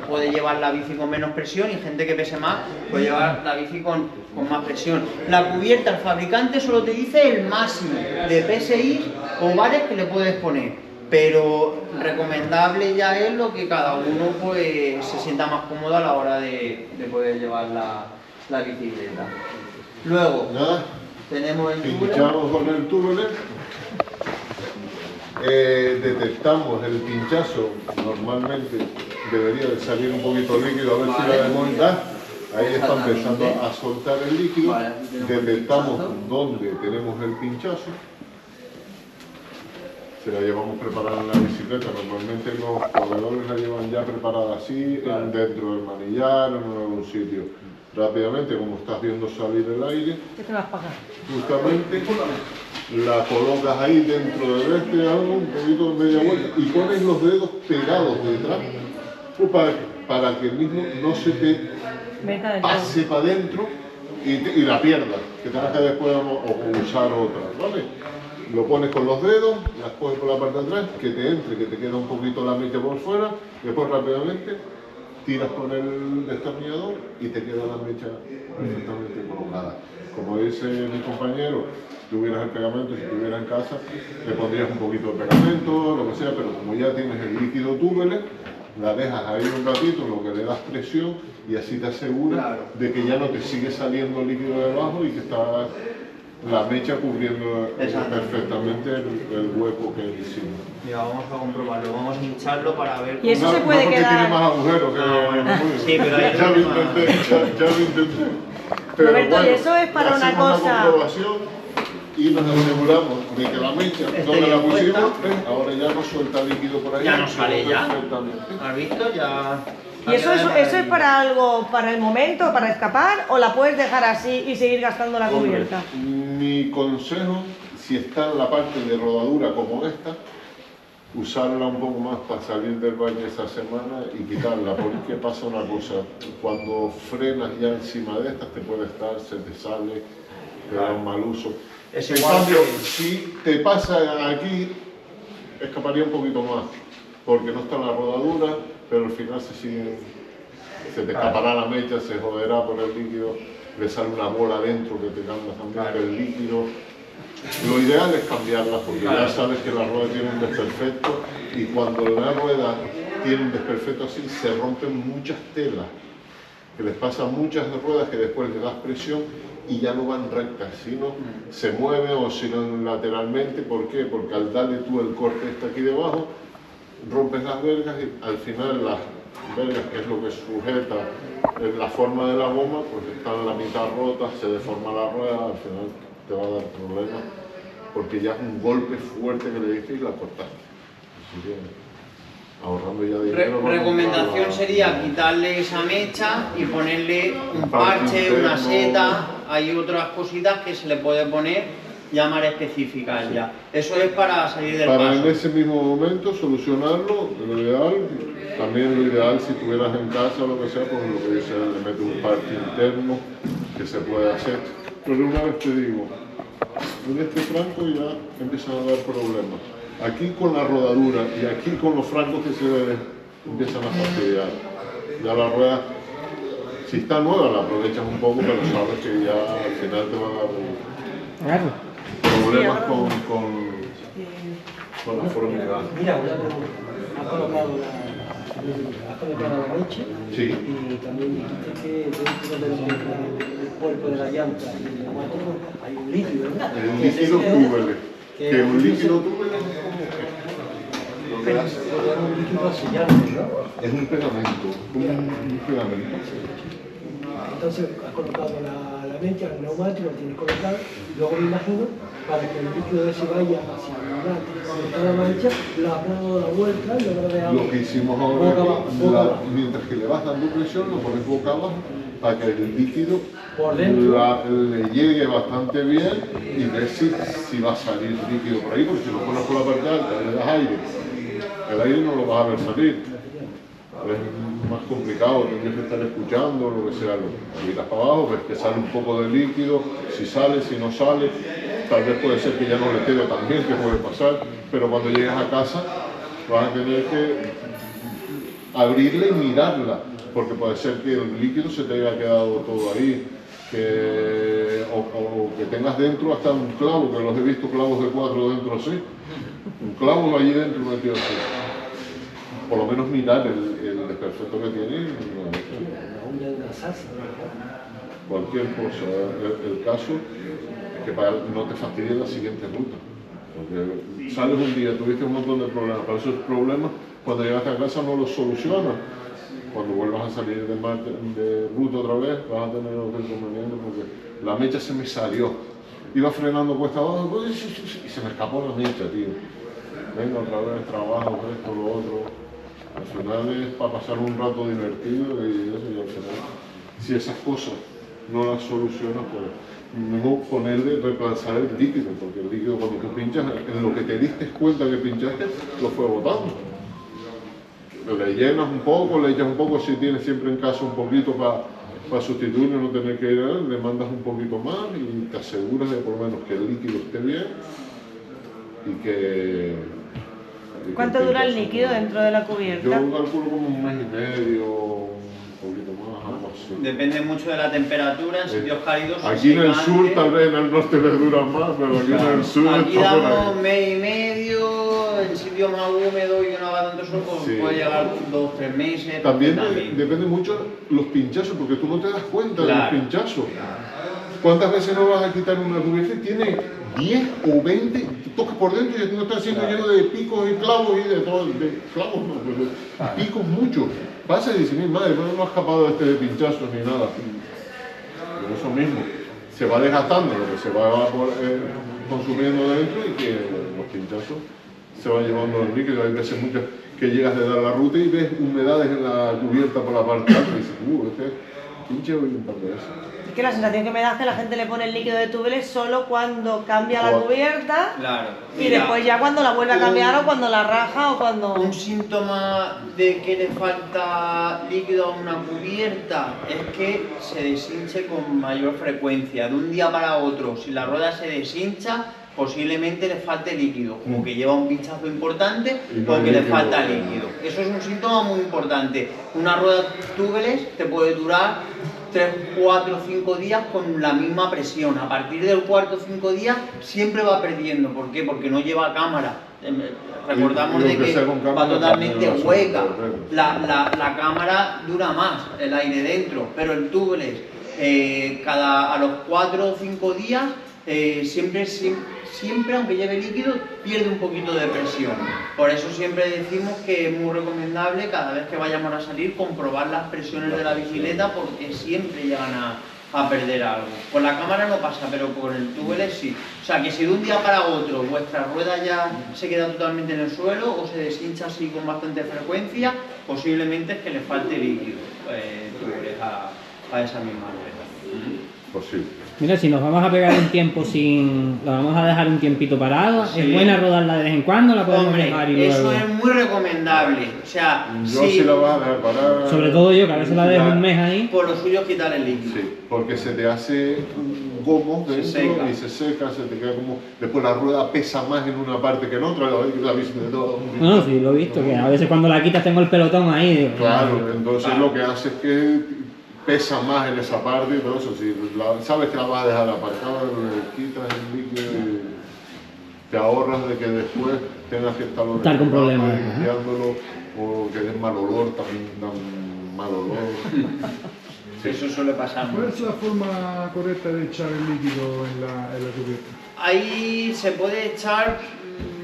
Speaker 9: puede llevar la bici con menos presión, y gente que pese más puede llevar la bici con más presión. La cubierta, el fabricante solo te dice el máximo de PSI o bares que le puedes poner, pero recomendable ya es lo que cada uno pues se sienta más cómodo a la hora de poder llevar la bicicleta. Luego tenemos el túbular.
Speaker 6: Pinchamos con el túbular, detectamos el pinchazo, normalmente debería de salir un poquito líquido, a ver si la desmonta. Ahí está empezando a soltar el líquido, detectamos dónde tenemos el pinchazo. Se la llevamos preparada en la bicicleta, normalmente los proveedores la llevan ya preparada así, dentro del manillar o en algún sitio. Rápidamente, como estás viendo salir el aire, justamente la colocas ahí dentro del un poquito de media vuelta, y pones los dedos pegados detrás para que el mismo no se te pase para adentro y la pierdas, que tengas que después usar otra, ¿vale? Lo pones con los dedos, las coges por la parte de atrás, que te entre, que te queda un poquito la mecha por fuera, después rápidamente tiras con el destornillador y te queda la mecha perfectamente colocada. Como dice mi compañero, si tuvieras el pegamento, si estuvieras en casa, le pondrías un poquito de pegamento, lo que sea, pero como ya tienes el líquido tubular, la dejas ahí un ratito, lo que le das presión, y así te aseguras de que ya no te sigue saliendo líquido debajo y que está la mecha cubriendo perfectamente el hueco que hicimos.
Speaker 9: Mira, vamos a comprobarlo, vamos a hincharlo para ver.
Speaker 4: Y eso se puede quedar.
Speaker 6: Tiene más agujeros que.
Speaker 9: Sí, pero ahí
Speaker 6: ya lo intenté. Pero
Speaker 4: Roberto,
Speaker 6: bueno,
Speaker 4: y eso es para una cosa.
Speaker 6: comprobación y nos aseguramos de que la mecha donde la pusimos, ahora ya no suelta líquido por ahí.
Speaker 9: Ya no sale ya.
Speaker 6: Perfectamente.
Speaker 9: ¿Has visto? Ya...
Speaker 4: ¿Y eso es para algo, para el momento, para escapar, o la puedes dejar así y seguir gastando la cubierta?
Speaker 6: Mi consejo, si está en la parte de rodadura como esta, usarla un poco más para salir del baño esa semana y quitarla, porque pasa una cosa, cuando frenas ya encima de estas te puede estar, se te sale, te da un mal uso. En cambio, si te pasa aquí, escaparía un poquito más, porque no está en la rodadura, pero al final se te escapará la mecha, se joderá por el líquido, le sale una bola dentro que te cambia también el líquido. Lo ideal es cambiarlas porque ya sabes que la rueda tiene un desperfecto y cuando la rueda tiene un desperfecto así se rompen muchas telas, que les pasa a muchas ruedas que después le das presión y ya no van rectas, sino se mueven o oscilan lateralmente. ¿Por qué? Porque al darle tú el corte este aquí debajo, rompes las vergas y al final las vergas, que es lo que sujeta la forma de la goma, pues están la mitad rotas, se deforma la rueda, al final te va a dar problemas porque ya es un golpe fuerte que le diste y la cortaste. Así que, ahorrando ya dinero.
Speaker 9: Recomendación sería quitarle esa mecha y ponerle un parche, una seta, hay otras cositas que se le puede poner ya más específicas ya. Eso es para salir del paso.
Speaker 6: Para en ese mismo momento solucionarlo, lo ideal, también lo ideal si tuvieras en casa o lo que sea, pues lo que dice, le metes un parche interno que se puede hacer. Pero una vez te digo, en este franco ya empiezan a dar problemas. Aquí con la rodadura y aquí con los francos que se ven, empiezan a fastidiar. Ya la rueda, si está nueva, la aprovechas un poco, pero sabes que ya al final te va a dar problemas con la formidad.
Speaker 5: Mira, has colocado la mecha y también dijiste que dentro del cuerpo de la llanta y del neumático hay un líquido, ¿verdad?
Speaker 6: El líquido túbele, que un líquido túbele
Speaker 5: es un líquido sellante, ¿no?
Speaker 6: es un pegamento, un pegamento.
Speaker 5: Entonces has colocado la mecha, el neumático lo tienes colocado y luego me imagino para que el líquido de ese vaya hacia la mancha, le has dado la vuelta y lo de
Speaker 6: Lo que hicimos ahora es mientras que le vas dando presión, lo pones boca abajo para que el líquido
Speaker 5: por dentro
Speaker 6: le llegue bastante bien y ver si va a salir líquido por ahí, porque si lo pones por la parte alta y le das aire, el aire no lo vas a ver salir. Es más complicado, tienes que estar escuchando, lo que sea, lo miras para abajo, ves que sale un poco de líquido, si sale, si no sale, tal vez puede ser que ya no le quede tan bien, que puede pasar, pero cuando llegues a casa vas a tener que abrirla y mirarla, porque puede ser que el líquido se te haya quedado todo ahí, o que tengas dentro hasta un clavo, que los he visto clavos de 4 dentro así, un clavo allí dentro metido así. Por lo menos mirar el desperfecto que tiene. Cualquier cosa. El caso es que no te fastidie la siguiente ruta. Porque sales un día, tuviste un montón de problemas, pero esos problemas cuando llegas a casa no los solucionas. Cuando vuelvas a salir de ruta otra vez vas a tener otro inconveniente porque la mecha se me salió. Iba frenando cuesta abajo y se me escapó la mecha, tío. Venga otra vez, trabajo, esto, lo otro. Al final es para pasar un rato divertido y eso, y al final, si esas cosas no las solucionas, pues no ponerle, reemplazar el líquido, porque el líquido cuando tú pinchas, en lo que te diste cuenta que pinchaste, lo fue botando. Le llenas un poco, le echas un poco, si tienes siempre en casa un poquito para sustituirlo y no tener que ir a él, le mandas un poquito más y te aseguras de por lo menos que el líquido esté bien y que...
Speaker 4: ¿Cuánto dura el líquido dentro de la cubierta?
Speaker 6: Yo calculo como un mes y medio, un poquito más, algo así.
Speaker 9: Depende mucho de la temperatura, en sitios cálidos.
Speaker 6: Aquí en el sur, tal vez en el norte les dura más, pero aquí en el sur...
Speaker 9: Aquí damos mes y medio, en sitios más húmedos y no va tanto sol, pues puede llegar 2 o 3 meses.
Speaker 6: También depende mucho los pinchazos, porque tú no te das cuenta de los pinchazos. ¿Cuántas veces no vas a quitar una cubierta y tiene 10 o 20, tocas por dentro y no está haciendo lleno de picos y clavos y de todo, de clavos no, pero picos muchos. Pasa y dices, mi madre, no has escapado de pinchazo ni nada. Pero eso mismo, se va desgastando lo que se va consumiendo dentro y que los pinchazos se van llevando el líquido. Hay veces muchas que llegas de dar la ruta y ves humedades en la cubierta por la parte alta y dices, este pinche hoy un par de veces.
Speaker 4: Es que la sensación que me da es que la gente le pone el líquido de túbeles solo cuando cambia la cubierta,
Speaker 9: claro.
Speaker 4: Y después ya cuando la vuelve a cambiar o cuando la raja o cuando...
Speaker 9: Un síntoma de que le falta líquido a una cubierta es que se deshinche con mayor frecuencia, de un día para otro. Si la rueda se deshincha, posiblemente le falte líquido, como que lleva un pinchazo importante o que le falta líquido. Eso es un síntoma muy importante. Una rueda túbeles te puede durar 3, 4, 5 días con la misma presión. A partir del cuarto o 5 días siempre va perdiendo. ¿Por qué? Porque no lleva cámara. Recordamos de que va totalmente hueca. La cámara dura más, el aire dentro, pero el túbeles a los 4 o 5 días siempre, aunque lleve líquido, pierde un poquito de presión. Por eso siempre decimos que es muy recomendable cada vez que vayamos a salir comprobar las presiones de la bicicleta, porque siempre llegan a perder algo. Con la cámara no pasa, pero con el túbeles sí. O sea que si de un día para otro vuestra rueda ya se queda totalmente en el suelo o se deshincha así con bastante frecuencia, posiblemente es que le falte líquido túbeles a esa misma rueda.
Speaker 6: Posible.
Speaker 1: Mira, si nos vamos a pegar un tiempo la vamos a dejar un tiempito parado, sí. ¿Es buena rodarla de vez en cuando? ¿La podemos dejar y luego?
Speaker 9: Eso es muy recomendable. O sea,
Speaker 6: yo sí la vas a dejar parada.
Speaker 1: Sobre todo yo, que a veces la dejo un mes ahí.
Speaker 9: Por lo suyo es quitar el líquido.
Speaker 6: Sí, porque se te hace gomo dentro y se seca, se te queda como... Después la rueda pesa más en una parte que en otra, la bicicleta.
Speaker 1: No, sí, lo he visto, que a veces cuando la quitas tengo el pelotón ahí. Digo,
Speaker 6: claro, entonces lo que hace es que pesa más en esa parte y todo eso. Si sabes que la vas a dejar aparcada, le quitas el líquido y te ahorras de que después tengas que estar
Speaker 1: con problemas,
Speaker 6: limpiándolo o que des mal olor, también dan mal olor.
Speaker 9: Sí. Eso suele pasar.
Speaker 3: ¿Cuál es la forma correcta de echar el líquido en la cubierta?
Speaker 9: Ahí se puede echar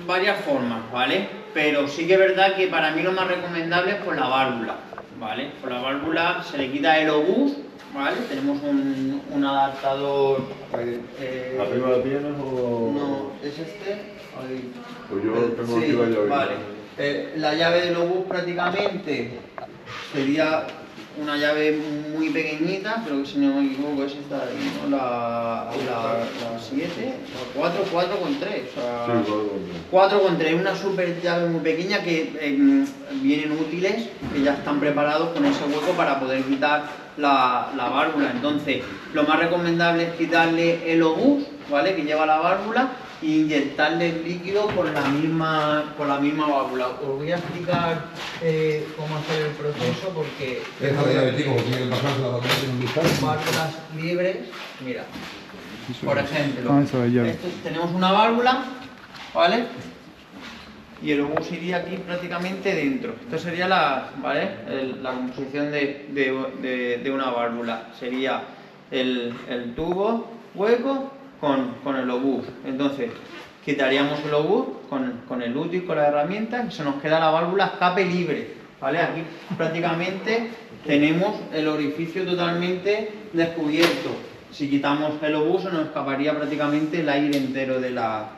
Speaker 9: varias formas, ¿vale? Pero sí que es verdad que para mí lo más recomendable es con la válvula. ¿Vale? Con la válvula se le quita el obús, ¿vale? Tenemos un adaptador...
Speaker 6: ¿Arriba la tienes o...?
Speaker 9: No, ¿es este? Ahí.
Speaker 6: Pues yo tengo aquí la llave.
Speaker 9: Vale. La llave del obús prácticamente sería una llave muy pequeñita, creo que si no me equivoco es esta de ahí, ¿no? La 7, o 4 con 3, o sea, sí, 4 con 3, una super llave muy pequeña que vienen útiles, que ya están preparados con ese hueco para poder quitar la válvula. Entonces, lo más recomendable es quitarle el obús, ¿vale? Que lleva la válvula, e inyectarle el líquido con la misma válvula. Os voy a explicar cómo hacer el proceso porque... válvulas libres, mira, por ejemplo, tenemos una válvula, ¿vale? Y el obús iría aquí prácticamente dentro. Esto sería la composición de una válvula. Sería el tubo hueco con el obús. Entonces, quitaríamos el obús con el útil, con la herramienta, y se nos queda la válvula escape libre, ¿vale? Aquí prácticamente tenemos el orificio totalmente descubierto. Si quitamos el obús, se nos escaparía prácticamente el aire entero de la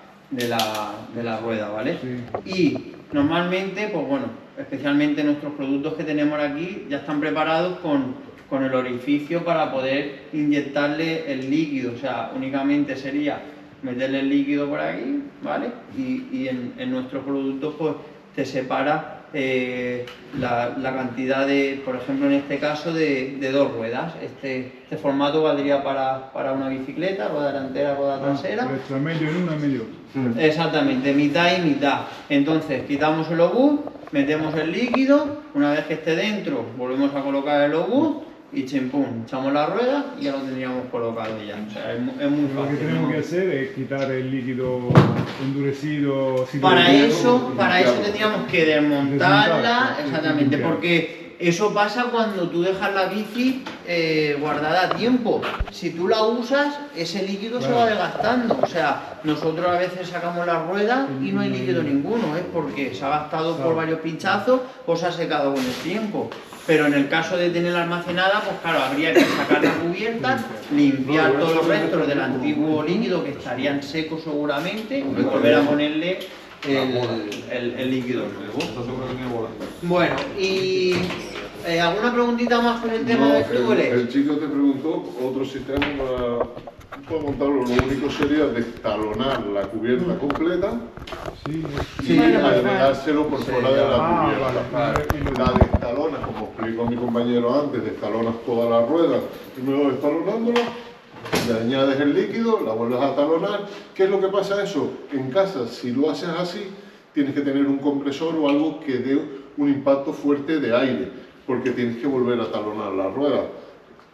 Speaker 9: rueda, ¿vale? Sí. Y normalmente, pues bueno, especialmente nuestros productos que tenemos aquí ya están preparados con el orificio para poder inyectarle el líquido. O sea, únicamente sería meterle el líquido por aquí, ¿vale? Y en nuestros productos pues te separa la cantidad de, por ejemplo en este caso, de 2 ruedas. Este formato valdría para una bicicleta, rueda delantera, rueda trasera.
Speaker 3: Medio en una, medio.
Speaker 9: Exactamente, mitad y mitad. Entonces quitamos el obús, metemos el líquido, una vez que esté dentro volvemos a colocar el obús y chimpum, echamos la rueda y ya lo tendríamos colocado ya. O sea, es muy fácil.
Speaker 3: Lo que tenemos que hacer es quitar el líquido endurecido.
Speaker 9: Para eso tendríamos que desmontarla, exactamente, porque eso pasa cuando tú dejas la bici guardada a tiempo. Si tú la usas, ese líquido se va desgastando. O sea, nosotros a veces sacamos la rueda y no hay líquido ninguno, es porque se ha gastado por varios pinchazos o se ha secado con el tiempo. Pero en el caso de tenerla almacenada, pues claro, habría que sacar la cubierta, limpiar todos los restos del antiguo líquido que estarían secos seguramente y volver a ponerle el líquido nuevo. Bueno, y ¿alguna preguntita más con el tema de flúores?
Speaker 6: El chico te preguntó otro sistema para montarlo. Lo único sería destalonar la cubierta completa y agregárselo por fuera de la cubierta. La destalonas, como explicó mi compañero antes, destalonas toda la rueda, primero destalonándola, le añades el líquido, la vuelves a talonar. ¿Qué es lo que pasa eso? En casa, si lo haces así, tienes que tener un compresor o algo que dé un impacto fuerte de aire, porque tienes que volver a talonar la rueda.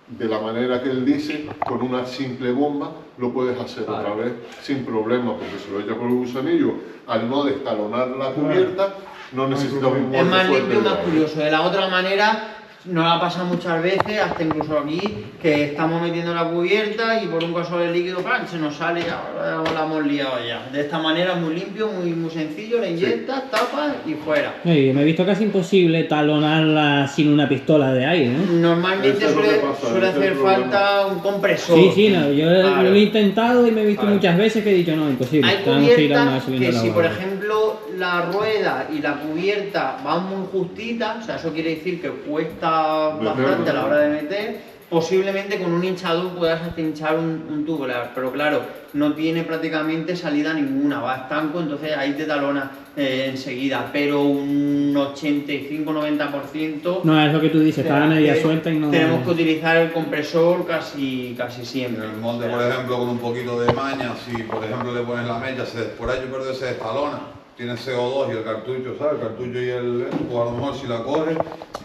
Speaker 6: De la manera que él dice, con una simple bomba lo puedes hacer otra vez sin problema, porque si lo echas por el gusanillo, al no destalonar la cubierta, no necesitas un golpe.
Speaker 9: Es más
Speaker 6: fuerte
Speaker 9: limpio,
Speaker 6: de
Speaker 9: más
Speaker 6: aire.
Speaker 9: curioso. De la otra manera, nos ha pasado muchas veces, hasta incluso aquí, que estamos metiendo la cubierta y por un caso de líquido, ¡pam!, se nos sale, ahora la hemos liado ya. De esta manera es muy limpio, muy sencillo, le inyectas, tapas y fuera.
Speaker 1: Me he visto casi imposible talonarla sin una pistola de aire, ¿no?
Speaker 9: Normalmente suele hacer falta un compresor.
Speaker 1: Sí, no, yo lo he intentado y me he visto muchas veces que he dicho, no, imposible.
Speaker 9: Hay cubiertas que si, por ejemplo, la rueda y la cubierta van muy justitas, o sea, eso quiere decir que cuesta bastante a la hora de meter, posiblemente con un hinchador puedas hasta hinchar un tubular, pero claro, no tiene prácticamente salida ninguna, va estanco, entonces ahí te talona enseguida, pero un 85-90%...
Speaker 1: No, es lo que tú dices, está a media suelta y no...
Speaker 9: Tenemos que utilizar el compresor casi siempre.
Speaker 10: En el monte, por ejemplo, con un poquito de maña, si por ejemplo le pones la mecha, por ahí yo se destalona, tiene CO2 y el cartucho, ¿sabes? El cartucho y el... pues a lo mejor si la coges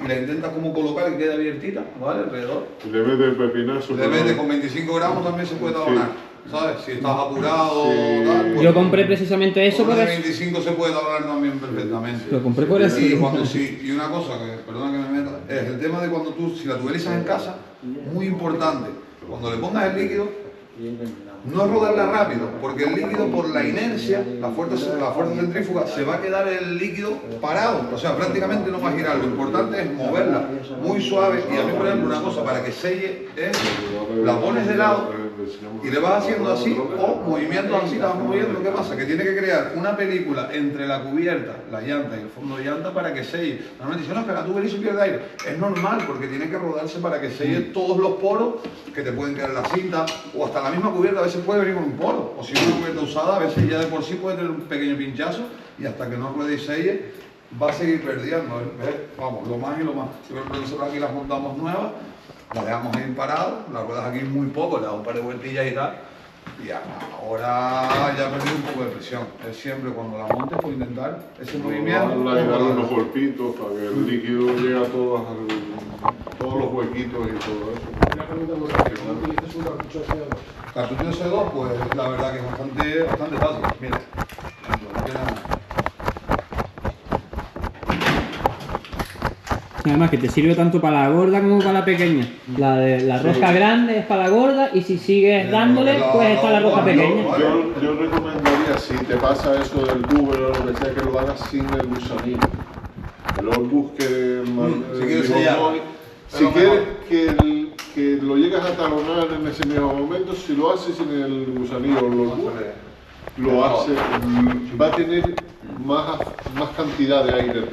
Speaker 10: y la intentas como colocar y queda abiertita, ¿vale? Alrededor.
Speaker 6: Le metes el pepinazo.
Speaker 10: Le metes con 25 gramos también se puede talonar, ¿sabes? Si estás apurado, tal, pues,
Speaker 1: yo compré precisamente eso
Speaker 10: con
Speaker 1: por
Speaker 10: de
Speaker 1: eso.
Speaker 10: 25 se puede talonar también perfectamente.
Speaker 1: Lo compré por eso.
Speaker 10: Y una cosa, perdona que me meta, es el tema de cuando tú, si la tubelizas en casa, muy importante, cuando le pongas el líquido, no rodarla rápido, porque el líquido por la inercia, la fuerza centrífuga, se va a quedar el líquido parado, o sea, prácticamente no va a girar. Lo importante es moverla muy suave. Y a mí, por ejemplo, una cosa para que selle es, la pones de lado y le vas haciendo así, o movimientos así, la vas moviendo. ¿Qué pasa? Que tiene que crear una película entre la cubierta, la llanta y el fondo de llanta para que selle. Normalmente dicen, no, es que la tuberizo pierde aire. Es normal, porque tiene que rodarse para que selle todos los poros que te pueden quedar en la cinta, o hasta la misma cubierta a veces puede venir con un poro, o si es una cubierta usada, a veces ya de por sí puede tener un pequeño pinchazo, y hasta que no ruede y selle, va a seguir perdiendo. Vamos, lo más y lo más. Nosotros aquí las montamos nuevas, las dejamos ahí paradas, las ruedas aquí muy poco, le damos un par de vueltillas y tal, y ahora ya ha perdido un poco de presión. Es siempre cuando la montes por intentar ese movimiento.
Speaker 6: Le dar unos golpitos para que el líquido llegue a todos los huequitos y todo eso.
Speaker 7: Una pregunta muy rápida, ¿no utilizas un cartucho de CO2?
Speaker 10: Cartucho de CO2, pues la verdad que es bastante fácil. Mira, no tiene nada.
Speaker 1: Además que te sirve tanto para la gorda como para la pequeña. La rosca grande es para la gorda y si sigues dándole, pues está la rosca pequeña.
Speaker 6: Yo recomendaría, si te pasa eso del tubo o lo que sea, que lo hagas sin el gusanillo. Que lo busques si quieres que lo llegas a talonar en ese mismo momento, si lo haces sin el gusanillo lo hace, va a tener más cantidad de aire.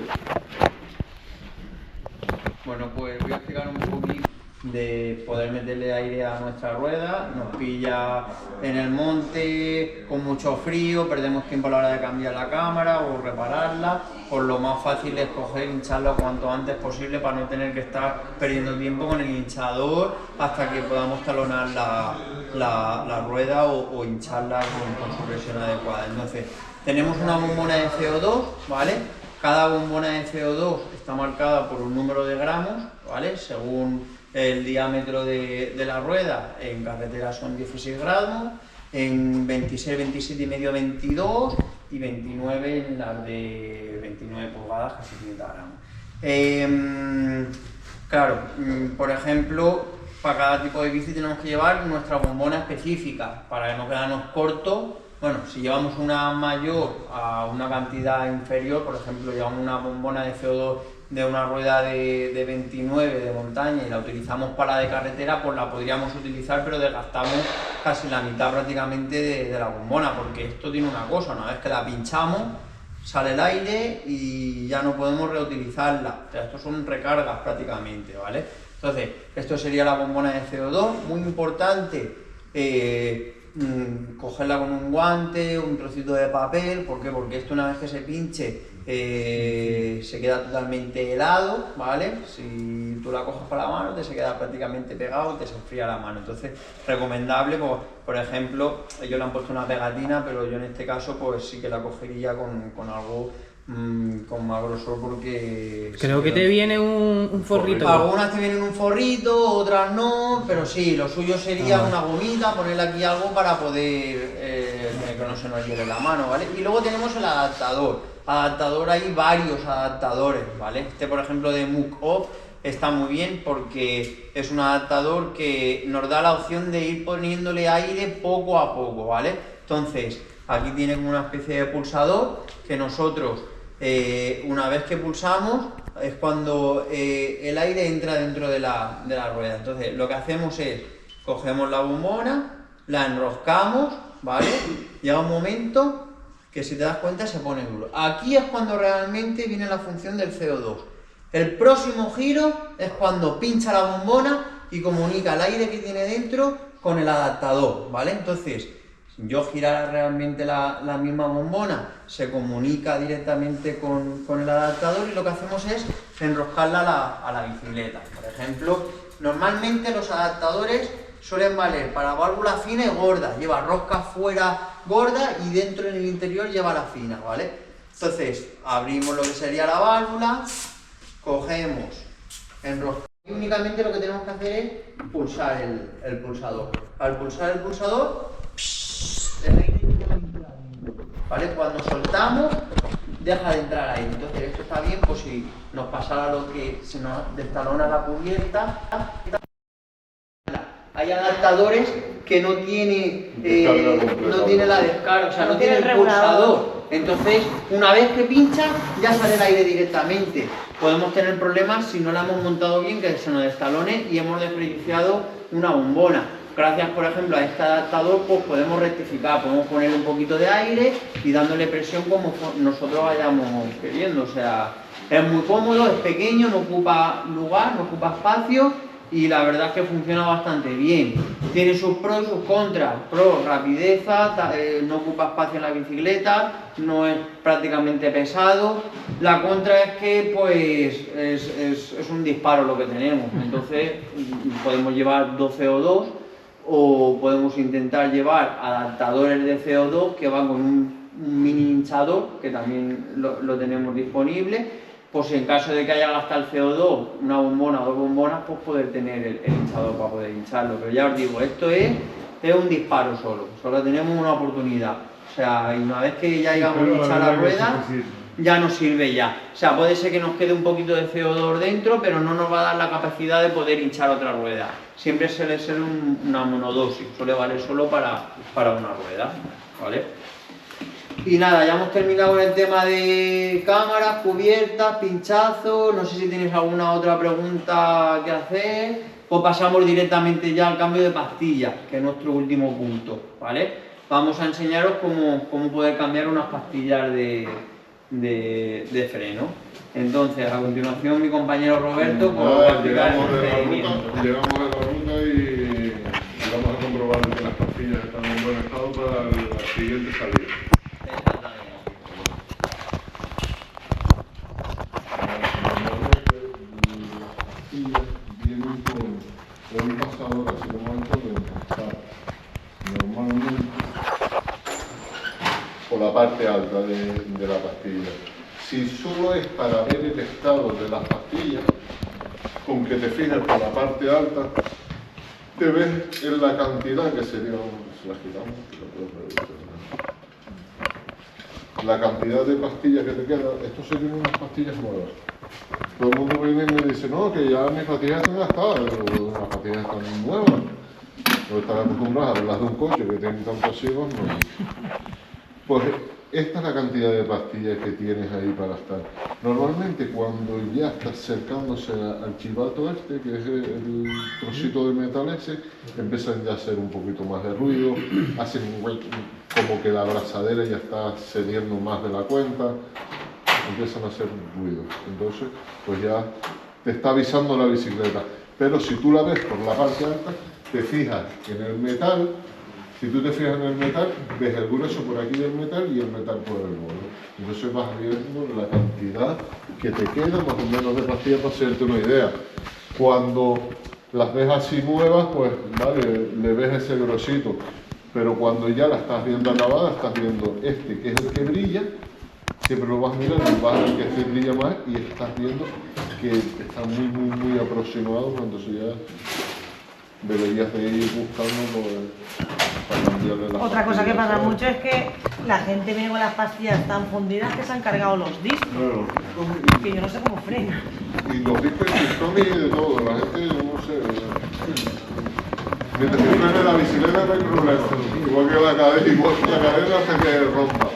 Speaker 9: Bueno, pues voy a explicar un poquito de poder meterle aire a nuestra rueda. Nos pilla en el monte con mucho frío, perdemos tiempo a la hora de cambiar la cámara o repararla. Pues lo más fácil es coger, hincharla cuanto antes posible para no tener que estar perdiendo tiempo con el hinchador hasta que podamos talonar la rueda o hincharla con su presión adecuada. Entonces, tenemos una bombona de CO2, ¿vale? Cada bombona de CO2 está marcada por un número de gramos, ¿vale? Según el diámetro de la rueda, en carretera son 16 gramos, en 26, 27 y medio 22 y 29 en las de 29 pulgadas, casi 30 gramos. Claro, por ejemplo, para cada tipo de bici tenemos que llevar nuestra bombona específica para no quedarnos cortos. Bueno, si llevamos una mayor a una cantidad inferior, por ejemplo, llevamos una bombona de CO2 de una rueda de 29 de montaña y la utilizamos para la de carretera, pues la podríamos utilizar, pero desgastamos casi la mitad prácticamente de la bombona, porque esto tiene una cosa, una vez que la pinchamos, sale el aire y ya no podemos reutilizarla. O sea, estos son recargas prácticamente, ¿vale? Entonces, esto sería la bombona de CO2, muy importante, cogerla con un guante, un trocito de papel. ¿Por qué? Porque esto una vez que se pinche se queda totalmente helado, ¿vale? Si tú la coges con la mano te se queda prácticamente pegado y te se enfría la mano. Entonces, recomendable, pues, por ejemplo, ellos le han puesto una pegatina, pero yo en este caso pues sí que la cogería con algo con más grosor, porque...
Speaker 1: Creo que te viene un forrito.
Speaker 9: Algunas te vienen un forrito, otras no, pero sí, lo suyo sería una gomita, ponerle aquí algo para poder que no se nos hiele la mano, ¿vale? Y luego tenemos el adaptador. Adaptador, hay varios adaptadores, ¿vale? Este, por ejemplo, de Muk Off está muy bien porque es un adaptador que nos da la opción de ir poniéndole aire poco a poco, ¿vale? Entonces, aquí tiene como una especie de pulsador que nosotros, una vez que pulsamos, es cuando el aire entra dentro de la rueda. Entonces, lo que hacemos es, cogemos la bombona, la enroscamos, ¿vale? Llega un momento que, si te das cuenta, se pone duro. Aquí es cuando realmente viene la función del CO2. El próximo giro es cuando pincha la bombona y comunica el aire que tiene dentro con el adaptador, ¿vale? Entonces, si yo girara realmente la misma bombona, se comunica directamente con el adaptador y lo que hacemos es enroscarla a la bicicleta. Por ejemplo, normalmente los adaptadores suelen valer para válvula fina y gorda, lleva rosca fuera gorda y dentro en el interior lleva la fina, ¿vale? Entonces, abrimos lo que sería la válvula, cogemos, enroscamos y únicamente lo que tenemos que hacer es pulsar el pulsador. Al pulsar el pulsador, el aire entra, ¿vale? Cuando soltamos, deja de entrar aire. Entonces, esto está bien, pues si nos pasara lo que se nos destalona la cubierta. Hay adaptadores que no tiene la descarga, o sea, no tiene el pulsador. Entonces, una vez que pincha, ya sale el aire directamente. Podemos tener problemas si no la hemos montado bien, que se nos destalone y hemos desperdiciado una bombona. Gracias, por ejemplo, a este adaptador, pues podemos rectificar, podemos poner un poquito de aire y dándole presión como nosotros vayamos queriendo. O sea, es muy cómodo, es pequeño, no ocupa lugar, no ocupa espacio. Y la verdad es que funciona bastante bien. Tiene sus pros y sus contras. Pro, rapidez, no ocupa espacio en la bicicleta, no es prácticamente pesado. La contra es que pues es un disparo lo que tenemos. Entonces podemos llevar 2 CO2 o podemos intentar llevar adaptadores de CO2 que van con un mini hinchador, que también lo tenemos disponible. Pues en caso de que haya gastado el CO2, una bombona o 2 bombonas, pues poder tener el hinchador para poder hincharlo. Pero ya os digo, esto es un disparo solo tenemos una oportunidad. O sea, y una vez que ya hayamos hinchado la rueda, ya nos sirve ya. O sea, puede ser que nos quede un poquito de CO2 dentro, pero no nos va a dar la capacidad de poder hinchar otra rueda. Siempre suele ser una monodosis, suele valer solo para una rueda, ¿vale? Y nada, ya hemos terminado con el tema de cámaras, cubiertas, pinchazos. No sé si tenéis alguna otra pregunta que hacer. O pasamos directamente ya al cambio de pastillas, que es nuestro último punto, ¿vale? Vamos a enseñaros cómo poder cambiar unas pastillas de freno. Entonces, a continuación, mi compañero Roberto va a explicar el procedimiento.
Speaker 6: Llegamos a la ruta y vamos a comprobar que las pastillas están en buen estado para la siguiente salida. Vienen con un pasador así como esto de empezar normalmente por la parte alta de la pastilla. Si solo es para ver el estado de las pastillas, con que te fijes por la parte alta, te ves en la cantidad que sería, si la giramos, la cantidad de pastillas que te queda. Esto serían unas pastillas nuevas. Todo el mundo viene y me dice, no, que ya mis pastillas están gastadas, pero las pastillas están nuevas. No están acostumbrados a verlas de un coche que tienen tantos siglos, no. Pues esta es la cantidad de pastillas que tienes ahí para estar. Normalmente cuando ya estás acercándose al chivato este, que es el trocito de metal ese, empiezan ya a hacer un poquito más de ruido, hacen como que la abrazadera ya está cediendo más de la cuenta, empiezan a hacer ruido. Entonces, pues ya te está avisando la bicicleta. Pero si tú la ves por la parte alta, te fijas en el metal. Si tú te fijas en el metal, ves el grueso por aquí del metal y el metal por el borde. Entonces vas viendo la cantidad que te queda más o menos de pastillas para hacerte una idea. Cuando las ves así nuevas, pues vale, le ves ese grosito. Pero cuando ya la estás viendo acabada, estás viendo este que es el que brilla, siempre lo vas mirando y vas a ver que este brilla más y estás viendo que está muy aproximado, entonces ya deberías de ir buscando para cambiarle las
Speaker 4: Otra cosa que
Speaker 6: pastillas,
Speaker 4: pasa
Speaker 6: ¿sabes?
Speaker 4: mucho es que la gente viene con las pastillas tan fundidas que se han cargado los discos, que yo no sé cómo frena.
Speaker 6: Y los discos son y de todo, la gente, no sé. Mientras que frene la bicicleta no hay problema, igual que la cadena hasta que rompa.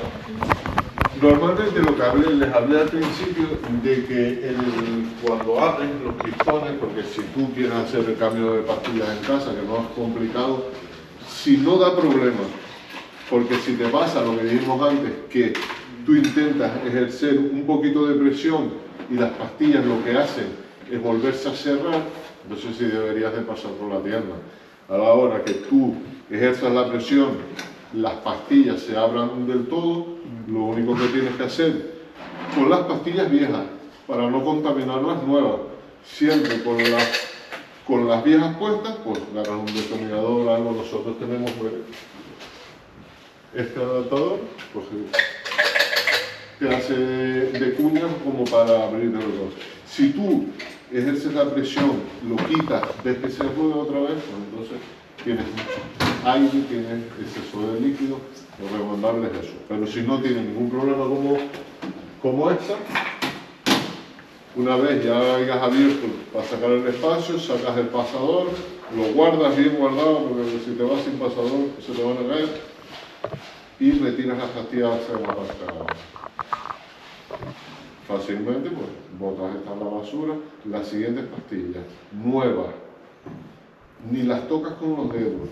Speaker 6: Normalmente lo que les hablé al principio de que cuando abren los pistones, porque si tú quieres hacer el cambio de pastillas en casa, que no es complicado, si no da problema, porque si te pasa lo que dijimos antes, que tú intentas ejercer un poquito de presión y las pastillas lo que hacen es volverse a cerrar, entonces sí deberías de pasar por la tienda. A la hora que tú ejerzas la presión, las pastillas se abran del todo, lo único que tienes que hacer con las pastillas viejas, para no contaminar las nuevas, siempre con las viejas puestas, pues agarras un destornillador, algo. Nosotros tenemos pues, este adaptador, pues te hace de cuña como para abrir el dos. Si tú ejerces la presión, lo quitas, ves que se rueda otra vez, pues entonces tienes aire, tienes exceso de líquido, lo recomendable es eso. Pero si no tienes ningún problema como esta, una vez ya hayas abierto para sacar el espacio, sacas el pasador, lo guardas bien guardado, porque si te vas sin pasador se te van a caer, y retiras las pastillas hacia la parte. Fácilmente, pues botas esta en la basura. Las siguientes pastillas, nuevas, ni las tocas con los dedos,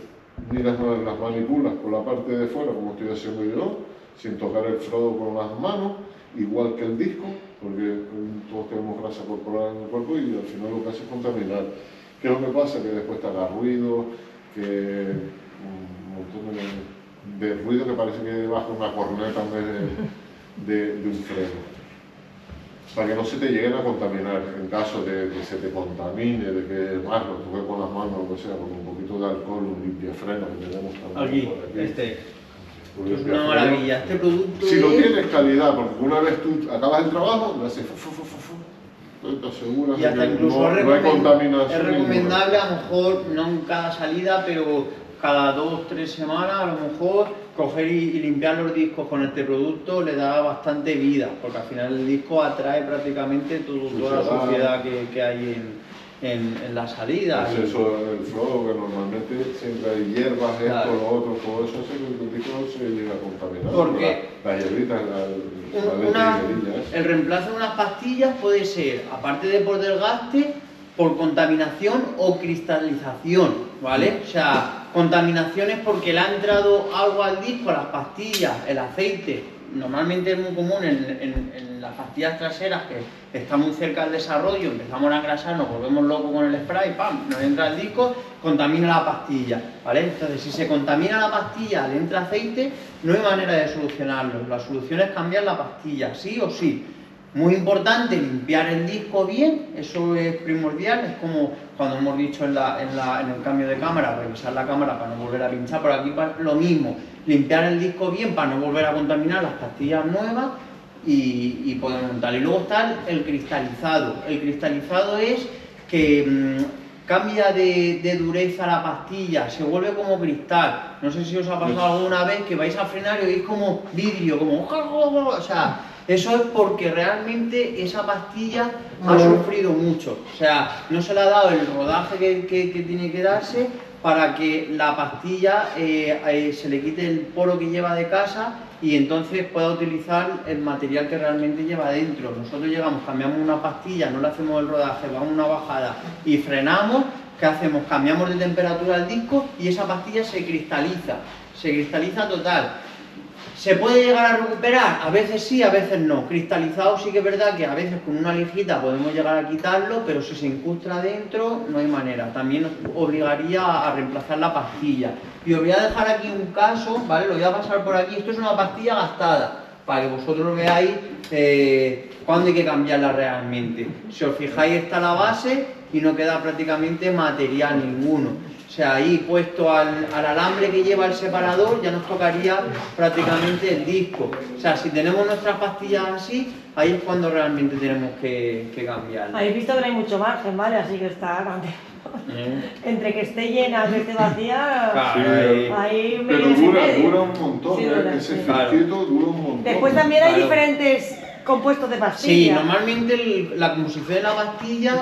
Speaker 6: ni las manipulas por la parte de fuera, como estoy haciendo yo, sin tocar el frodo con las manos, igual que el disco, porque todos tenemos grasa corporal en el cuerpo y al final lo que hace es contaminar. ¿Qué es lo que pasa? Que después te haga ruido, que un montón de ruido que parece que baja una corneta en vez de un freno. Para que no se te lleguen a contaminar, en caso de que se te contamine, de que lo toques con las manos, lo que sea, con un poquito de alcohol, un limpiafreno que tenemos también por aquí.
Speaker 9: Es una maravilla, este producto
Speaker 6: si lo tienes calidad, porque una vez tú acabas el trabajo, lo haces te aseguras
Speaker 9: y hasta
Speaker 6: de que
Speaker 9: incluso
Speaker 6: no hay contaminación.
Speaker 9: Es recomendable, a lo mejor, no en cada salida, pero cada 2 o 3 semanas, a lo mejor, coger y limpiar los discos con este producto le da bastante vida, porque al final el disco atrae prácticamente toda la suciedad que hay en la salida.
Speaker 6: Pues eso, el frodo, que normalmente siempre hay hierbas, claro, esto, lo otro, todo eso hace que el disco se llega a contaminar.
Speaker 9: Porque
Speaker 6: las hierbitas,
Speaker 9: el reemplazo de unas pastillas puede ser, aparte de por desgaste, por contaminación o cristalización, ¿vale? O sea, contaminación es porque le ha entrado algo al disco, las pastillas, el aceite. Normalmente es muy común en las pastillas traseras, que está muy cerca del desarrollo, empezamos a engrasar, nos volvemos locos con el spray, ¡pam!, nos entra el disco, contamina la pastilla, ¿vale? Entonces, si se contamina la pastilla, le entra aceite, no hay manera de solucionarlo. La solución es cambiar la pastilla, sí o sí. Muy importante, limpiar el disco bien, eso es primordial, es como cuando hemos dicho en el cambio de cámara, revisar la cámara para no volver a pinchar, por aquí lo mismo, limpiar el disco bien para no volver a contaminar las pastillas nuevas y poder montar. Y luego está el cristalizado. El cristalizado es que cambia de dureza la pastilla, se vuelve como cristal. No sé si os ha pasado alguna vez que vais a frenar y oís como vidrio, como... O sea, eso es porque realmente esa pastilla ha sufrido mucho. O sea, no se le ha dado el rodaje que tiene que darse para que la pastilla se le quite el poro que lleva de casa y entonces pueda utilizar el material que realmente lleva dentro. Nosotros llegamos, cambiamos una pastilla, no le hacemos el rodaje, vamos a una bajada y frenamos. ¿Qué hacemos? Cambiamos de temperatura el disco y esa pastilla se cristaliza total. ¿Se puede llegar a recuperar? A veces sí, a veces no. Cristalizado sí que es verdad que a veces con una lijita podemos llegar a quitarlo, pero si se incrusta dentro no hay manera. También nos obligaría a reemplazar la pastilla. Y os voy a dejar aquí un caso, ¿vale? Lo voy a pasar por aquí. Esto es una pastilla gastada, para que vosotros veáis cuándo hay que cambiarla realmente. Si os fijáis, está la base y no queda prácticamente material ninguno. O sea, ahí puesto al alambre que lleva el separador ya nos tocaría prácticamente el disco. O sea, si tenemos nuestras pastillas así, ahí es cuando realmente tenemos que cambiarlas.
Speaker 4: Habéis visto que no hay mucho margen, ¿vale? Así que está grande. Entre que esté llena y que esté vacía,
Speaker 6: sí,
Speaker 4: ahí
Speaker 6: pero dura un montón,
Speaker 4: sí,
Speaker 6: ese filtrito dura un montón.
Speaker 4: Después también hay diferentes compuestos de pastilla.
Speaker 9: Sí, normalmente la composición de la pastilla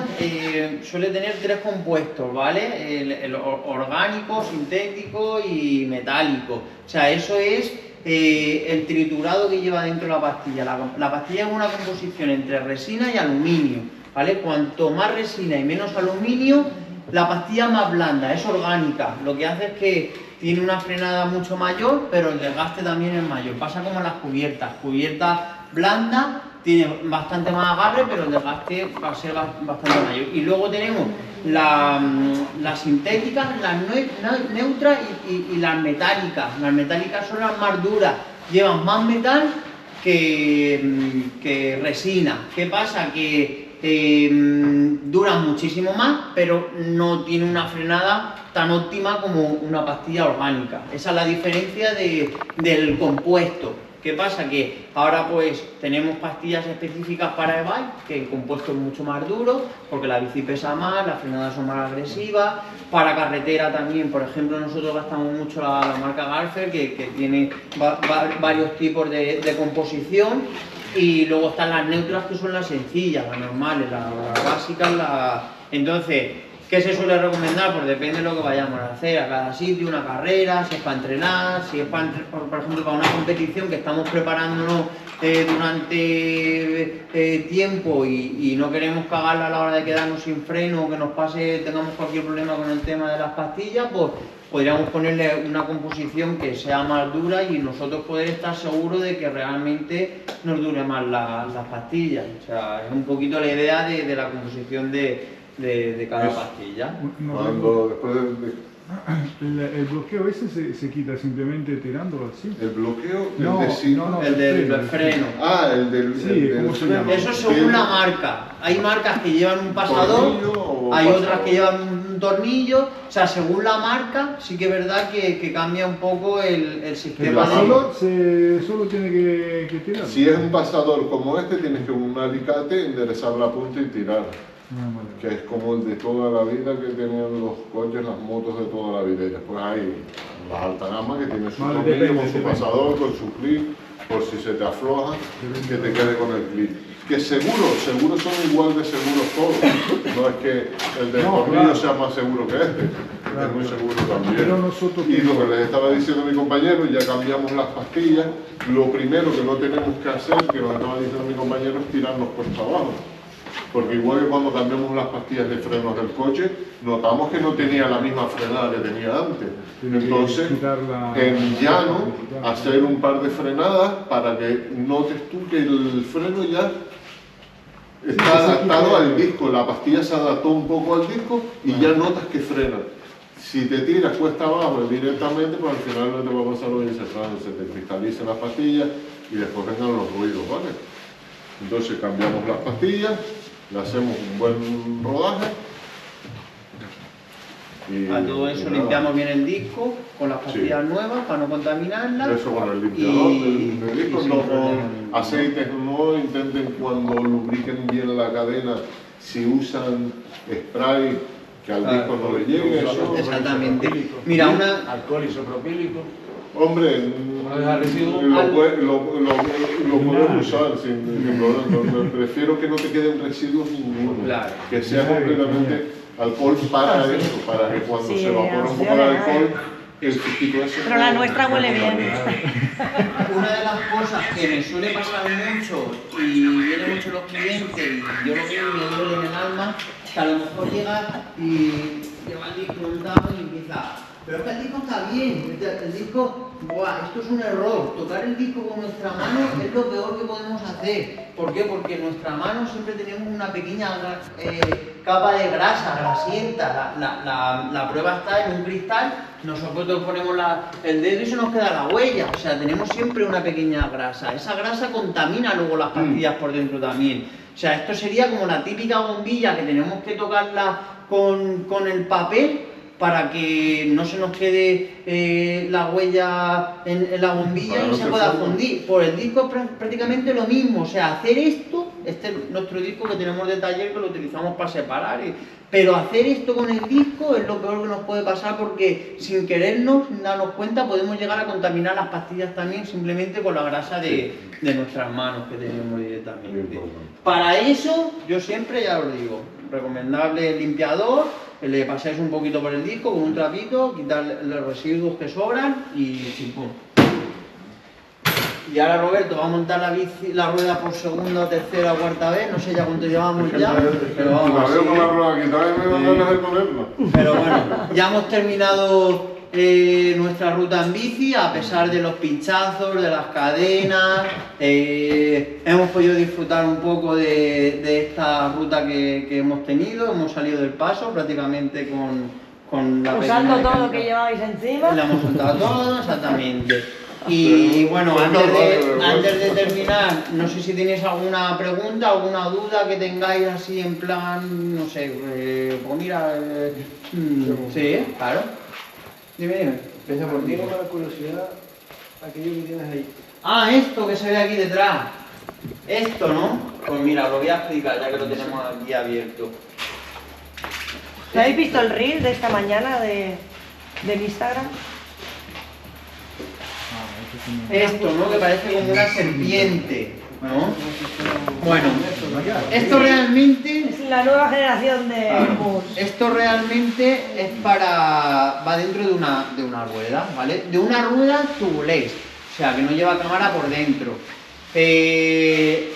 Speaker 9: suele tener 3 compuestos, ¿vale? El orgánico, sintético y metálico. O sea, eso es el triturado que lleva dentro la pastilla. La pastilla es una composición entre resina y aluminio, ¿vale? Cuanto más resina y menos aluminio, la pastilla más blanda, es orgánica. Lo que hace es que tiene una frenada mucho mayor, pero el desgaste también es mayor. Pasa como las cubiertas. Cubierta blanda tiene bastante más agarre, pero el desgaste va a ser bastante mayor. Y luego tenemos las sintéticas, las neutras y las metálicas. Las metálicas son las más duras, llevan más metal que resina. ¿Qué pasa? Que duran muchísimo más, pero no tiene una frenada tan óptima como una pastilla orgánica. Esa es la diferencia del compuesto. ¿Qué pasa? Que ahora pues tenemos pastillas específicas para e-bike, que el compuesto es mucho más duro, porque la bici pesa más, las frenadas son más agresivas. Para carretera también, por ejemplo, nosotros gastamos mucho la marca Garfer, que tiene varios tipos de composición. Y luego están las neutras, que son las sencillas, las normales, las básicas. Entonces, ¿qué se suele recomendar? Pues depende de lo que vayamos a hacer a cada sitio, una carrera, si es para entrenar, si es para, por ejemplo, para una competición que estamos preparándonos durante tiempo y no queremos cagarla a la hora de quedarnos sin freno o que nos pase, tengamos cualquier problema con el tema de las pastillas, pues podríamos ponerle una composición que sea más dura y nosotros poder estar seguros de que realmente nos dure más las pastillas. O sea, es un poquito la idea de la composición de cada pastilla.
Speaker 6: Cuando después
Speaker 3: el bloqueo ese se quita simplemente tirándolo así.
Speaker 6: ¿El bloqueo?
Speaker 9: El del freno.
Speaker 6: Ah, el del
Speaker 3: freno.
Speaker 9: Eso según la marca. Hay marcas que llevan un pasador, hay otras que llevan un tornillo. O sea, según la marca, sí que es verdad que cambia un poco el sistema.
Speaker 3: El pasador solo tiene que tirar.
Speaker 6: Si es un pasador como este, tienes que un alicate, enderezar la punta y tirar. Que es como el de toda la vida que tenían los coches, las motos de toda la vida. Y después hay la alta gama que tiene su tornillo con su pasador, con su clip, por si se te afloja, que te quede con el clip. Que seguro son igual de seguros todos. No es que el del tornillo sea más seguro que este, es muy seguro también. Y lo que les estaba diciendo mi compañero, ya cambiamos las pastillas. Lo primero que no tenemos que hacer, que nos estaba diciendo mi compañero, es tirarnos puesta abajo. Porque igual que cuando cambiamos las pastillas de frenos del coche, notamos que no tenía la misma frenada que tenía antes. Entonces, en llano, hacer un par de frenadas para que notes tú que el freno ya está adaptado al disco, la pastilla se adaptó un poco al disco y ya notas que frena. Si te tiras cuesta abajo directamente, pues al final no te va a pasar lo que dice Fran, se te cristalicen las pastillas y después vengan los ruidos, ¿vale? Entonces cambiamos las pastillas, le hacemos un buen rodaje. Y
Speaker 9: a todo eso limpiamos bien el disco con las pastillas nuevas para no contaminarlas.
Speaker 6: Eso con el limpiador del disco, no con aceites, no intenten cuando lubriquen bien la cadena, si usan spray que al disco no le llegue. Eso.
Speaker 9: Exactamente. Mira,
Speaker 7: alcohol isopropílico.
Speaker 6: Hombre, lo puedes usar sin problema. Prefiero que no te queden residuos ninguno.
Speaker 9: Claro.
Speaker 6: Que sea completamente alcohol para eso, para que cuando se evapora un poco el alcohol, el chiquito ese...
Speaker 4: Pero la nuestra huele bien.
Speaker 9: Una de las cosas que me suele pasar mucho y vienen mucho los clientes y yo lo veo y me duele en el alma, que a lo mejor llega y lleva el disco montado y empieza, pero es que el disco está bien, el disco, ¡buah! Esto es un error, tocar el disco con nuestra mano es lo peor que podemos hacer. ¿Por qué? Porque en nuestra mano siempre tenemos una pequeña capa de grasa, grasienta, la prueba está en un cristal, nosotros ponemos el dedo y se nos queda la huella, o sea, tenemos siempre una pequeña grasa, esa grasa contamina luego las pastillas por dentro también, o sea, esto sería como la típica bombilla que tenemos que tocarla con el papel para que no se nos quede la huella en la bombilla y se pueda fundir. Por el disco es prácticamente lo mismo, o sea, hacer esto, este es nuestro disco que tenemos de taller que lo utilizamos para separar, pero hacer esto con el disco es lo peor que nos puede pasar porque sin querernos, darnos cuenta, podemos llegar a contaminar las pastillas también simplemente con la grasa de nuestras manos que tenemos directamente. Para eso, yo siempre, ya os digo, recomendable el limpiador, le pasáis un poquito por el disco con un trapito, quitar los residuos que sobran y chimpum. Y ahora Roberto va a montar la rueda por segunda, tercera o cuarta vez, no sé ya cuánto llevamos ya, pero vamos. Pero bueno, ya hemos terminado nuestra ruta en bici, a pesar de los pinchazos, de las cadenas, hemos podido disfrutar un poco de esta ruta que hemos tenido, hemos salido del paso prácticamente con la
Speaker 4: usando todo lo que llevabais encima.
Speaker 9: La hemos soltado todo, exactamente. Y bueno, antes de terminar, no sé si tenéis alguna pregunta, alguna duda que tengáis así en plan, no sé, pues mira, sí, claro. Dime, empieza por ti.
Speaker 5: Tengo la curiosidad, aquello que tienes ahí.
Speaker 9: Ah, esto que se ve aquí detrás. Esto, ¿no? Pues mira, lo voy a explicar ya que lo tenemos aquí abierto.
Speaker 4: ¿Habéis visto el reel de esta mañana del Instagram?
Speaker 9: Esto, ¿no? Que parece como una serpiente, ¿no? Bueno, esto realmente...
Speaker 4: Es la nueva generación de bus.
Speaker 9: Esto realmente es va dentro de una rueda, ¿vale? De una rueda tubeless, o sea, que no lleva cámara por dentro.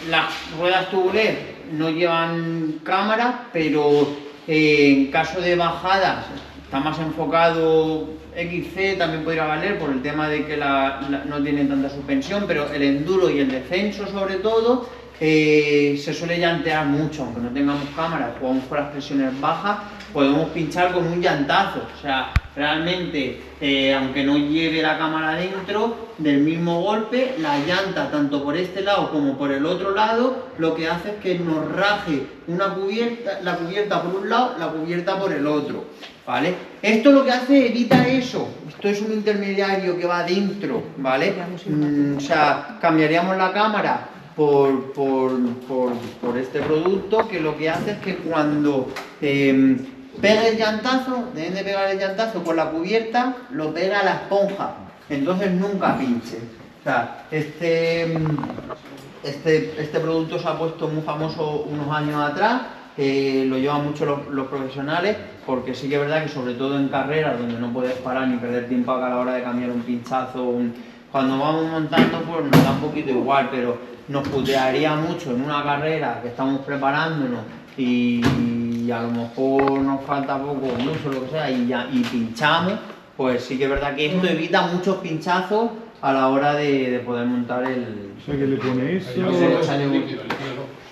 Speaker 9: Las ruedas tubeless no llevan cámara, pero en caso de bajadas está más enfocado. XC también podría valer por el tema de que no tiene tanta suspensión, pero el enduro y el descenso sobre todo se suele llantear mucho, aunque no tengamos cámara, jugamos con las presiones bajas, podemos pinchar con un llantazo, o sea, realmente aunque no lleve la cámara dentro, del mismo golpe, la llanta tanto por este lado como por el otro lado, lo que hace es que nos raje la cubierta por un lado, la cubierta por el otro. ¿Vale? Esto lo que hace evita eso, esto es un intermediario que va dentro, ¿vale? O sea, cambiaríamos la cámara por este producto que lo que hace es que cuando pega el llantazo, deben de pegar el llantazo con la cubierta, lo pega a la esponja, entonces nunca pinche. O sea, este producto se ha puesto muy famoso unos años atrás. Lo llevan mucho los profesionales porque sí que es verdad que sobre todo en carreras donde no puedes parar ni perder tiempo a la hora de cambiar un pinchazo cuando vamos montando pues nos da un poquito igual, pero nos putearía mucho en una carrera que estamos preparándonos y a lo mejor nos falta poco, mucho, lo que sea, y pinchamos, pues sí que es verdad que esto evita muchos pinchazos a la hora de poder montar el...
Speaker 3: O sea, que le ponéis...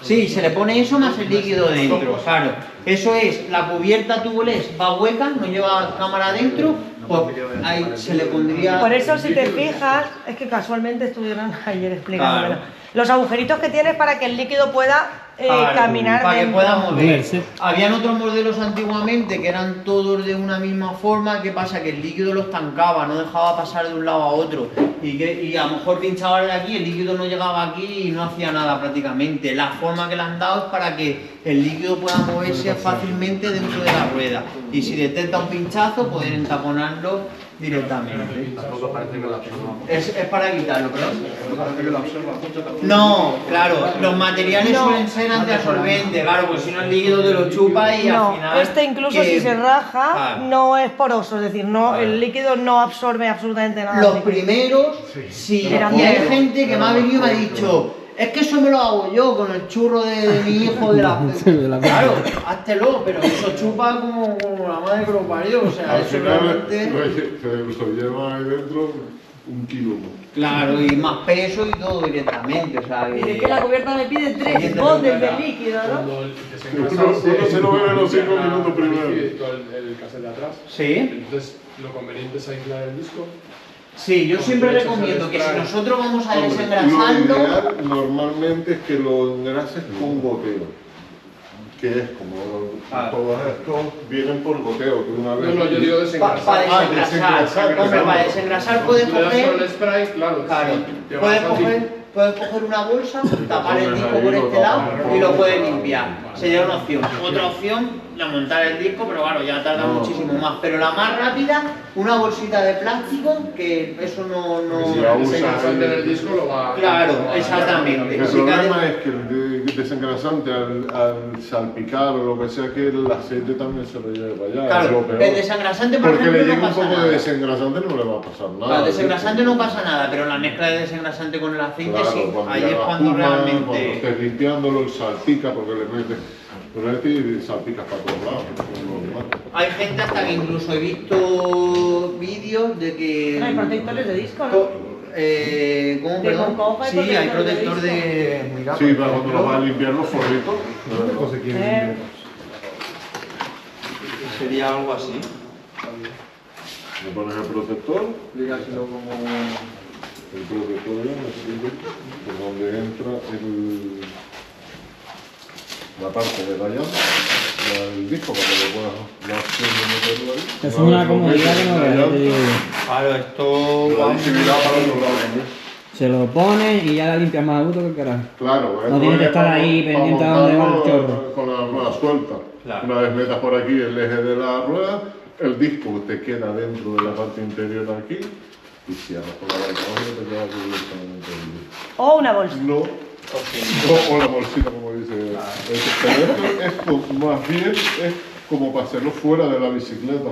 Speaker 9: Sí, se le pone eso más el líquido dentro, claro. Eso es, la cubierta tubeless va hueca, no lleva cámara dentro, pues ahí se le pondría...
Speaker 4: Por eso si te fijas, es que casualmente estuvieron ayer explicándomelo. Claro. Los agujeritos que tienes para que el líquido pueda caminar
Speaker 9: para
Speaker 4: dentro.
Speaker 9: Que pueda moverse. Habían otros modelos antiguamente que eran todos de una misma forma. ¿Qué pasa? Que el líquido lo estancaba, no dejaba pasar de un lado a otro y a lo mejor pinchaba de aquí, el líquido no llegaba aquí y no hacía nada prácticamente. La forma que le han dado es para que el líquido pueda moverse fácilmente dentro de la rueda y si detecta un pinchazo poder entaponarlo directamente.
Speaker 7: Tampoco parece que lo absorba.
Speaker 9: Es para evitarlo, pero
Speaker 7: Parece que lo absorba mucho tampoco.
Speaker 9: no, claro, los materiales suelen ser antiabsorbentes, claro, pues si no el líquido te lo chupa y al final...
Speaker 4: Este incluso si se raja no es poroso, es decir, no, el líquido no absorbe absolutamente nada.
Speaker 9: Los primeros, sí, y hay gente que me ha venido y me ha dicho, es que eso me lo hago yo con el churro de mi hijo de la... Claro, háztelo, pero eso chupa como la madre que lo parió, o sea,
Speaker 6: Al
Speaker 9: eso
Speaker 6: final
Speaker 9: realmente...
Speaker 6: se lo lleva ahí dentro 1 kilo.
Speaker 9: Claro, y más peso y todo directamente, o sea...
Speaker 4: Y es que la cubierta me pide 3 botes de líquido, ¿no?
Speaker 7: Cuando
Speaker 6: Uno se lo bebe en los 5 minutos primero.
Speaker 7: el cassette de atrás.
Speaker 9: Sí.
Speaker 7: Entonces, lo conveniente es aislar el disco.
Speaker 9: Sí, yo siempre recomiendo que si nosotros vamos a
Speaker 6: Lo
Speaker 9: desengrasando...
Speaker 6: ideal normalmente es que lo engrases con goteo, que es como todos estos vienen por goteo, que una vez...
Speaker 7: No, yo digo desengrasar.
Speaker 9: Para desengrasar. Hombre, para desengrasar puedes
Speaker 7: Tú le das solo el
Speaker 9: coger...
Speaker 7: spray, claro.
Speaker 9: Puedes coger una bolsa, tapar el disco por este lado y lo puedes limpiar. Sería una opción. Otra opción, la montar el disco, pero claro, ya tarda muchísimo más. Pero la más rápida, una bolsita de plástico, que eso no...
Speaker 6: Si la usas
Speaker 7: Desengrasante en el disco lo va...
Speaker 9: Claro, exactamente.
Speaker 6: El problema es que el desengrasante al salpicar o lo que sea, que el aceite también se lo lleve para allá.
Speaker 9: Claro,
Speaker 6: es lo peor.
Speaker 9: el desengrasante, por
Speaker 6: Porque
Speaker 9: ejemplo,
Speaker 6: le llega
Speaker 9: no
Speaker 6: un
Speaker 9: pasa
Speaker 6: poco
Speaker 9: nada.
Speaker 6: de desengrasante no le va a pasar nada.
Speaker 9: Al desengrasante no pasa nada, pero la mezcla de desengrasante con el aceite
Speaker 6: Claro,
Speaker 9: sí.
Speaker 6: cuando
Speaker 9: Ahí
Speaker 6: ya
Speaker 9: es
Speaker 6: la
Speaker 9: cuando
Speaker 6: espuma,
Speaker 9: realmente...
Speaker 6: Cuando estés limpiándolo, salpica porque le metes y salpicas para todos lados.
Speaker 9: Hay gente hasta que incluso he visto vídeos de que...
Speaker 4: Hay protectores de disco, ¿no?
Speaker 9: ¿Cómo, perdón?
Speaker 4: Moncofa hay
Speaker 9: Sí, hay
Speaker 4: protector
Speaker 9: protector de... Mira,
Speaker 6: Sí,
Speaker 9: por
Speaker 6: para cuando
Speaker 9: ejemplo,
Speaker 6: lo vas a limpiar los forritos.
Speaker 9: sería algo así.
Speaker 6: Le pones el protector.
Speaker 9: Dígaselo como...
Speaker 6: El protector ya me sirve por donde entra la parte de la llanta, el disco, para que lo puedas la opción de meterlo ahí.
Speaker 1: Es una comodidad que no veas, te digo yo.
Speaker 9: Claro, esto...
Speaker 6: La visibilidad para el otro lado.
Speaker 1: Se lo pones y ya la limpias más a gusto que carajo.
Speaker 6: Claro,
Speaker 1: No tienes que estar ahí pendiente a dónde va el chorro.
Speaker 6: Con la rueda suelta.
Speaker 9: Claro.
Speaker 6: Una vez metas por aquí el eje de la rueda, el disco te queda dentro de la parte interior de aquí y cierras con la parte abajo te queda directamente el disco.
Speaker 4: O una bolsa.
Speaker 6: No. O la bolsita, como dice. Pero esto más bien es como para hacerlo fuera de la bicicleta.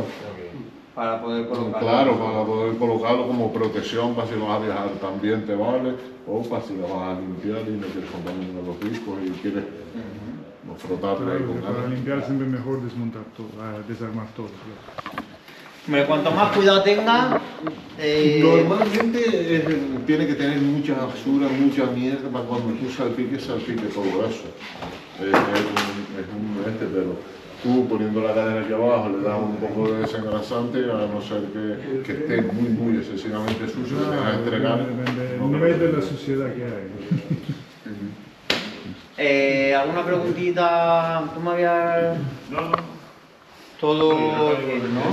Speaker 9: Para poder colocarlo.
Speaker 6: Claro, para poder colocarlo como protección para si vas a viajar también te vale, o para si la vas a limpiar y no quieres contaminar los discos y quieres frotarlo ahí con
Speaker 3: Para
Speaker 6: ganas.
Speaker 3: limpiar siempre es mejor desmontar todo, desarmar todo. Claro.
Speaker 9: Hombre, cuanto más cuidado tenga...
Speaker 6: Normalmente tiene que tener mucha basura, mucha mierda para cuando tú salpique todo eso. Es un pero tú poniendo la cadena aquí abajo le das un poco de desengrasante, a no ser que esté muy excesivamente sucio, que tengas que entregar.
Speaker 3: El nivel de la suciedad que hay.
Speaker 9: ¿Alguna preguntita? ¿Tú me habías...?
Speaker 8: No.
Speaker 9: Todo bien, ¿no?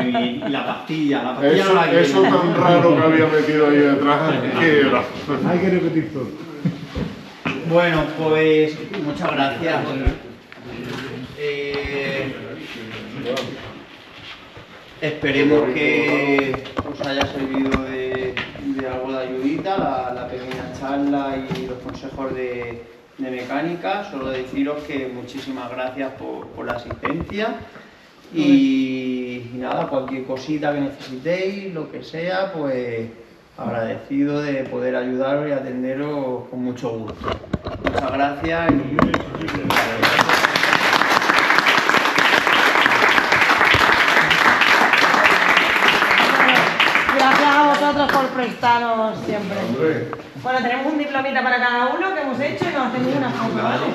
Speaker 9: Y la pastilla no la vi.
Speaker 6: Eso tan raro que había metido ahí detrás, ¿qué era?
Speaker 3: Hay que repetir todo.
Speaker 9: Bueno, pues muchas gracias. Esperemos que os haya servido de algo de ayudita la pequeña charla y los consejos de mecánica. Solo deciros que muchísimas gracias por la asistencia y nada, cualquier cosita que necesitéis, lo que sea, pues agradecido de poder ayudaros y atenderos con mucho gusto. Muchas gracias y...
Speaker 4: Gracias a vosotros por prestaros siempre. Bueno, tenemos un diplomita para cada uno que hemos hecho y nos hacemos una foto, ¿vale?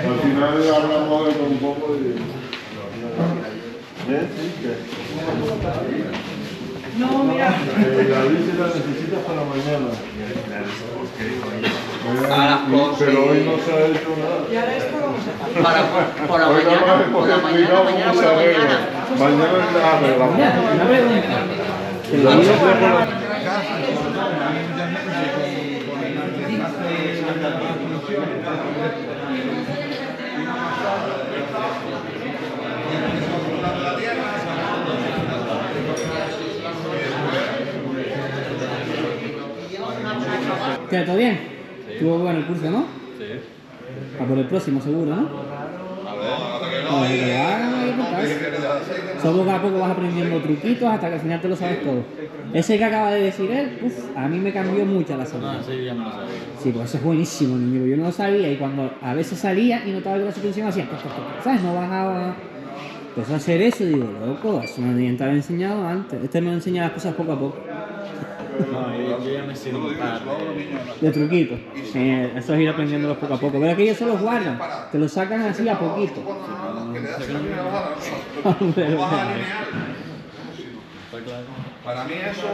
Speaker 6: Al final hablamos de un poco de...
Speaker 4: No, mira.
Speaker 6: La bici la necesitas para mañana. Pero hoy no se ha hecho nada.
Speaker 4: ¿Y ahora esto cómo se hace?
Speaker 9: Por la
Speaker 6: Hoy nada más
Speaker 9: mañana, por la
Speaker 6: explicado
Speaker 9: mañana,
Speaker 6: cómo se arregla. Mañana la arreglamos.
Speaker 1: Una pregunta. El lío por
Speaker 11: ¿Qué? ¿Todo bien? Estuvo bueno el curso, ¿no? Sí. A por el próximo seguro, ¿no? A ver, que lo hagan, hay que apuntarse. Solo poco a poco vas aprendiendo truquitos hasta que al final te lo sabes todo. Ese que acaba de decir él, a mí me cambió mucho la salud.
Speaker 12: Sí, ya me lo sabía.
Speaker 11: Sí, pues eso es buenísimo, niño. Yo no lo sabía y cuando a veces salía y notaba que la suspensión hacía, ¿sabes? No bajaba. Empezó a hacer eso y digo, loco, eso me deberían haber enseñado antes. Este me enseña las cosas poco a poco.
Speaker 12: No, yo ya me sé
Speaker 11: De truquitos. Eso es ir aprendiéndolos poco a poco. Pero que ellos se los guardan, te los sacan así a poquito.
Speaker 10: Para mí eso...